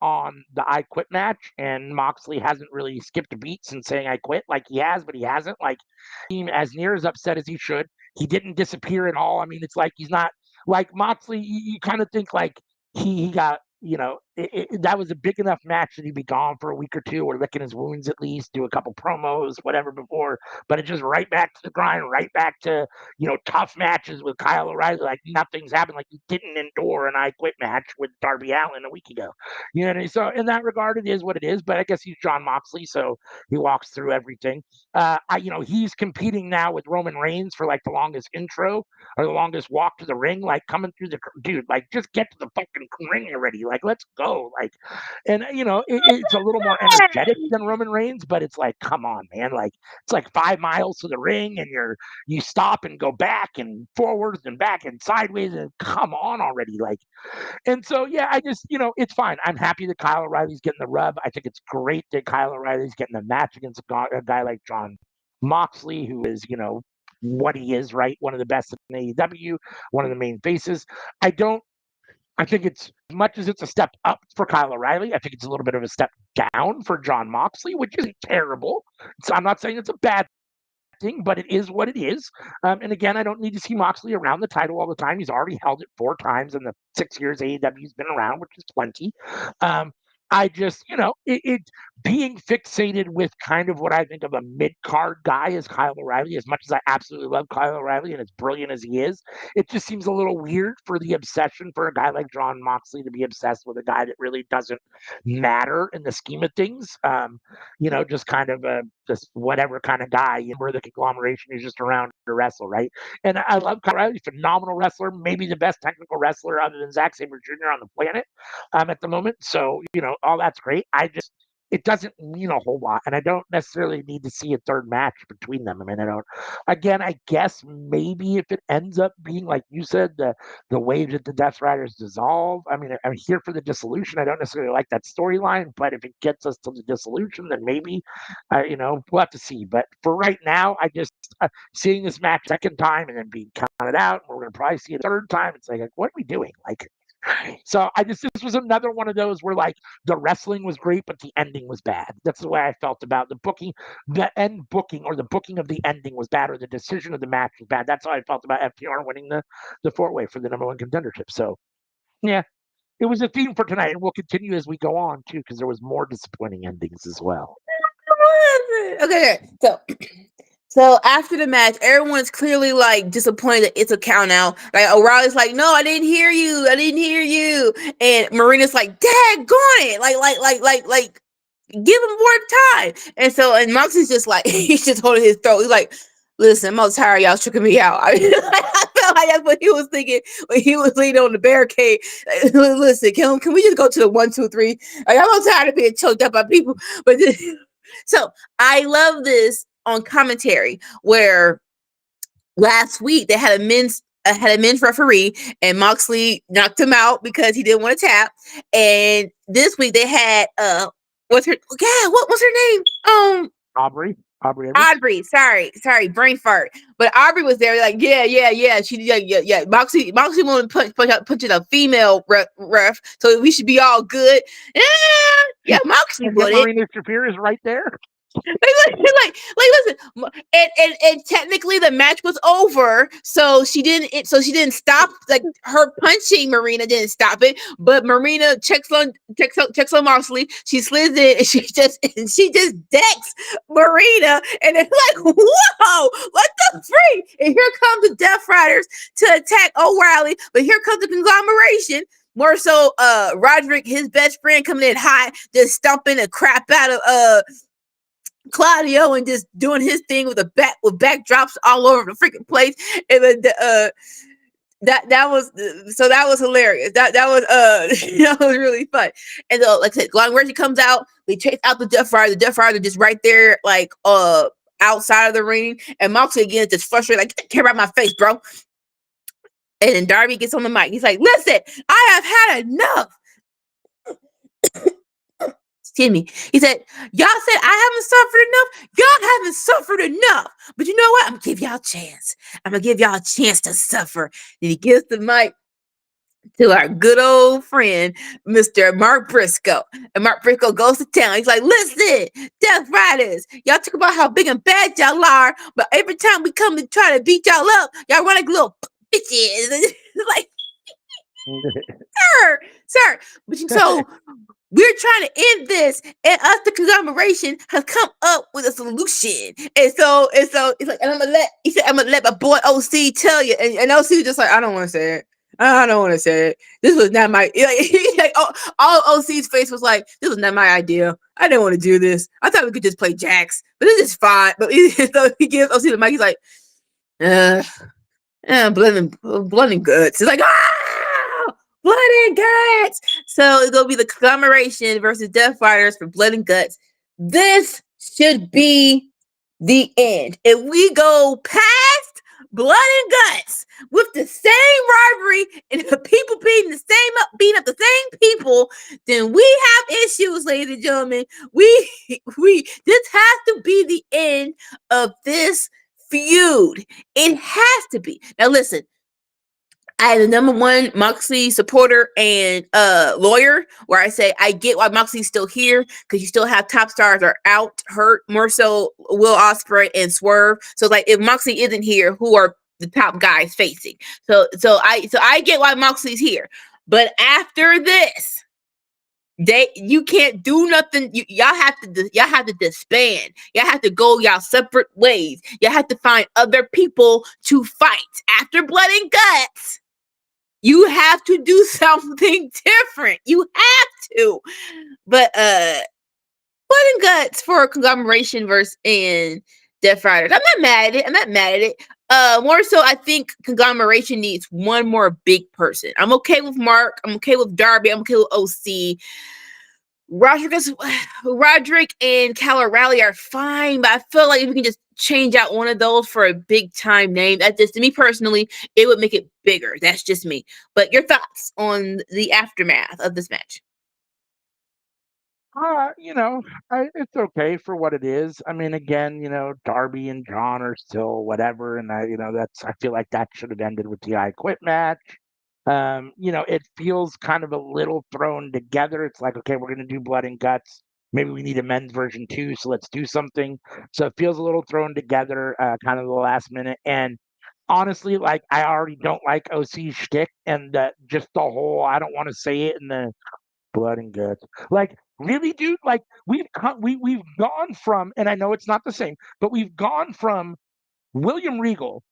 on the I Quit match, and Moxley hasn't really skipped a beat since saying I quit. Like he has, but he hasn't. Like, as near as upset as he should. He didn't disappear at all. I mean, it's like he's not like Moxley. You kind of think like he got. That was a big enough match that he'd be gone for a week or two, or licking his wounds at least, do a couple promos, whatever before. But it's just right back to the grind, right back to tough matches with Kyle O'Reilly. Like nothing's happened. Like he didn't endure an I Quit match with Darby Allin a week ago. So in that regard, it is what it is. But I guess he's John Moxley, so he walks through everything. He's competing now with Roman Reigns for like the longest intro or the longest walk to the ring, like coming through the dude, like just get to the fucking ring already. Like, let's go. Like, and it's a little more energetic than Roman Reigns, but it's like, come on, man. Like, it's like 5 miles to the ring, and you stop and go back and forwards and back and sideways, and come on already. Like, and so, yeah, I just, it's fine. I'm happy that Kyle O'Reilly's getting the rub. I think it's great that Kyle O'Reilly's getting a match against a guy like John Moxley, who is, what he is, right? One of the best in AEW, one of the main faces. I think it's, as much as it's a step up for Kyle O'Reilly, I think it's a little bit of a step down for John Moxley, which isn't terrible. So I'm not saying it's a bad thing, but it is what it is. And again, I don't need to see Moxley around the title all the time. He's already held it 4 times in the 6 years AEW's been around, which is plenty. I just, it being fixated with kind of what I think of a mid-card guy as Kyle O'Reilly, as much as I absolutely love Kyle O'Reilly and as brilliant as he is, it just seems a little weird for the obsession for a guy like John Moxley to be obsessed with a guy that really doesn't matter in the scheme of things. Just kind of just whatever kind of guy, where the conglomeration is just around to wrestle, right? And I love Kyle O'Reilly, phenomenal wrestler, maybe the best technical wrestler other than Zack Sabre Jr. on the planet at the moment. So, all that's great. It doesn't mean a whole lot, and I don't necessarily need to see a third match between them. I mean, I guess maybe if it ends up being, like you said, the way that the Death Riders dissolve, I mean, I'm here for the dissolution. I don't necessarily like that storyline, but if it gets us to the dissolution, then maybe, we'll have to see. But for right now, I just, seeing this match second time and then being counted out, and we're going to probably see it a third time, it's like, what are we doing? Like, so this was another one of those where like the wrestling was great, but the ending was bad. That's the way I felt about the booking. The end booking, or the booking of the ending, was bad, or the decision of the match was bad. That's how I felt about FTR winning the 4-way for the #1 contendership. So yeah, it was a theme for tonight, and we'll continue as we go on too, because there was more disappointing endings as well. Okay, so after the match, everyone's clearly like disappointed that it's a count out. Like O'Reilly's like, no, I didn't hear you. And Marina's like, Dad, go on it. Like, give him more time. And Moxie's just like, he's just holding his throat. He's like, listen, I'm all tired. Y'all tricking me out. I felt like that's what he was thinking when he was leaning on the barricade. Listen, can we just go to the 1, 2, 3? Like, I'm all tired of being choked up by people. But so I love this on commentary where last week they had a men's referee and Moxley knocked him out because he didn't want to tap. And this week they had what was her name? Aubrey. Sorry, brain fart. But Aubrey was there, like, yeah. She, yeah. Moxley wanted to punch in a female ref, so we should be all good. Yeah, Moxley would it. Marina Shafir is right there. Listen, and technically the match was over, so she didn't stop, like, her punching. Marina didn't stop it, but Marina checks on Moxley. She slides in and she just decks Marina, and it's like, whoa, what the freak? And here comes the Death Riders to attack O'Reilly, but here comes the conglomeration. More so, Roderick, his best friend, coming in hot, just stomping the crap out of Claudio and just doing his thing with backdrops all over the freaking place. And then that was hilarious. That was that was really fun. And like I said, Long comes out, they chase out the Death Rider. The Death Rider just right there, like outside of the ring, and Moxley again is just frustrated, like, get the camera out my face, bro. And then Darby gets on the mic. He's like, listen, I have had enough. Excuse me. He said, y'all said I haven't suffered enough. Y'all haven't suffered enough. But you know what? I'm going to give y'all a chance. I'm going to give y'all a chance to suffer. And he gives the mic to our good old friend, Mr. Mark Briscoe. And Mark Briscoe goes to town. He's like, listen, Death Riders, y'all talk about how big and bad y'all are, but every time we come to try to beat y'all up, y'all run like little bitches. Like, sir. But so we're trying to end this, and us, the conglomeration, has come up with a solution. And so it's like, and I'm gonna let my boy OC tell you. And OC was just like, I don't want to say it. I don't want to say it. This was not my, like, all OC's face was like, this was not my idea. I didn't want to do this. I thought we could just play Jax, but this is fine. But so he gives OC the mic. He's like, blood and guts. It's like, blood and guts. So it's gonna be the conglomeration versus Death Riders for blood and guts. This should be the end. If we go past blood and guts with the same rivalry and the people beating up the same people, then we have issues, ladies and gentlemen. We this has to be the end of this feud. It has to be. Now listen, I am the number one Moxley supporter and lawyer, where I say I get why Moxley's still here, because you still have top stars are out, hurt, more so Will Ospreay and Swerve. So like, if Moxley isn't here, who are the top guys facing? So I get why Moxley's here. But after this, you can't do nothing. Y'all have to disband. Y'all have to go y'all separate ways. Y'all have to find other people to fight. After blood and guts, you have to do something different. You have to. But blood and guts for a conglomeration versus and Death Riders. I'm not mad at it. More so, I think conglomeration needs one more big person. I'm okay with Mark. I'm okay with Darby. I'm okay with OC. Roderick and Cal O'Reilly are fine, but I feel like if we can just change out one of those for a big time name, that just, to me personally, it would make it bigger. That's just me. But your thoughts on the aftermath of this match? It's okay for what it is. I mean, again, Darby and John are still whatever, and I feel like that should have ended with the I Quit match. It feels kind of a little thrown together. It's like, okay, we're gonna do blood and guts. Maybe we need a men's version too, so let's do something. So it feels a little thrown together, kind of the last minute. And honestly, like, I already don't like OC's shtick, and just the whole, I don't want to say it in the blood and guts. Like, really, dude? Like, we've gone from, and I know it's not the same, but we've gone from William Regal,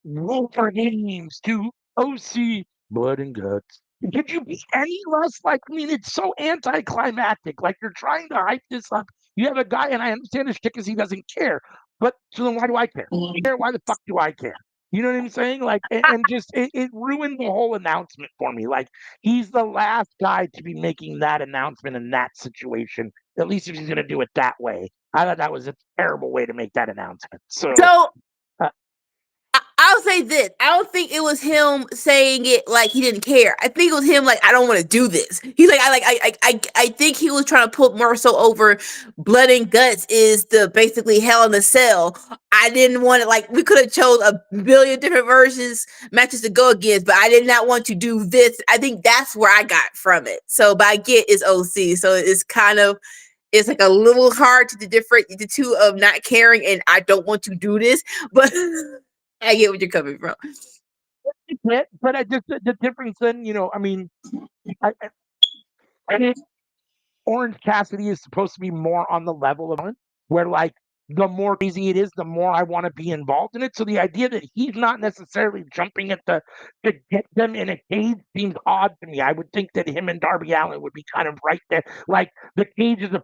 Wolverines to OC, blood and guts. Could you be any less like? I mean, it's so anticlimactic. Like, you're trying to hype this up. You have a guy, and I understand his shtick is he doesn't care. But so then why do I care? Why the fuck do I care? You know what I'm saying? Like, and just it ruined the whole announcement for me. Like, he's the last guy to be making that announcement in that situation. At least if he's going to do it that way. I thought that was a terrible way to make that announcement. So I'll say this. I don't think it was him saying it like he didn't care. I think it was him like, I don't want to do this. He's like, I think he was trying to put more so over blood and guts is the basically Hell in a Cell. I didn't want it, like, we could have chose a billion different matches to go against, but I did not want to do this. I think that's where I got from it. So, but I get it's OC. So it's kind of, it's like a little hard to differentiate the two of not caring and I don't want to do this, but I get what you're coming from. But I just the difference then, I mean, I think Orange Cassidy is supposed to be more on the level of where like the more crazy it is, the more I want to be involved in it. So the idea that he's not necessarily jumping at to get them in a cage seems odd to me. I would think that him and Darby Allin would be kind of right there. Like the cage is a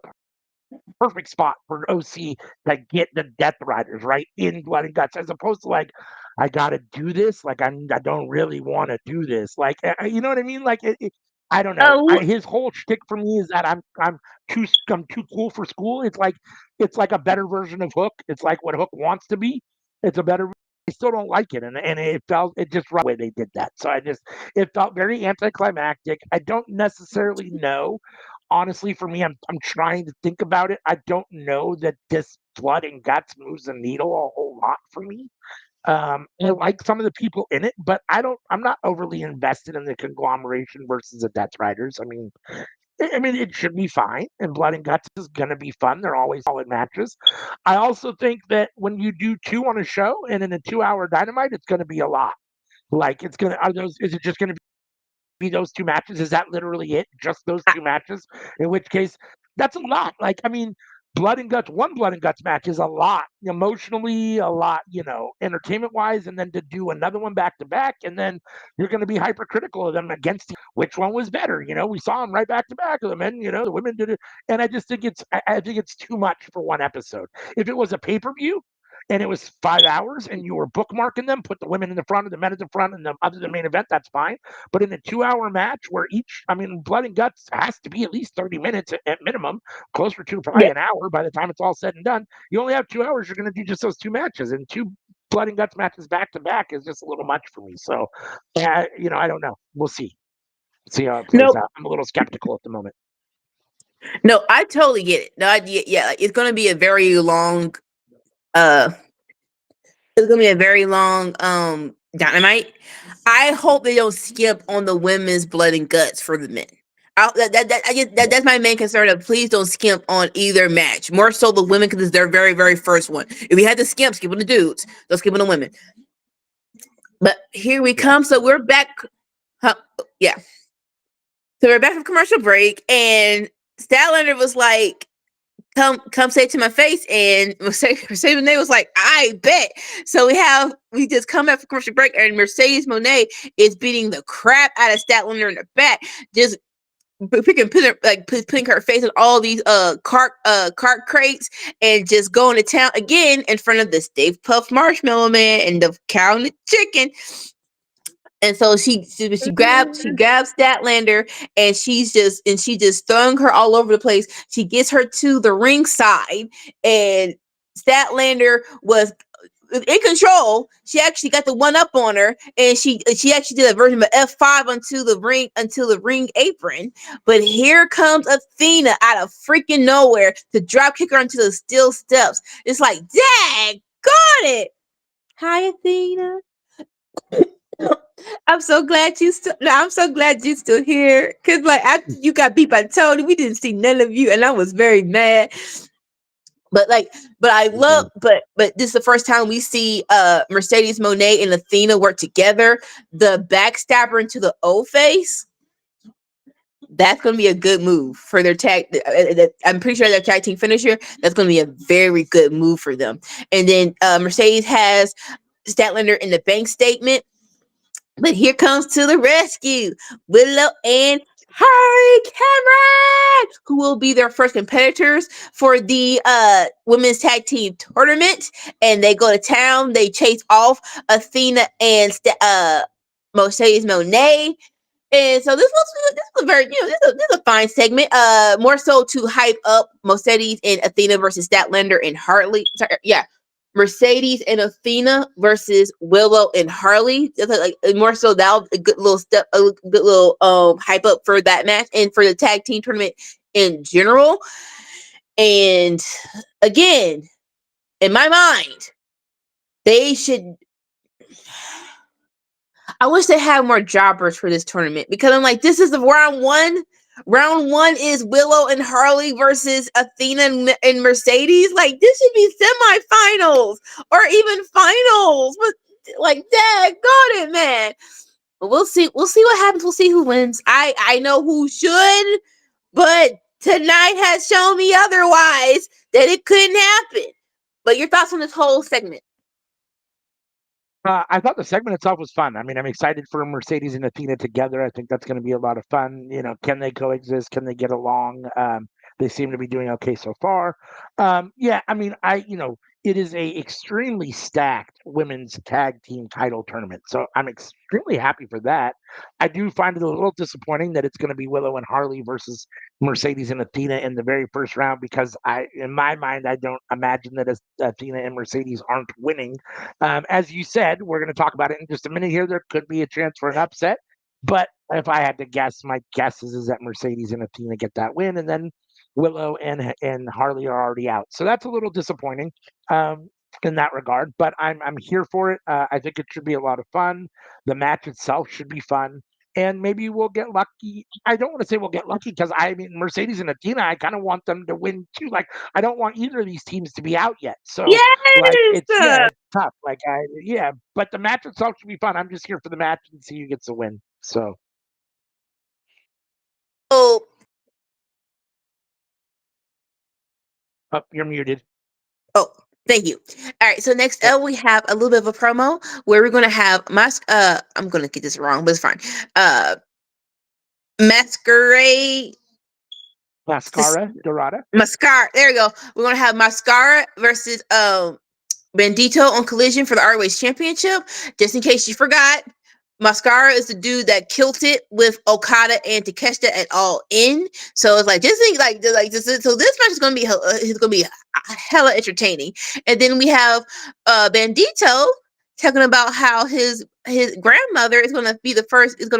perfect spot for OC to get the Death Riders right in Blood and Guts, as opposed to like I got to do this. Like I don't really want to do this. Like you know what I mean? Like I don't know. Oh, His whole shtick for me is that I'm too cool for school. It's like a better version of Hook. It's like what Hook wants to be. It's a better. I still don't like it, and it just right the way they did that. So it felt very anticlimactic. I don't necessarily know. Honestly, for me, I'm trying to think about it. I don't know that this Blood and Guts moves the needle a whole lot for me. I like some of the people in it, but I'm not overly invested in the conglomeration versus the Death Riders. I mean, it should be fine, and Blood and Guts is going to be fun. They're always solid matches. I also think that when you do two on a show and in a 2-hour Dynamite, it's going to be a lot. Like it's gonna are those is it just gonna be those two matches? Is that literally it? Just those two matches? In which case, that's a lot. Like, I mean, one Blood and Guts match is a lot emotionally, a lot, entertainment wise, and then to do another one back to back, and then you're going to be hypercritical of them against which one was better. We saw them right back to back of them, and the women did it, and I just think I think it's too much for one episode. If it was a pay per view, and it was 5 hours and you were bookmarking them, put the women in the front and the men in the front and the other the main event, that's fine. But in a 2-hour match where Blood and Guts has to be at least 30 minutes at minimum, closer to probably yeah. an hour by the time it's all said and done. You only have 2 hours, you're going to do just those two matches, and two Blood and Guts matches back to back is just a little much for me. So, I don't know. We'll see how it plays Nope. out. I'm a little skeptical at the moment. No, I totally get it. No, yeah, it's going to be a very long it's gonna be a very long Dynamite. I hope they don't skip on the women's Blood and Guts for the men. That's my main concern. Of please don't skimp on either match. More so the women because it's their very very first one. If we had to skip on the dudes, don't skip on the women. But here we come. So we're back. Yeah. So we're back from commercial break, and Statlander was like, come say it to my face, and Mercedes Monet was like, I bet. So we just come back from commercial break, and Mercedes Monet is beating the crap out of Statlander in the back, just putting her face on all these cart crates, and just going to town again in front of the Stay Puft Marshmallow Man and the cow and the chicken. And so she grabs Statlander, and she's just throwing her all over the place. She gets her to the ringside, and Statlander was in control. She actually got the one up on her, and she actually did a version of F5 onto the ring apron. But here comes Athena out of freaking nowhere to drop kick her onto the steel steps. It's like, dang, got it. Hi, Athena. I'm so glad you still here. Cause like after you got beat by Tony, we didn't see none of you, and I was very mad. But I love, but this is the first time we see Mercedes Monet and Athena work together. The backstabber into the O face. That's going to be a good move for their tag. I'm pretty sure their tag team finisher. That's going to be a very good move for them. And then Mercedes has Statlander in the bank statement. But here comes to the rescue Willow and Harry Cameron, who will be their first competitors for the women's tag team tournament. And they go to town. They chase off Athena and Mercedes Monet. And so this was very, this is a fine segment. More so to hype up Mercedes and Athena versus Statlander and Hartley. Sorry, yeah. Mercedes and Athena versus Willow and Harley. Like more so that was a good little step, a good little hype up for that match and for the tag team tournament in general. And again, in my mind, they should. I wish they had more jobbers for this tournament because I'm like, this is the round one. Round 1 is Willow and Harley versus Athena and Mercedes. Like, this should be semifinals or even finals. But like, dad, got it, man. But we'll see. We'll see what happens. We'll see who wins. I know who should, but tonight has shown me otherwise that it couldn't happen. But your thoughts on this whole segment? I thought the segment itself was fun. I mean, I'm excited for Mercedes and Athena together. I think that's going to be a lot of fun. You know, can they coexist? Can they get along? They seem to be doing okay so far. Yeah, I mean, it is a extremely stacked women's tag team title tournament, so I'm extremely happy for that. I do find it a little disappointing that it's going to be Willow and Harley versus Mercedes and Athena in the very first round because in my mind, I don't imagine that Athena and Mercedes aren't winning. As you said, we're going to talk about it in just a minute here. There could be a chance for an upset, but if I had to guess, my guess is that Mercedes and Athena get that win, and then Willow and Harley are already out. So that's a little disappointing in that regard. But I'm here for it. I think it should be a lot of fun. The match itself should be fun. And maybe we'll get lucky. I don't want to say we'll get lucky because I mean Mercedes and Athena, I kind of want them to win too. Like I don't want either of these teams to be out yet. So like it's Yes. tough. Like but the match itself should be fun. I'm just here for the match and see who gets the win. So Oh, you're muted. oh, thank you. All right, so next up we have a little bit of a promo where we're gonna have I'm gonna get this wrong, but it's fine. Masquerade Mascara Dorada. Mascara. There you go. We're gonna have Mascara versus Bandito on Collision for the ROH Championship. Just in case you forgot, Mascara is the dude that killed it with Okada and Takeshita at All In. So it's like just think like this. So this match is gonna be hella entertaining. And then we have Bandito talking about how his grandmother is gonna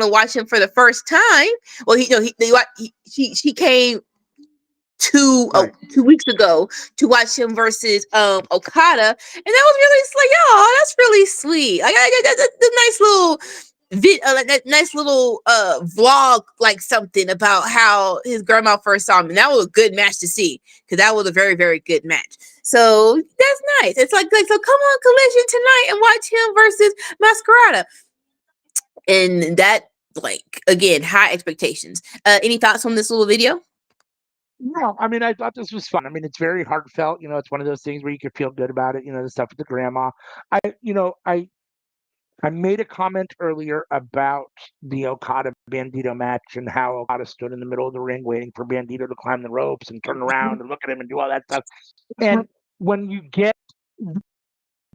watch him for the first time. Well, she came Right. 2 weeks ago to watch him versus Okada, and that was really like, oh, that's really sweet. Like the nice little nice little vlog, like something about how his grandma first saw him, and that was a good match to see because that was a very, very good match. So that's nice. It's like so come on Collision tonight and watch him versus Masquerada, and that like again high expectations. Any thoughts on this little video? No, I mean, I thought this was fun. I mean, it's very heartfelt. You know, it's one of those things where you could feel good about it. You know, the stuff with the grandma. I made a comment earlier about the Okada Bandito match and how Okada stood in the middle of the ring waiting for Bandito to climb the ropes and turn around and look at him and do all that stuff. And when you get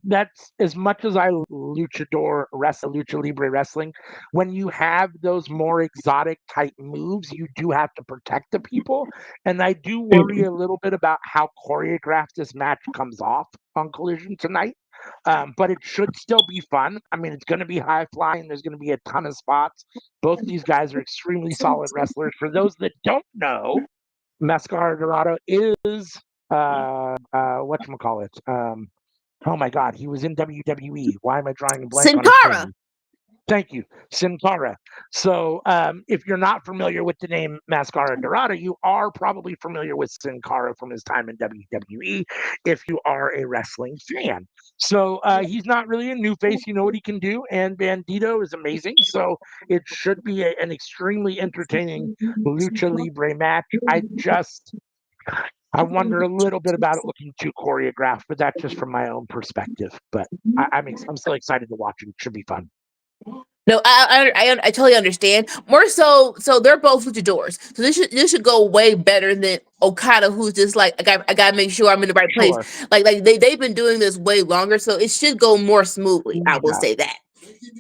that's as much as I luchador wrestle, lucha libre wrestling. When you have those more exotic type moves, you do have to protect the people, and I do worry a little bit about how choreographed this match comes off on Collision tonight. But it should still be fun. I mean, it's going to be high flying. There's going to be a ton of spots. Both of these guys are extremely solid wrestlers. For those that don't know, Mascara Dorado is whatchamacallit. Oh my God, he was in WWE. Why am I drawing a blank on his Sin Cara. name? Thank you, Sin Cara. So, if you're not familiar with the name Mascara Dorada, you are probably familiar with Sin Cara from his time in WWE. If you are a wrestling fan, so he's not really a new face. You know what he can do, and Bandito is amazing. So it should be an extremely entertaining lucha libre match. I wonder a little bit about it looking too choreographed, but that's just from my own perspective. But I'm still excited to watch it. It should be fun. No, I totally understand. More so they're both luchadors, so this should go way better than Okada, who's just like I gotta make sure I'm in the right place. Sure. Like they've been doing this way longer, so it should go more smoothly. I will say that.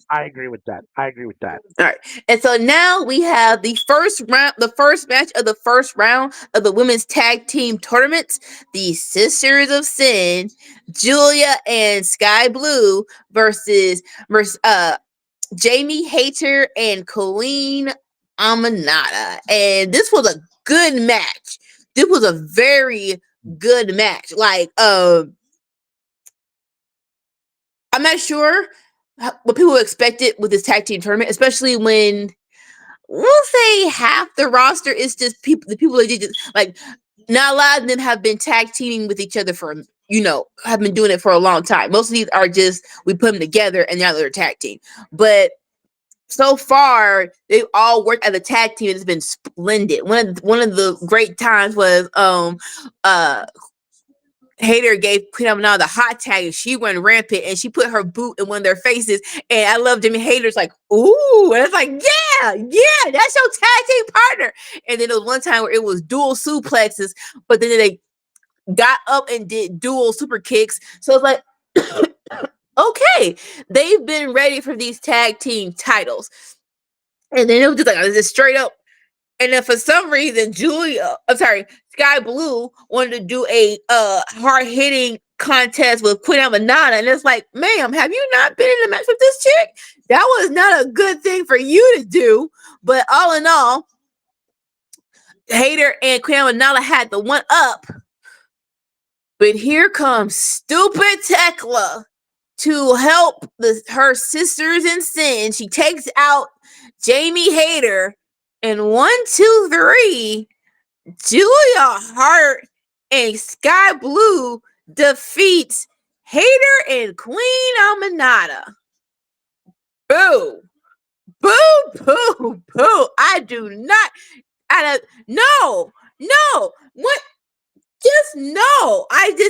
I agree with that. All right, and so now we have the first match of the first round of the women's tag team tournament. The Sisters of Sin, Julia and Sky Blue versus Jamie Hayter and Colleen Amanada. And this was a good match. This was a very good match. Like, I'm not sure what people expected with this tag team tournament, especially when we'll say half the roster is just people. The people that did just like not a lot of them have been tag teaming with each other for have been doing it for a long time. Most of these are just we put them together and now they're a tag team. But so far, they've all worked as a tag team. It's been splendid. One of the great times was Hater gave Queen Amina the hot tag and she went rampant and she put her boot in one of their faces. And I love Jimmy Hater's like, ooh, and it's like, yeah, that's your tag team partner. And then there was one time where it was dual suplexes, but then they got up and did dual super kicks. So it's like, okay, they've been ready for these tag team titles. And then it was just straight up. And then for some reason, Sky Blue wanted to do a hard hitting contest with Queen Amanada. And it's like, ma'am, have you not been in a match with this chick? That was not a good thing for you to do. But all in all, Hater and Queen Amanada had the one up. But here comes stupid Tekla to help her sisters in sin. She takes out Jamie Hater. And 1, 2, 3, Julia Hart and Sky Blue defeats Hater and Queen Amanada. Boo. Boo, boo, boo. No. What? Just no.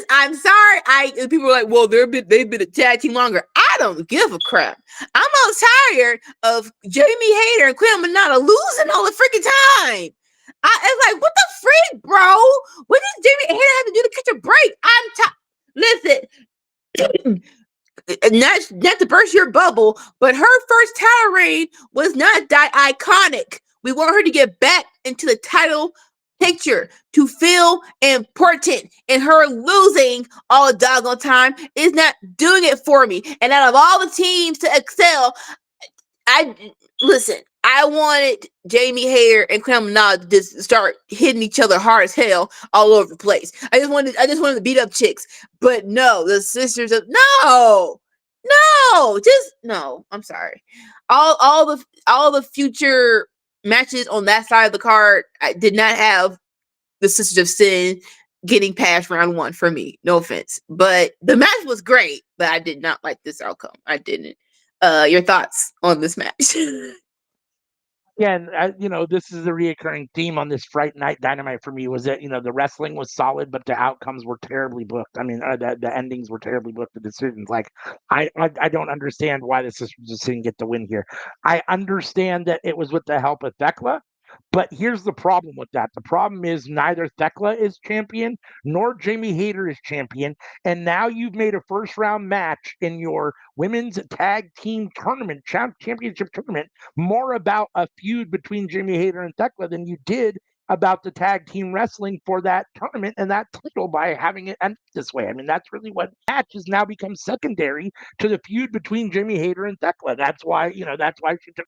I'm sorry. People are like, well, they've been a tag team longer. I don't give a crap. I'm all tired of Jamie Hater and Queen Amanada losing all the freaking time. It's like, what the freak, bro? What does Jamie Hater have to do to catch a break? Listen, not to burst your bubble, but her first title reign was not that iconic. We want her to get back into the title picture to feel important, and her losing all the doggone time is not doing it for me. And out of all the teams to excel, I wanted Jamie Hater and Queen Amanada to just start hitting each other hard as hell all over the place. I just wanted to beat up chicks, but no, the sisters of no. I'm sorry. All the future matches on that side of the card, I did not have the Sisters of Sin getting past round 1 for me. No offense, but the match was great, but I did not like this outcome. I didn't. Your thoughts on this match? Again, this is a reoccurring theme on this Fright Night Dynamite for me was that, the wrestling was solid, but the outcomes were terribly booked. I mean, the endings were terribly booked, the decisions. Like, I don't understand why the Sisters just didn't get the win here. I understand that it was with the help of Thekla, but here's the problem with that. The problem is neither Thekla is champion nor Jamie Hater is champion. And now you've made a first round match in your women's tag team tournament, championship tournament, more about a feud between Jamie Hater and Thekla than you did about the tag team wrestling for that tournament and that title by having it end this way. I mean, that's really what match has now become secondary to the feud between Jamie Hater and Thekla. That's why she took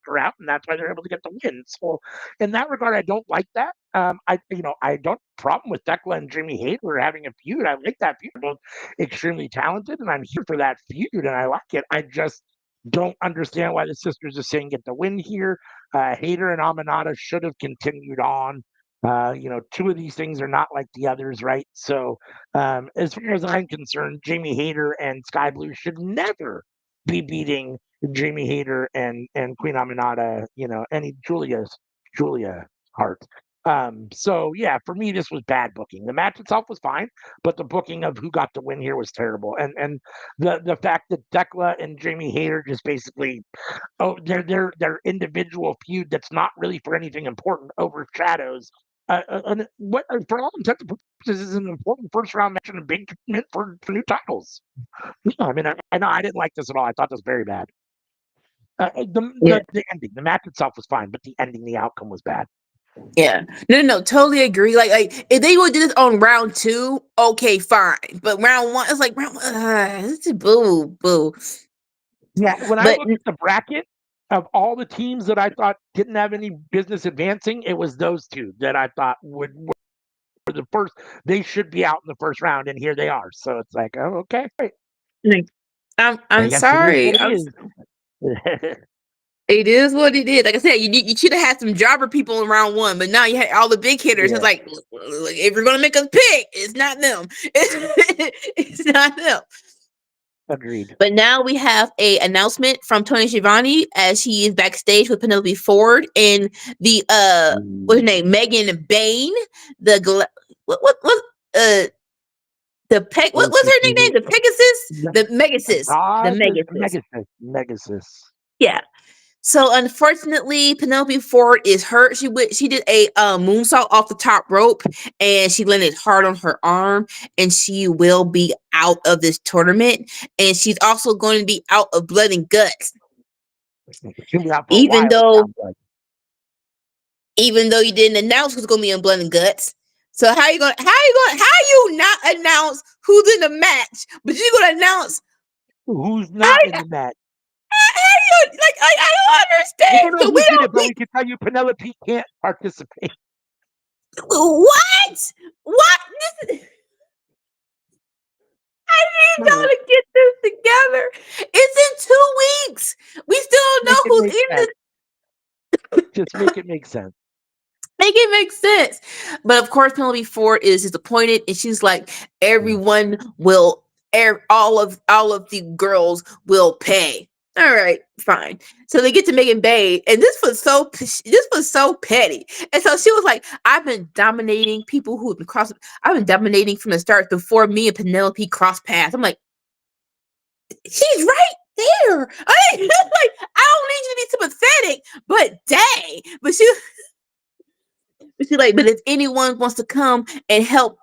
her out, and that's why they're able to get the win. So, in that regard, I don't like that. I don't problem with Thekla and Jimmy Hater having a feud. I like that feud. They're both extremely talented, and I'm here for that feud, and I like it. I just don't understand why the sisters are saying get the win here. Hater and Amanada should have continued on. Two of these things are not like the others, right? So, as far as I'm concerned, Jamie Hater and Sky Blue should never be beating Jamie Hater and Queen Aminata, any Julia Hart. So yeah, for me, this was bad booking. The match itself was fine, but the booking of who got the win here was terrible. And the fact that Thekla and Jamie Hater just basically, their individual feud that's not really for anything important overshadows what for all intents and purposes is an important first round match and a big tournament for new titles. Yeah, I mean, I know I didn't like this at all. I thought this was very bad. The ending, the match itself was fine, but the ending, the outcome was bad. Yeah, no, totally agree. Like if they would do this on round 2, okay, fine. But round 1, it's like it's just boo. Yeah, when I looked at the bracket of all the teams that I thought didn't have any business advancing, it was those two that I thought were the first. They should be out in the first round, and here they are. So it's like, oh, okay. I'm sorry. It is what it is. Like I said, you should have had some jobber people in round one, but now you had all the big hitters. Yeah, It's like, if you're gonna make us pick, it's not them. It's not them. agreed. But now we have a announcement from Tony Schiavone as he is backstage with Penelope Ford and the what's her Ooh. name, Megan Bain, what What what's is her he? nickname? The Pegasus, The the Megasus, the God, Megasus. Megasis. Yeah. So unfortunately, Penelope Ford is hurt. She did a moonsault off the top rope, and she landed hard on her arm, and she will be out of this tournament. And she's also going to be out of Blood and Guts, She'll be out for a even while. It though sounds like. even though you didn't announce who's going to be in Blood and Guts. So how you not announce who's in the match, but you're going to announce Who's how, not in the match? how you like I don't We understand. don't know So who's in it, but we can tell you Penelope can't participate. what? What? This is, I need y'all No, to get this together. It's in 2 weeks. We still don't make know it who's make in this. sense. Just make it make sense. Make it make sense. But of course, Penelope Ford is disappointed, and she's like, everyone will, all of the girls will pay. All right, fine. So they get to Megan Bay, and this was so petty. And so she was like, "I've been dominating people who have been crossing. I've been dominating from the start before me and Penelope cross paths." I'm like, she's right there. I mean, like, I don't need you to be sympathetic, but dang. She's like, but if anyone wants to come and help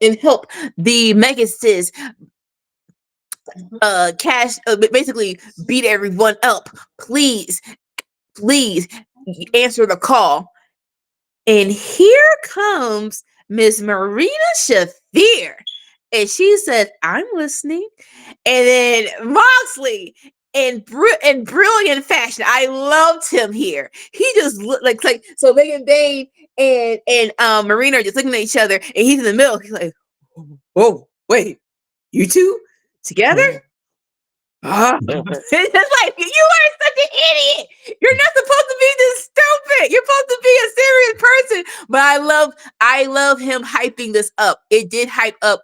the Megasis cash basically beat everyone up, please answer the call. And here comes Miss Marina Shafir. And she said, I'm listening. And then Moxley in brilliant fashion. I loved him here. He just looked like so Megan Bain and Marina are just looking at each other and he's in the middle. He's like, whoa, wait, you two together? It's like you are such an idiot. You're not supposed to be this stupid. You're supposed to be a serious person. But I love him hyping this up. It did hype up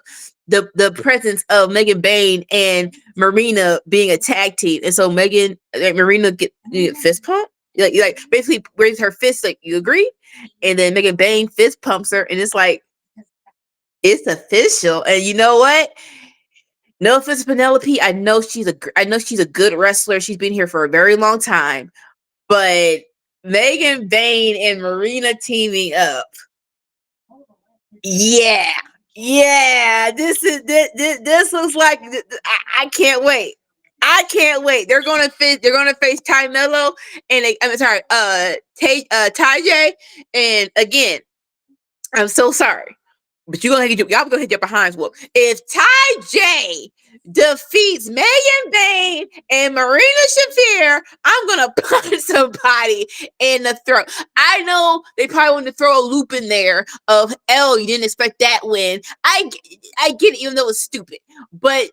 the presence of Megan Bain and Marina being a tag team. And so Marina get fist pump. Like basically raise her fist, like you agree? And then Megan Bain fist pumps her, and it's like it's official. And you know what? No offense to Penelope. I know she's a good wrestler. She's been here for a very long time. But Megan Bain and Marina teaming up. Yeah. Yeah. This looks like I can't wait. I can't wait. They're gonna face Ty Mello and I'm sorry, Tajay. And again, I'm so sorry. But y'all gonna get your behinds whooped. If Ty J defeats Megan Bain and Marina Shafir, I'm gonna punch somebody in the throat. I know they probably want to throw a loop in there of you didn't expect that win. I get it, even though it's stupid. But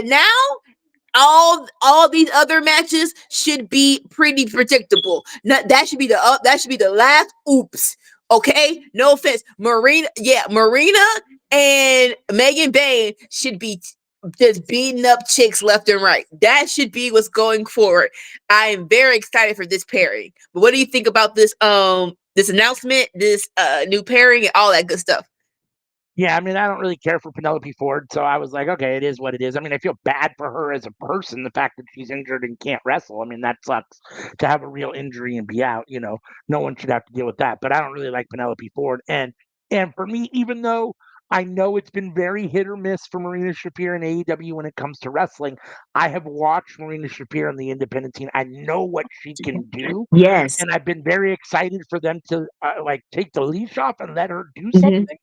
now all these other matches should be pretty predictable. That should be the last oops. Okay, no offense, Marina and Megan Bain should be just beating up chicks left and right. That should be what's going forward. I am very excited for this pairing. But what do you think about this announcement, this new pairing, and all that good stuff? Yeah, I mean, I don't really care for Penelope Ford, so I was like, okay, it is what it is. I mean, I feel bad for her as a person, the fact that she's injured and can't wrestle. I mean, that sucks to have a real injury and be out. No one should have to deal with that. But I don't really like Penelope Ford, and for me, even though I know it's been very hit or miss for Marina Shafir and AEW when it comes to wrestling, I have watched Marina Shafir on the independent team. I know what she can do, Yes. and I've been very excited for them to like take the leash off and let her do Mhm. something.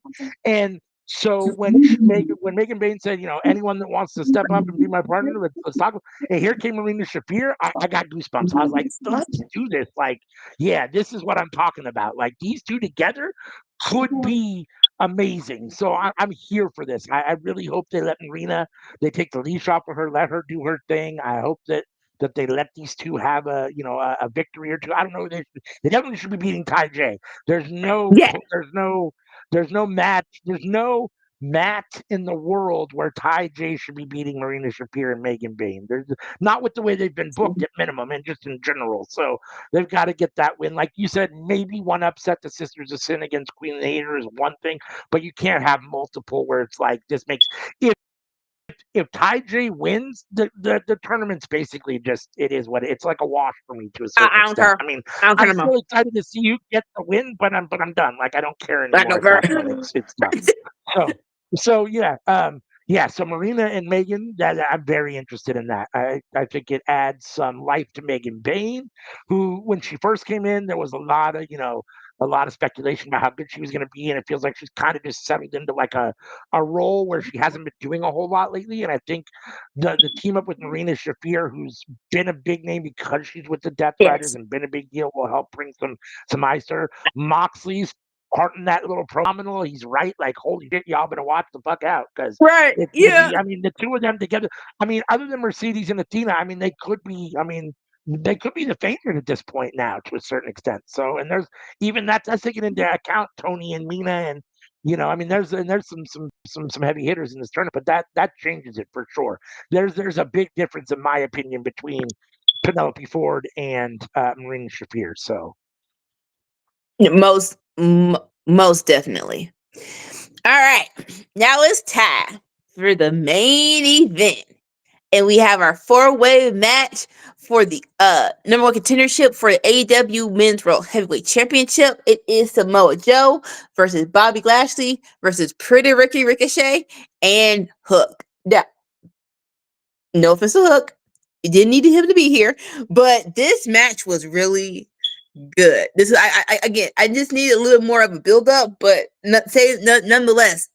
And so when Megan Bain said, anyone that wants to step up and be my partner, let's talk. And here came Marina Shafir. I got goosebumps. I was like, let's do this. Like, yeah, this is what I'm talking about. Like these two together could be amazing. So I'm here for this. I really hope they let Marina, they take the leash off of her, let her do her thing. I hope that that they let these two have a victory or two. I don't know. They definitely should be beating Ty J. There's no Yeah. match. There's no match in the world where Ty J should be beating Marina Shafir and Megan Bayne. There's not with the way they've been booked at minimum and just in general. So they've got to get that win. Like you said, maybe one upset the Sisters of Sin against Queen of the Hater is one thing, but you can't have multiple where it's like this makes if Ty J wins, the tournament's basically just it is what it's like a wash for me to a certain I don't extent. care. I mean, I don't care I'm no more. still excited to see you get the win, but I'm done. Like I don't care I anymore don't at care. that point. It's done. So yeah, so Marina and Megan, that I'm very interested in that. I think it adds some life to Megan Bayne, who when she first came in, there was a lot of speculation about how good she was going to be, and it feels like she's kind of just settled into like a role where she hasn't been doing a whole lot lately. And I think the team up with Marina Shafir, who's been a big name because she's with the Death Riders Yes. and been a big deal, will help bring some eyes to her. Moxley's part in that little phenomenal. He's right. Like, holy shit, y'all better watch the fuck out because Right. it's gonna Yeah. be. I mean, the two of them together. I mean, other than Mercedes and Athena, I mean, they could be. I mean, they could be the favorite at this point now to a certain extent. So, and there's even that's taking into account Tony and Mina, and I mean, there's some heavy hitters in this tournament, but that changes it for sure. There's a big difference in my opinion between Penelope Ford and Marina Shafir. So. Most definitely. All right. Now it's time for the main event. And we have our 4-way match for the number one contendership for the AEW Men's World Heavyweight Championship. It is Samoa Joe versus Bobby Lashley versus Pretty Ricky Ricochet and Hook. Now, no offense to Hook. You didn't need him to be here, but this match was really good. This is I again, I just need a little more of a build up, but nonetheless,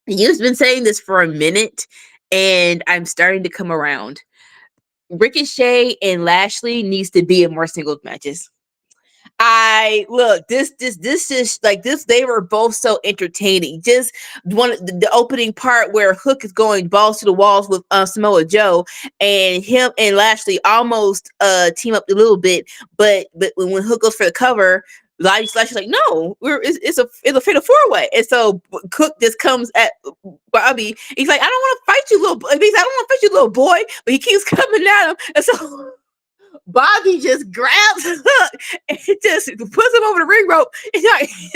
you've been saying this for a minute, and I'm starting to come around. Ricochet and Lashley needs to be in more singles matches. I look this is like this. They were both so entertaining. Just the opening part where Hook is going balls to the walls with Samoa Joe, and him and Lashley almost team up a little bit, but when Hook goes for the cover, Lashley's like, no, it's a fatal 4-way, and so Cook just comes at Bobby. He's like, I don't want to fight you, little. I don't want to fight you, little boy, but he keeps coming at him, and so. Bobby just grabs Hook and just puts him over the ring rope and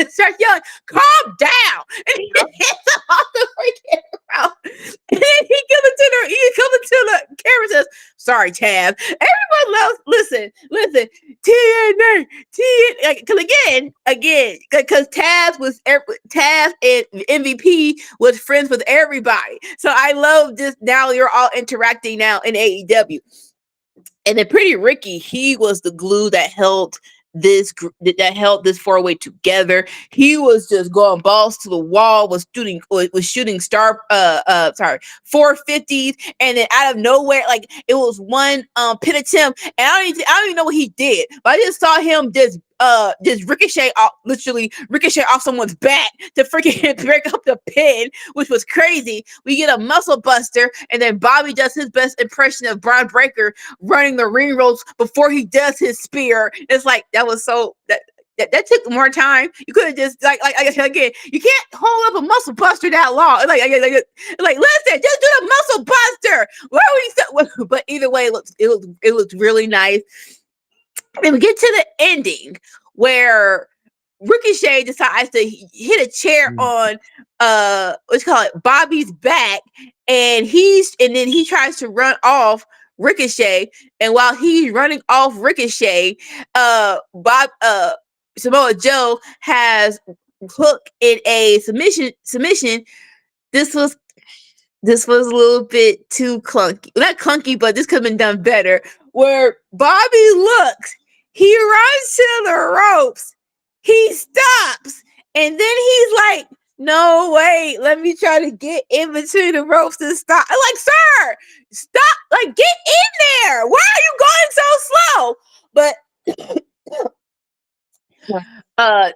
starts yelling, calm down. And he hits him off the freaking rope. And then he comes into the camera and says, sorry, Tab. Everyone loves, listen, TNA. Because again, because Tab and MVP was friends with everybody. So I love this. Now you're all interacting now in AEW. And then Pretty Ricky, he was the glue that held this 4-way together. He was just going balls to the wall, was shooting 450s, and then out of nowhere, like it was one pin attempt, and I don't even know what he did, but I just saw him just ricochet off someone's back to freaking break up the pin, which was crazy. We get a muscle buster, and then Bobby does his best impression of Braun Breaker running the ring ropes before he does his spear. It's like that was so that took more time. You could have just like again, you can't hold up a muscle buster that long. Like listen, just do the muscle buster. But either way, it looked really nice. And we get to the ending where Ricochet decides to hit a chair on Bobby's back, and then he tries to run off Ricochet, and while he's running off Ricochet, Samoa Joe has Hook in a submission. This was a little bit too clunky. Not clunky, but this could have been done better. Where Bobby looks, he runs to the ropes, he stops, and then he's like, no, wait, let me try to get in between the ropes and stop. I'm like, sir, stop, like, get in there. Why are you going so slow? But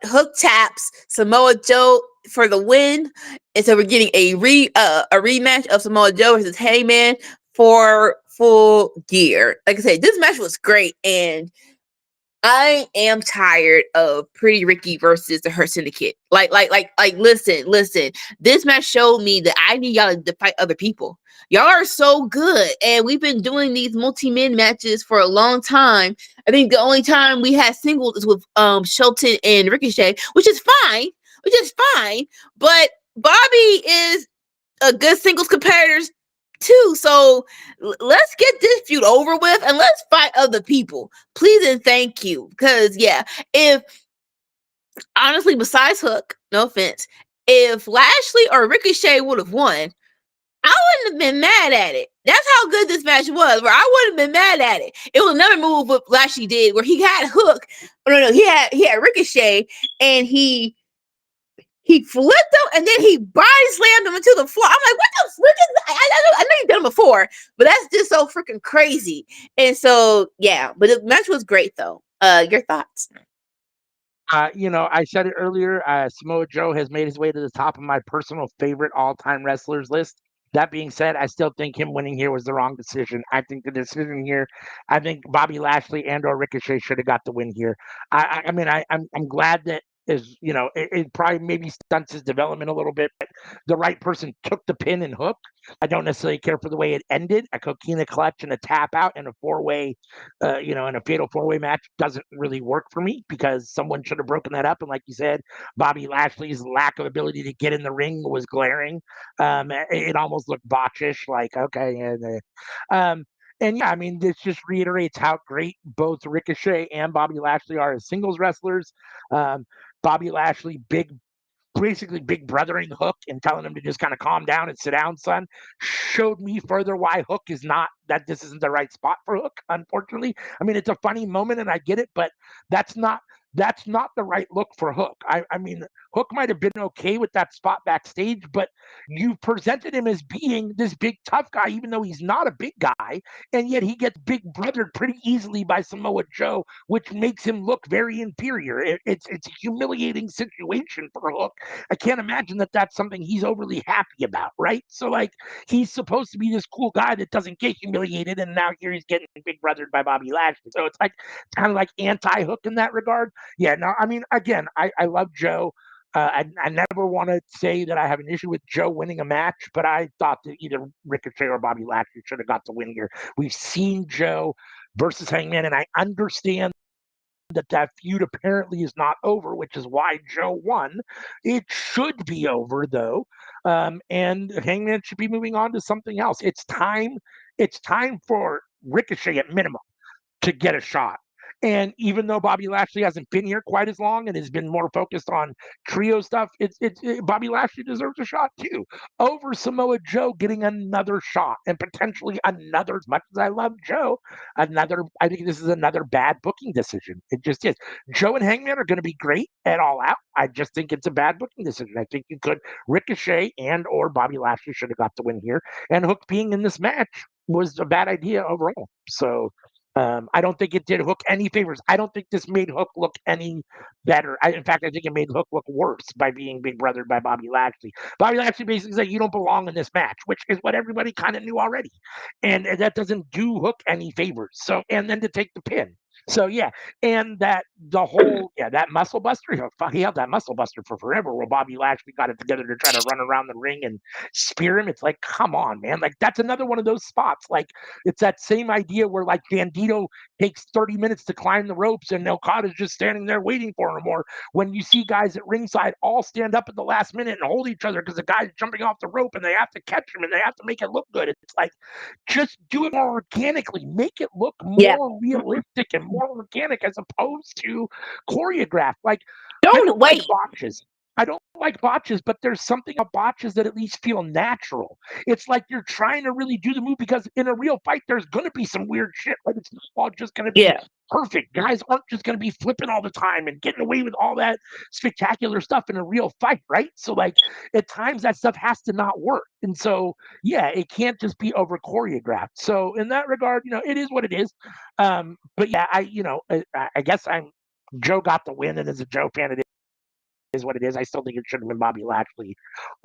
Hook taps Samoa Joe for the win, and so we're getting a rematch of Samoa Joe versus Heyman for full gear. Like I said, this match was great, and I am tired of Pretty Ricky versus the Hurt Syndicate. Listen. This match showed me that I need y'all to fight other people. Y'all are so good, and we've been doing these multi-men matches for a long time. I think the only time we had singles is with Shelton and Ricochet, which is fine. But Bobby is a good singles competitor too. So let's get this feud over with and let's fight other people, please and thank you. Because yeah, if honestly, besides Hook, no offense, if Lashley or Ricochet would have won, I wouldn't have been mad at it. That's how good this match was. Where I wouldn't have been mad at it. It was another move what Lashley did where he had Hook. No, he had Ricochet, and he flipped him and then he body slammed him into the floor. I'm like, what the frick is that? I know you've done it before, but that's just so freaking crazy. And so, yeah, but the match was great though. Your thoughts? I said it earlier. Samoa Joe has made his way to the top of my personal favorite all-time wrestlers list. That being said, I still think him winning here was the wrong decision. I think the decision here, I think Bobby Lashley and/or Ricochet should have got the win here. I'm glad that it probably maybe stunts his development a little bit, but the right person took the pin and Hook. I don't necessarily care for the way it ended. A coquina clutch and a tap out and a four-way, in a fatal four-way match doesn't really work for me because someone should have broken that up. And like you said, Bobby Lashley's lack of ability to get in the ring was glaring. It almost looked botchish. Like, okay, and yeah, I mean, this just reiterates how great both Ricochet and Bobby Lashley are as singles wrestlers. Um, Bobby Lashley, basically big brothering Hook and telling him to just kind of calm down and sit down, son, showed me further why Hook is not that this isn't the right spot for Hook, unfortunately. I mean, it's a funny moment and I get it, but that's not the right look for Hook. I mean, Hook might have been okay with that spot backstage, but you presented him as being this big tough guy, even though he's not a big guy, and yet he gets big brothered pretty easily by Samoa Joe, which makes him look very inferior. It's a humiliating situation for Hook. I can't imagine that that's something he's overly happy about, right? So like he's supposed to be this cool guy that doesn't get humiliated, and now here he's getting big brothered by Bobby Lashley. So it's like kind of like anti-Hook in that regard. Yeah, no, I mean, again, I love Joe. I never want to say that I have an issue with Joe winning a match, but I thought that either Ricochet or Bobby Lashley should have got the win here. We've seen Joe versus Hangman, and I understand that feud apparently is not over, which is why Joe won. It should be over though, and Hangman should be moving on to something else. It's time. It's time for Ricochet at minimum to get a shot. And even though Bobby Lashley hasn't been here quite as long and has been more focused on trio stuff, Bobby Lashley deserves a shot too over Samoa Joe getting another shot and potentially another. As much as I love Joe, another. I think this is another bad booking decision. It just is. Joe and Hangman are going to be great at All Out. I just think it's a bad booking decision. I think you could Ricochet and/or Bobby Lashley should have got the win here, and Hook being in this match was a bad idea overall. So I don't think it did Hook any favors. I don't think this made Hook look any better. In fact, I think it made Hook look worse by being big brothered by Bobby Lashley. Bobby Lashley basically said, "You don't belong in this match," which is what everybody kind of knew already, and that doesn't do Hook any favors. So, and then to take the pin. So yeah, and that muscle buster, he held that muscle buster for forever. Where Bobby Lashley got it together to try to run around the ring and spear him. It's like, come on, man! Like that's another one of those spots. Like it's that same idea where like Bandito takes 30 minutes to climb the ropes and Okada's just standing there waiting for him. Or when you see guys at ringside all stand up at the last minute and hold each other because the guy's jumping off the rope and they have to catch him and they have to make it look good. It's like just do it more organically, make it look Yeah. more realistic and more organic as opposed to choreographed. Like I Don't don't like wait. botches. I don't like botches, but there's something about botches that at least feel natural. It's like you're trying to really do the move because in a real fight, there's going to be some weird shit. Like it's not all just going to be Yeah. perfect. Guys aren't just going to be flipping all the time and getting away with all that spectacular stuff in a real fight, right? So like at times that stuff has to not work. And so yeah, it can't just be over choreographed. So in that regard, it is what it is. But yeah, I guess Joe got the win, and as a Joe fan, it is what it is. I still think it should have been Bobby Lashley,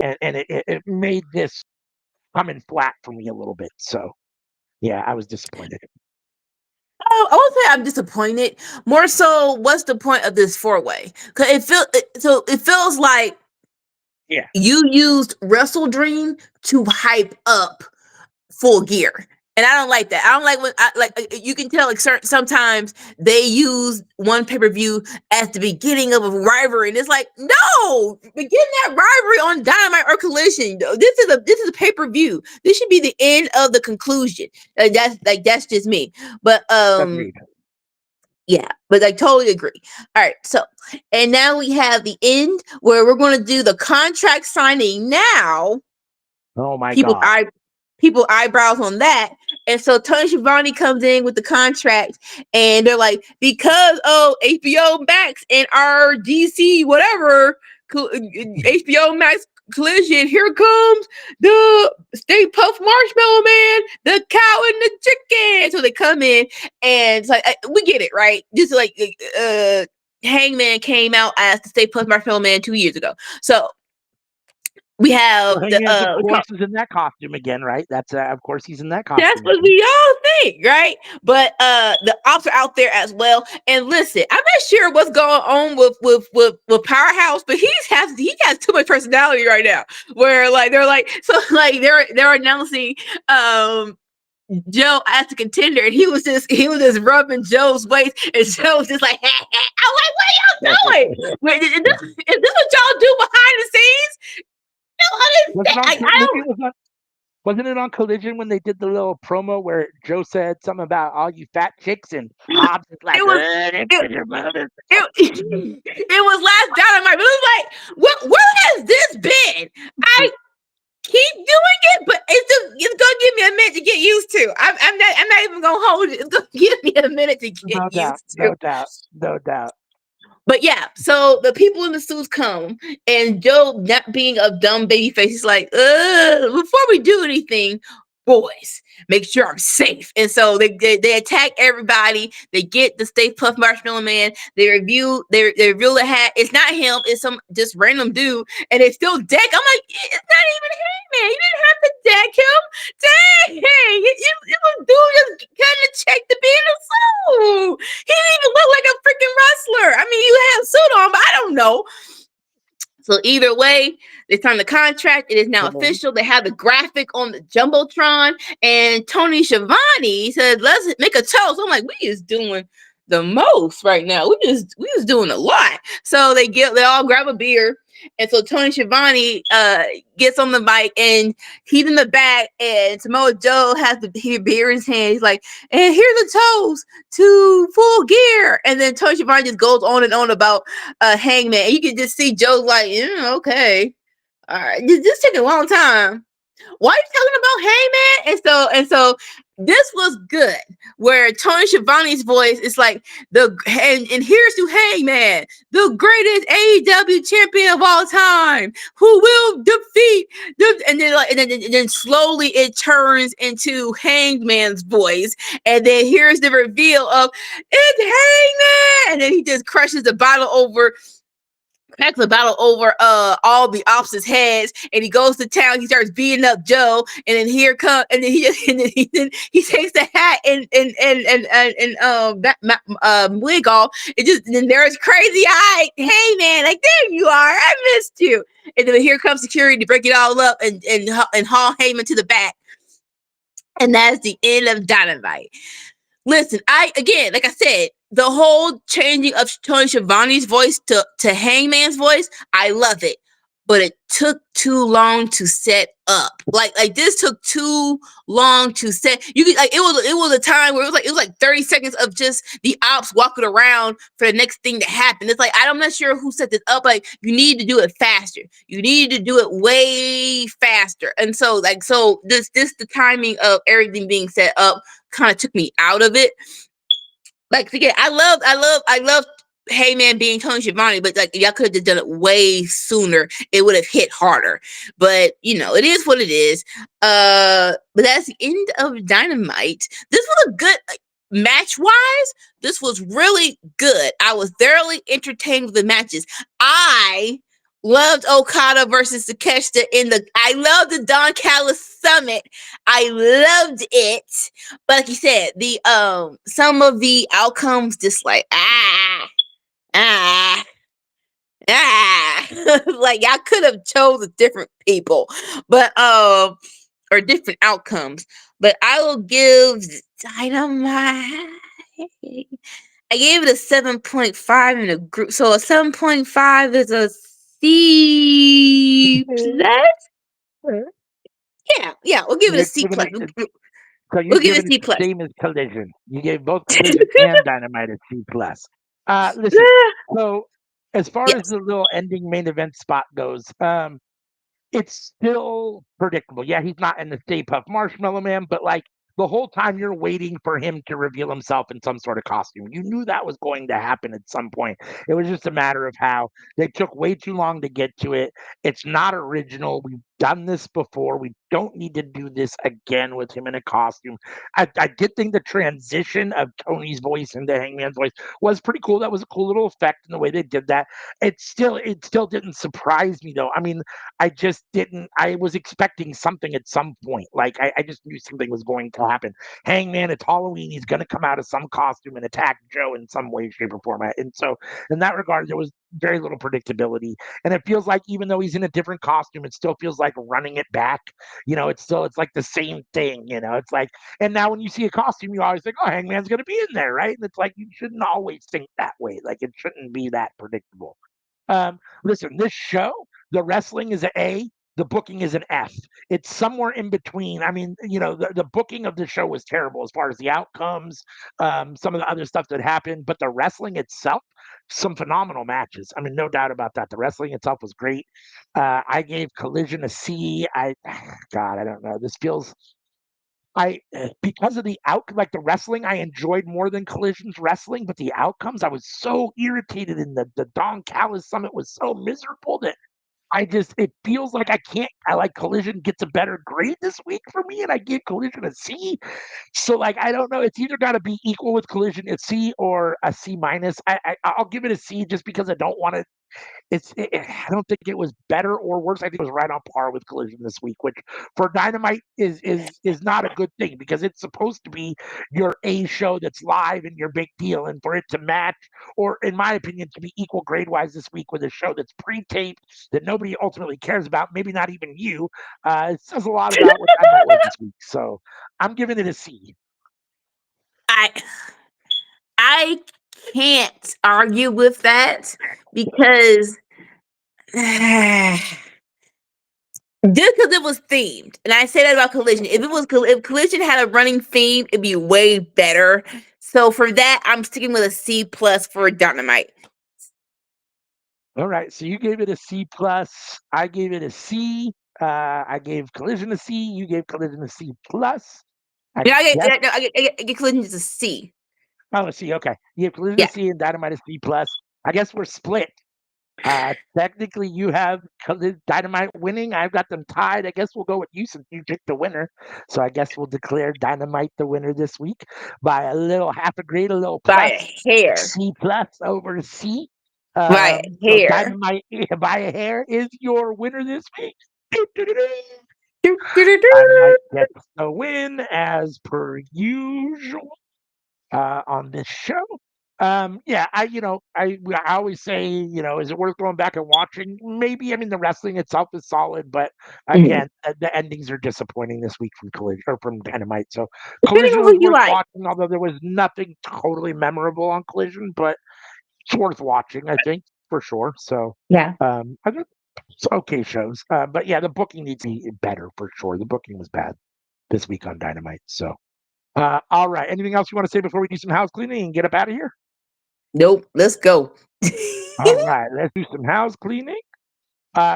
and it made this coming flat for me a little bit. So Yeah, I was disappointed. Oh, I won't say I'm disappointed. More so, what's the point of this 4-way? Because it feels like Yeah. you used Wrestle Dream to hype up Full Gear. And I don't like that. I don't like when you can tell like sometimes they use one pay-per-view as the beginning of a rivalry, and it's like, no, begin that rivalry on Dynamite or Collision. This is a pay-per-view. This should be the end of the conclusion. That's just me. But Agreed. yeah, but I totally agree. All right, so and now we have the end where we're going to do the contract signing now. Oh my People God. people eyebrows on that. And so Tony Schiavone comes in with the contract, and they're like, because HBO Max and our DC whatever HBO Max Collision, here comes the Stay Puft Marshmallow Man, the cow and the chicken. And so they come in, and it's like we get it, right? Just like Hangman came out as the Stay Puft Marshmallow Man 2 years ago. So we have Well, the Hangman's, of course, is in that costume again, right? That's of course he's in that costume. that's what we all think, right? But the ops are out there as well. And listen, I'm not sure what's going on with Powerhouse, but he has too much personality right now. Where like they're like they're announcing Joe as a contender, and he was just rubbing Joe's waist, and Joe was just like, I'm like, what are y'all doing? Wait, is this what y'all do behind the scenes? Wasn't it on Collision when they did the little promo where Joe said something about all you fat chicks and Hobbs is like, it was last Dynamite, but it was like, where has this been? I keep doing it, but it's gonna give me a minute to get used to. I'm not even gonna hold it. It's gonna give me a minute to get used to. No doubt. But yeah, so the people in the suits come, and Joe, not being a dumb baby face, is like, before we do anything, boys, make sure I'm safe. And so they attack everybody. They get the Stay Puft Marshmallow Man. They reveal the hat. It's not him. It's some just random dude, and they still deck. I'm like, it's not even him, man. You didn't have to deck him. Dang, you was dude just kind of check to be in a suit. He didn't even look like a freaking wrestler. I mean, you have a suit on, but I don't know. So either way, they signed the contract. It is now official. They have the graphic on the Jumbotron, and Tony Schiavone said, let's make a toast. I'm like, we is doing the most right now. We just doing a lot. So they all grab a beer. And so Tony Schiavone gets on the mic, and he's in the back, and Samoa Joe has the beer in his hand. He's like, and here's a toast to Full Gear. And then Tony Schiavone just goes on and on about Hangman. And you can just see Joe like, okay. All right. This took a long time. Why are you talking about Hangman? And so this was good, where Tony Schiavone's voice is like and here's to Hangman, the greatest AEW champion of all time, who will defeat and then slowly it turns into Hangman's voice, and then here's the reveal of it's Hangman, and then he just cracks the bottle over all the opposites' heads, and he goes to town. He starts beating up Joe, and then he takes the hat and wig off. And then there's Crazy Eye. Hey man, like there you are. I missed you. And then here comes security to break it all up and haul Heyman to the back. And that's the end of Dynamite. Listen, like I said, the whole changing of Tony Schiavone's voice to Hangman's voice, I love it. But it took too long to set up. Like this took too long to set. You could it was a time where it was like 30 seconds of just the ops walking around for the next thing to happen. It's like I'm not sure who set this up. Like you need to do it faster. You need to do it way faster. And so this the timing of everything being set up kind of took me out of it. Like again, I love Heyman being Tony Schiavone, but like y'all could have done it way sooner. It would have hit harder. But it is what it is. But that's the end of Dynamite. This was a good match-wise. This was really good. I was thoroughly entertained with the matches. I Loved Okada versus Takeshita in the. I love the Don Callis Summit. I loved it, but like you said, the some of the outcomes just like ah like y'all could have chose different people, but or different outcomes. But I will give Dynamite. I gave it a 7.5 in a group. So a 7.5 is a C plus. Yeah, we'll give it a You're C giving plus. it, so you're We'll give it giving a it C the plus. same as Collision. You gave both Collision and Dynamite a C plus. Listen, so as far as Yes. the little ending main event spot goes, it's still predictable. Yeah, he's not in the Stay Puft Marshmallow Man, but like the whole time you're waiting for him to reveal himself in some sort of costume. You knew that was going to happen at some point. It was just a matter of how they took way too long to get to it. It's not original. We've done this before. We don't need to do this again with him in a costume. I did think the transition of Tony's voice into Hangman's voice was pretty cool. That was a cool little effect in the way they did that. It still didn't surprise me though. I mean, I just didn't. I was expecting something at some point. Like I just knew something was going to happen. Hangman, it's Halloween. He's going to come out of some costume and attack Joe in some way, shape, or form. And so, in that regard, there was very little predictability. And it feels like even though he's in a different costume, it still feels like running it back. It's like the same thing. It's like, and now when you see a costume, you always think, oh, Hangman's going to be in there, right? And it's like you shouldn't always think that way. Like it shouldn't be that predictable. Listen, this show, the wrestling is an A, the booking is an F. It's somewhere in between. I mean, the booking of the show was terrible as far as the outcomes, some of the other stuff that happened, but the wrestling itself, some phenomenal matches. I mean, no doubt about that. The wrestling itself was great. I gave Collision a C. God, I don't know. This feels because of the like the wrestling, I enjoyed more than Collision's wrestling, but the outcomes, I was so irritated, and the Don Callis Summit was so miserable that it feels like I like Collision gets a better grade this week for me, and I give Collision a C. So like I don't know, it's either got to be equal with Collision a C or a C minus. I'll give it a C just because I don't want to I don't think it was better or worse. I think it was right on par with Collision this week, which for Dynamite is not a good thing because it's supposed to be your A show that's live and your big deal, and for it to match, or in my opinion, to be equal grade wise this week with a show that's pre-taped that nobody ultimately cares about, maybe not even you. It says a lot about what Dynamite was this week. So I'm giving it a C. I I can't argue with that because just because it was themed, and I say that about Collision. If Collision had a running theme, it'd be way better. So for that, I'm sticking with a C plus for Dynamite. All right, so you gave it a C plus. I gave it a C. I gave Collision a C. You gave Collision a C plus. I Yeah, guess. I get Collision is a C. Oh, a C. Okay, you gave Collision a Yeah, C and Dynamite a C plus. I guess we're split. Technically, you have Dynamite winning. I've got them tied. I guess we'll go with you since you picked the winner. So I guess we'll declare Dynamite the winner this week by a little half a grade, a little by plus, a hair, C plus over C. by a So hair. Dynamite by a hair is your winner this week. Do, do, do, Dynamite do. gets the win as per usual on this show. Yeah, I always say, is it worth going back and watching? Maybe. I mean, the wrestling itself is solid, but Mhm. again, the endings are disappointing this week from Collision or from Dynamite. So Depending Collision on was who you worth like. watching, although there was nothing totally memorable on Collision, but it's worth watching, I think, for sure. So Yeah. I think it's okay shows. But yeah, the booking needs to be better for sure. The booking was bad this week on Dynamite. So all right. Anything else you want to say before we do some house cleaning and get up out of here? Nope. Let's go. All right, let's do some house cleaning.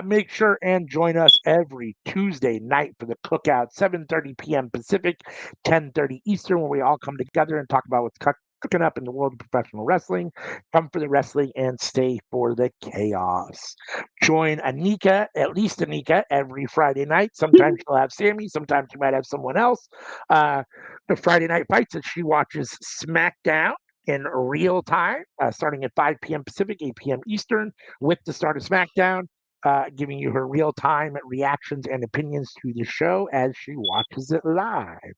Make sure and join us every Tuesday night for the cookout, 7:30 p.m. Pacific, 10:30 Eastern, where we all come together and talk about what's cooking up in the world of professional wrestling. Come for the wrestling and stay for the chaos. Join Anika, at least Anika, every Friday night. Sometimes she'll have Sammy, sometimes she might have someone else. The Friday night fights that she watches SmackDown in real time, starting at 5 p.m. Pacific, 8 p.m. Eastern, with the start of SmackDown. giving you her real-time reactions and opinions to the show as she watches it live.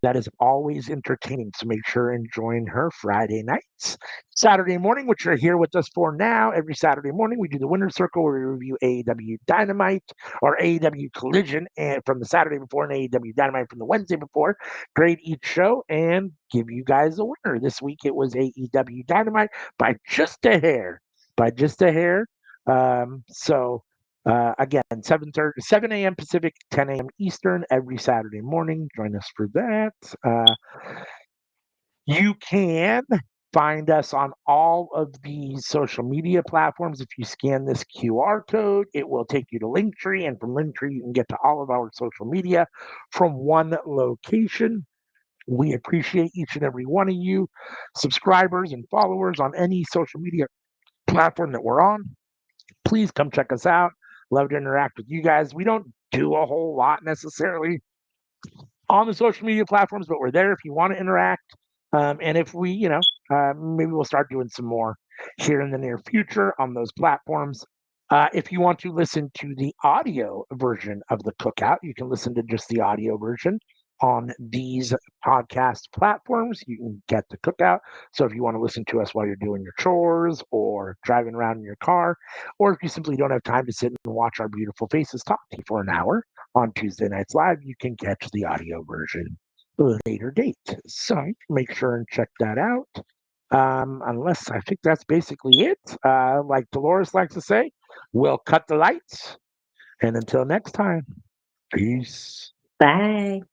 That is always entertaining. So make sure and join her Friday nights. Saturday morning, which you're here with us for now. Every Saturday morning, we do the Winner's Circle where we review AEW Dynamite or AEW Collision and from the Saturday before and AEW Dynamite from the Wednesday before. Grade each show and give you guys a winner. This week it was AEW Dynamite by just a hair. By just a hair. Again, 7 a.m. Pacific, 10 a.m. Eastern every Saturday morning. Join us for that. You can find us on all of these social media platforms. If you scan this QR code, it will take you to Linktree, and from Linktree, you can get to all of our social media from one location. We appreciate each and every one of you, subscribers and followers on any social media platform that we're on. Please come check us out. Love to interact with you guys. We don't do a whole lot necessarily on the social media platforms, but we're there if you want to interact. And if we, maybe we'll start doing some more here in the near future on those platforms. If you want to listen to the audio version of the cookout, you can listen to just the audio version on these podcast platforms. You can get the cookout. So if you want to listen to us while you're doing your chores or driving around in your car, or if you simply don't have time to sit and watch our beautiful faces talk to you for an hour on Tuesday Nights Live, you can catch the audio version later date. So make sure and check that out. Unless I think that's basically it. Like Dolores likes to say, we'll cut the lights. And until next time, peace. Bye.